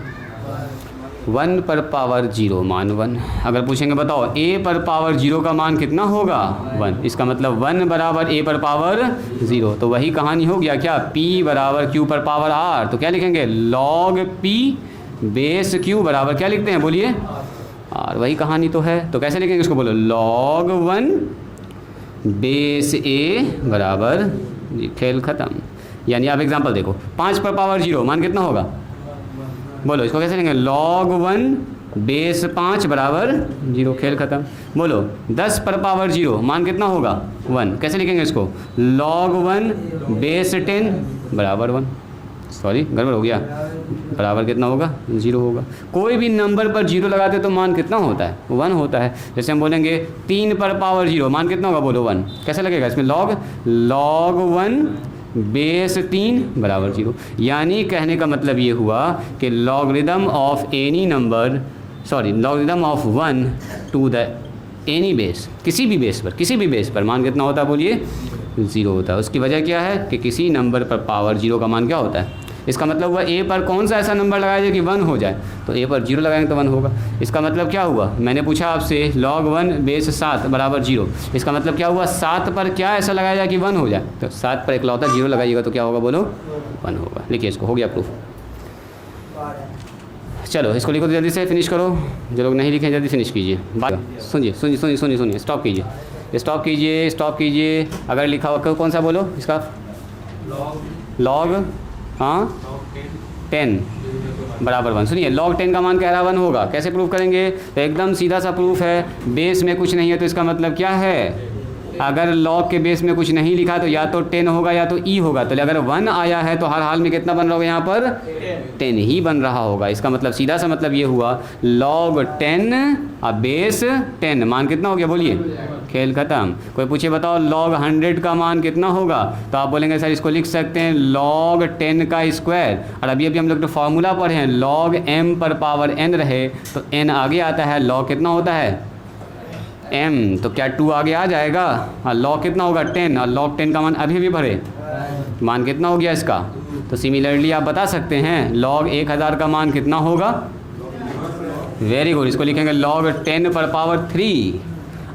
1 पर पावर 0 मान 1। अगर पूछेंगे बताओ a पर पावर 0 का मान कितना होगा? 1। इसका मतलब 1 बराबर a पर पावर 0। तो वही कहानी हो गया क्या, p बराबर q पर पावर r। तो क्या लिखेंगे, log p बेस q बराबर क्या लिखते हैं बोलिए, और वही कहानी तो है। तो कैसे लिखेंगे इसको बोलो, log 1 बेस a बराबर, खेल ख़त्म। यानी आप एग्जांपल देखो, 5 पर पावर 0 मान कितना होगा, बोलो इसको कैसे लिखेंगे, log 1 बेस 5 बराबर 0, खेल ख़त्म। बोलो 10 पर पावर 0 मान कितना होगा, 1, कैसे लिखेंगे इसको, log 1 बेस 10 बराबर 1। सॉरी गड़बड़ हो गया, बराबर कितना होगा, 0 होगा। कोई भी नंबर पर 0 लगाते तो मान कितना होता है, 1 होता है। जैसे हम बोलेंगे 3 पर पावर 0 मान कितना होगा, बोलो 1, कैसे लगेगा इसमें, log 1 बेस 3 बराबर 0। यानी कहने का मतलब ये हुआ कि logarithm of any number, sorry logarithm of 1 to the any base, किसी भी बेस पर मान कितना होता है बोलिए, 0 होता है। उसकी वजह क्या है कि किसी नंबर पर पावर 0 का मान क्या होता है। इसका मतलब हुआ a पर कौन सा ऐसा नंबर लगाया जाए कि 1 हो जाए, तो a पर 0 लगाएंगे तो 1 होगा। इसका मतलब क्या हुआ, मैंने पूछा आपसे log 1 बेस 7 बराबर 0, इसका मतलब क्या हुआ, 7 पर क्या ऐसा लगाया जाए कि 1 हो जाए, तो 7 पर इकलौता 0 लगाइएगा तो क्या होगा बोलो, 1 होगा। लिखिए इसको, हो गया प्रूफ। चलो इसको लिखो तो जल्दी से फिनिश करो, जो लोग नहीं लिखे जल्दी फिनिश कीजिए। बात सुनिए, स्टॉप कीजिए। अगर लिखा हुआ कौन सा बोलो इसका, log हाँ 10 बराबर 1। सुनिए log 10 का मान कह रहा 1 होगा, कैसे प्रूफ करेंगे, तो एकदम सीधा सा प्रूफ है। बेस में कुछ नहीं है तो इसका मतलब क्या है, अगर log के बेस में कुछ नहीं लिखा तो या तो 10 होगा या तो e होगा। तो अगर 1 आया है तो हर हाल में कितना बन रहा होगा यहाँ पर, 10 ही बन रहा होगा। इसका मतलब सीधा सा मतलब ये हुआ log 10 और बेस 10 मान कितना हो गया बोलिए, खेल ख़त्म। कोई पूछे बताओ log 100 का मान कितना होगा, तो आप बोलेंगे सर इसको लिख सकते हैं log 10 का स्क्वायर। और अभी हम लोग तो फार्मूला पढ़े हैं, log m पर पावर n रहे तो n आगे आता है, log कितना होता है m, तो क्या 2 आगे आ जाएगा, और log कितना होगा 10, और log 10 का मान अभी भरे, मान कितना हो गया इसका। तो सिमिलरली आप बता सकते हैं log 1000 का मान कितना होगा, वेरी गुड। इसको लिखेंगे log 10 पर पावर 3,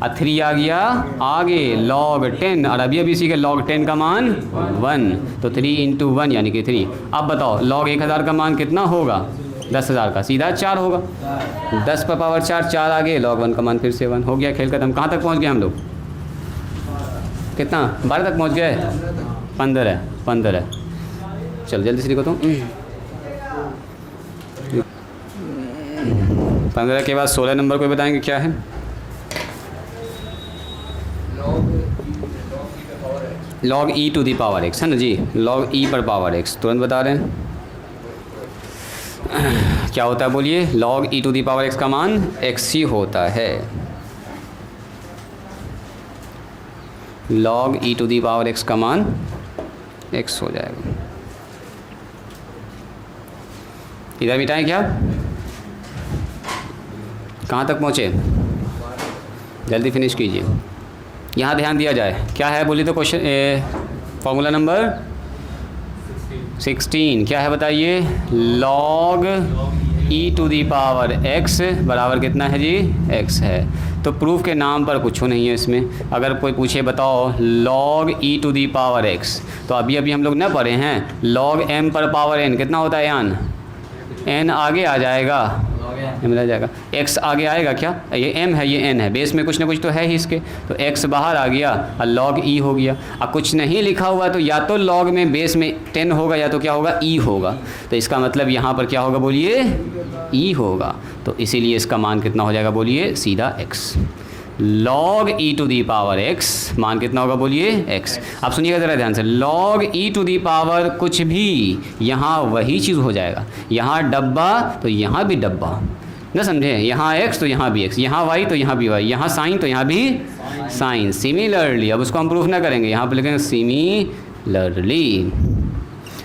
और 3 आ गया आगे log 10, और अभी इसी के log 10 का मान 1, तो 3 × 1 यानी कि 3। अब बताओ log 1000 का मान कितना होगा, 10,000 का सीधा 4 होगा, 10 पर पावर 4 आगे, log 1 का मान फिर से 1 हो गया, खेल खत्म। कहाँ तक पहुँच गए हम लोग, कितना 12 तक पहुँच गए, 15। चल जल्दी से लिखो तुम। 15 के बाद 16 नंबर को बताएंगे क्या है, log e to the power x है ना जी, log e पर पावर x तुरंत बता रहे हैं क्या होता है बोलिए, log e to the power x का मान x ही होता है। log e to the power x का मान x हो जाएगा। इधर मिटाएं क्या, कहाँ तक पहुँचे, जल्दी फिनिश कीजिए। यहाँ ध्यान दिया जाए, क्या है बोलिए तो क्वेश्चन फॉर्मूला नंबर 16 क्या है बताइए, log e to the power x बराबर कितना है जी, x है। तो प्रूफ के नाम पर कुछ नहीं है इसमें। अगर कोई पूछे बताओ log e to the power x, तो अभी हम लोग ना पढ़े हैं log m पर पावर n कितना होता है यान, n आगे आ जाएगा m रह जाएगा। x आगे आएगा क्या, ये m है ये n है, बेस में कुछ ना कुछ तो है ही इसके, तो x बाहर आ गया और log e हो गया। अब कुछ नहीं लिखा हुआ तो या तो log में बेस में 10 होगा या तो क्या होगा e होगा, तो इसका मतलब यहाँ पर क्या होगा बोलिए e होगा, तो इसीलिए इसका मान कितना हो जाएगा बोलिए सीधा x। log e to the power x मान कितना होगा बोलिए x। अब सुनिएगा ज़रा ध्यान से, log e to the power कुछ भी यहाँ वही चीज़ हो जाएगा, यहाँ डब्बा तो यहाँ भी डब्बा, ना समझे, यहाँ x तो यहाँ भी x, यहाँ y तो यहाँ भी y, यहाँ साइन तो यहाँ भी साइन। सिमिलरली अब उसको हम प्रूफ ना करेंगे, यहाँ पर लिखेंगे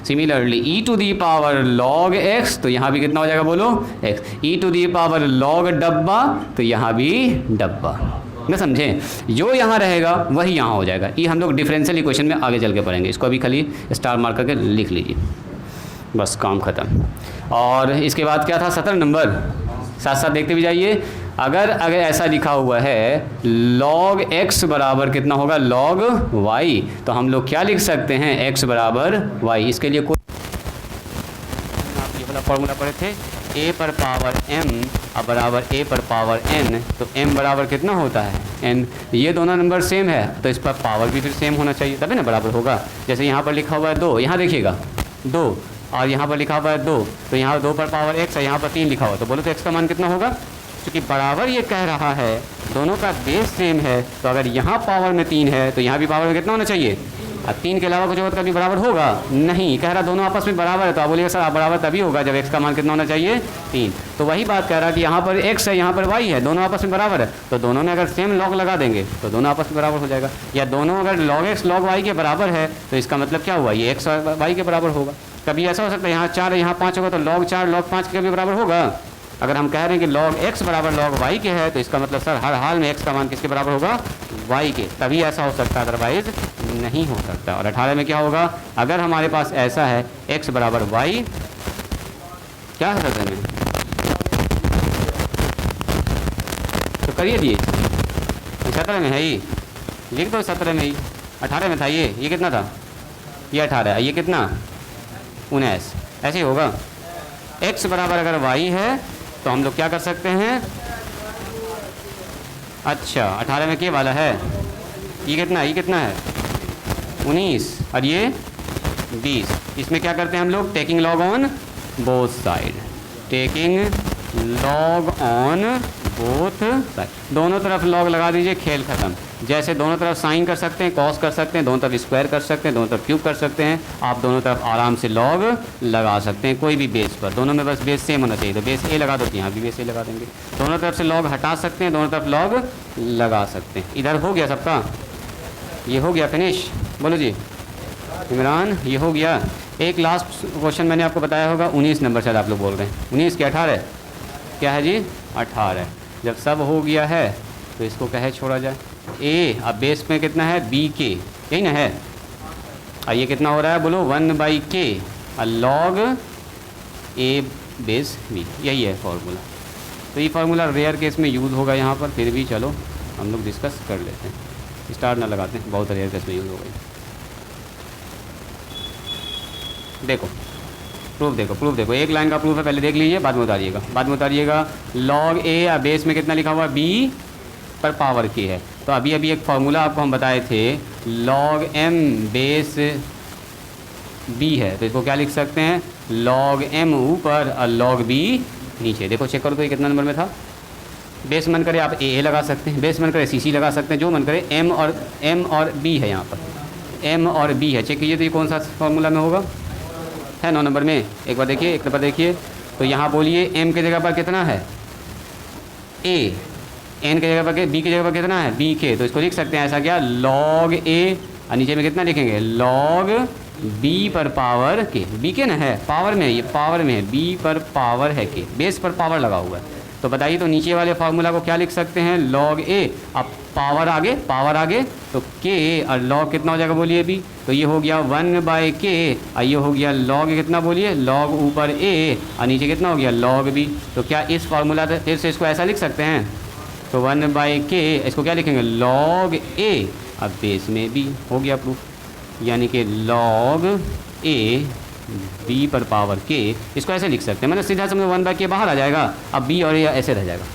similarly e to the power log x तो यहाँ भी कितना हो जाएगा बोलो x, e to the power log डब्बा तो यहाँ भी डब्बा, ना समझे, जो यहाँ रहेगा वही यहाँ हो जाएगा। ये हम लोग डिफरेंशियल इक्वेशन में आगे चल के पढ़ेंगे, इसको अभी खाली स्टार मार्क करके लिख लीजिए, बस काम ख़त्म। और इसके बाद क्या था 17 नंबर, साथ साथ देखते भी जाइए। अगर ऐसा लिखा हुआ है log x बराबर कितना होगा log y, तो हम लोग क्या लिख सकते हैं x बराबर y। इसके लिए कोई आप ये वाला फॉर्मूला पढ़े थे, a पर पावर m अब बराबर a पर पावर n, तो m बराबर कितना होता है n, ये दोनों नंबर सेम है तो इस पर पावर भी फिर सेम होना चाहिए तभी ना बराबर होगा। जैसे यहाँ पर लिखा हुआ है 2, यहाँ देखिएगा 2 और यहाँ पर लिखा हुआ है 2, तो यहाँ 2 पर पावर x है, यहाँ पर 3 लिखा हुआ, तो बोलो तो x का मान कितना होगा, क्योंकि बराबर ये कह रहा है दोनों का बेस सेम है, तो अगर यहाँ पावर में 3 है तो यहाँ भी पावर में कितना होना चाहिए, अब 3 के अलावा कुछ और कभी बराबर होगा नहीं, कह रहा दोनों आपस में बराबर है, तो आप बोलिएगा सर बराबर तभी होगा जब x का मान कितना होना चाहिए 3। तो वही बात कह रहा कि यहाँ पर x है यहाँ पर y है, दोनों आपस में बराबर है, तो दोनों में अगर सेम log लगा देंगे तो दोनों आपस में बराबर हो जाएगा, या दोनों अगर log x log y के बराबर है तो इसका मतलब क्या हुआ, ये x और y के बराबर होगा। कभी ऐसा हो सकता है यहाँ 4 यहाँ 5 होगा तो log 4 log 5 के भी बराबर होगा। अगर हम कह रहे हैं कि log x बराबर log y के है तो इसका मतलब सर हर हाल में x का मान किसके बराबर होगा, y के, तभी ऐसा हो सकता है, अदरवाइज नहीं हो सकता। और 18 में क्या होगा, अगर हमारे पास ऐसा है x बराबर y, क्या है सर में तो करिए दिए 17 में है ही, लिख दो 17 में ही, 18 में था ये कितना था, ये 18, ये कितना 19, ऐसे ही होगा। x बराबर अगर y है तो हम लोग क्या कर सकते हैं, अच्छा 18 में क्या वाला है, ये कितना है 19 और ये 20, इसमें क्या करते हैं हम लोग, taking log on both side, दोनों तरफ लॉग लगा दीजिए, खेल ख़त्म। जैसे दोनों तरफ साइन कर सकते हैं, कॉस कर सकते हैं, दोनों तरफ स्क्वायर कर सकते हैं, दोनों तरफ क्यूब कर सकते हैं, आप दोनों तरफ आराम से लॉग लगा सकते हैं कोई भी बेस पर, दोनों में बस बेस सेम होना चाहिए। तो बेस ए लगा दो तो यहाँ भी बेस ए लगा देंगे, दोनों तरफ से लॉग हटा सकते हैं, दोनों तरफ लॉग लगा सकते हैं। इधर हो गया सबका, ये हो गया फिनिश, बोलो जी इमरान, ये हो गया। एक लास्ट क्वेश्चन मैंने आपको बताया होगा 19 नंबर, शायद आप लोग बोल रहे हैं 19 के 18, क्या है जी 18। जब सब हो गया है तो इसको कहे छोड़ा जाए, ए अब बेस में कितना है बी के, यही ना है, और ये कितना हो रहा है बोलो 1/k और log a बेस बी, यही है फार्मूला। तो ये फार्मूला रेयर केस में यूज़ होगा यहाँ पर, फिर भी चलो हम लोग डिस्कस कर लेते हैं, स्टार ना लगाते हैं, बहुत रेयर केस में यूज़ होगा। देखो प्रूफ देखो, एक लाइन का प्रूफ है, पहले देख लीजिए बाद में उतारिएगा। log a बेस में कितना लिखा हुआ b पर पावर k है, तो अभी एक फार्मूला आपको हम बताए थे log m बेस b है, तो इसको क्या लिख सकते हैं log m ऊपर और log b नीचे। देखो चेक करो तो ये कितना नंबर में था, बेस मन करे आप a लगा सकते हैं, बेस मन करे cc लगा सकते हैं, जो मन करे m और b है, यहाँ पर m और b है। चेक कीजिए तो ये कौन सा फार्मूला में होगा, है 9 नंबर में। एक बार देखिए तो यहाँ बोलिए m की जगह पर कितना है a, n की जगह पर b की जगह पर कितना है b के, तो इसको लिख सकते हैं ऐसा क्या log a और नीचे में कितना लिखेंगे log b पर पावर k, b के ना है पावर में, ये पावर में है, b पर पावर है k, बेस पर पावर लगा हुआ है। तो बताइए तो नीचे वाले फार्मूला को क्या लिख सकते हैं log a, अब पावर आगे तो k और log कितना हो जाएगा बोलिए b, तो ये हो गया 1/k और ये हो गया log कितना बोलिए log ऊपर a और नीचे कितना हो गया log b। तो क्या इस फार्मूला फिर से इसको ऐसा लिख सकते हैं, तो 1/k इसको क्या लिखेंगे log a, अब बेस में b, हो गया प्रूफ, यानी कि log a b पर पावर k, इसको ऐसे लिख सकते हैं, मतलब सीधा समझो 1/k बाहर आ जाएगा, अब b और ये ऐसे रह जाएगा,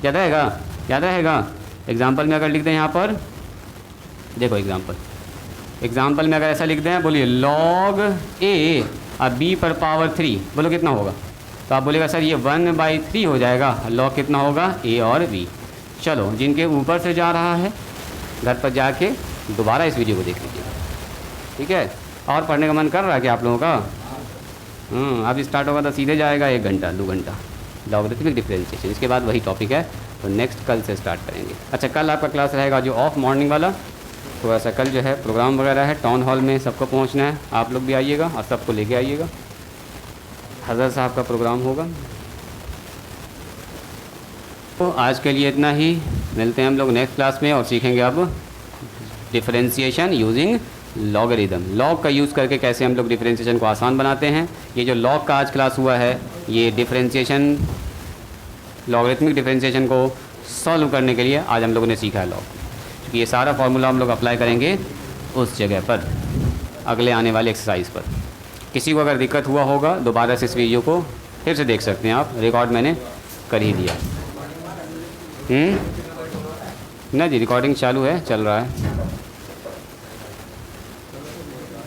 याद रहेगा, याद रहेगा। एग्जाम्पल में अगर लिख दें यहाँ पर, देखो एग्जाम्पल में अगर ऐसा लिख दें, बोलिए log a अब b पर पावर 3, बोलो कितना होगा, तो आप बोलेगा सर ये 1/3 हो जाएगा, log कितना होगा a और b। चलो जिनके ऊपर से जा रहा है घर पर जाके दोबारा इस वीडियो को देख लीजिएगा, ठीक है। और पढ़ने का मन कर रहा है कि आप लोगों का, अब स्टार्ट होगा तो सीधे जाएगा 1 घंटा 2 घंटा लॉगरिथमिक डिफरेंशिएशन, इसके बाद वही टॉपिक है, तो नेक्स्ट कल से स्टार्ट करेंगे। अच्छा कल आपका क्लास रहेगा जो ऑफ मॉर्निंग वाला, थोड़ा सा कल जो है प्रोग्राम वगैरह है, टाउन हॉल में सबको पहुंचना है, आप लोग भी आइएगा और सबको लेके आइएगा, हज़रत साहब का प्रोग्राम होगा। तो आज के लिए इतना ही, मिलते हैं हम लोग नेक्स्ट क्लास में और सीखेंगे अब डिफरेंशिएशन यूजिंग लॉगरिदम, लॉग का यूज़ करके कैसे हम लोग डिफरेंशिएशन को आसान बनाते हैं। ये जो लॉग का आज क्लास हुआ है ये डिफरेंशिएशन, लॉगरिथमिक डिफरेंशिएशन को सॉल्व करने के लिए आज हम लोगों ने सीखा है लॉग, क्योंकि ये सारा फार्मूला हम लोग अप्लाई करेंगे उस जगह पर अगले आने वाले एक्सरसाइज पर। किसी को अगर दिक्कत हुआ होगा दोबारा से इस वीडियो को फिर से देख सकते हैं आप, रिकॉर्ड मैंने कर ही दिया। ना जी रिकॉर्डिंग चालू है, चल रहा है।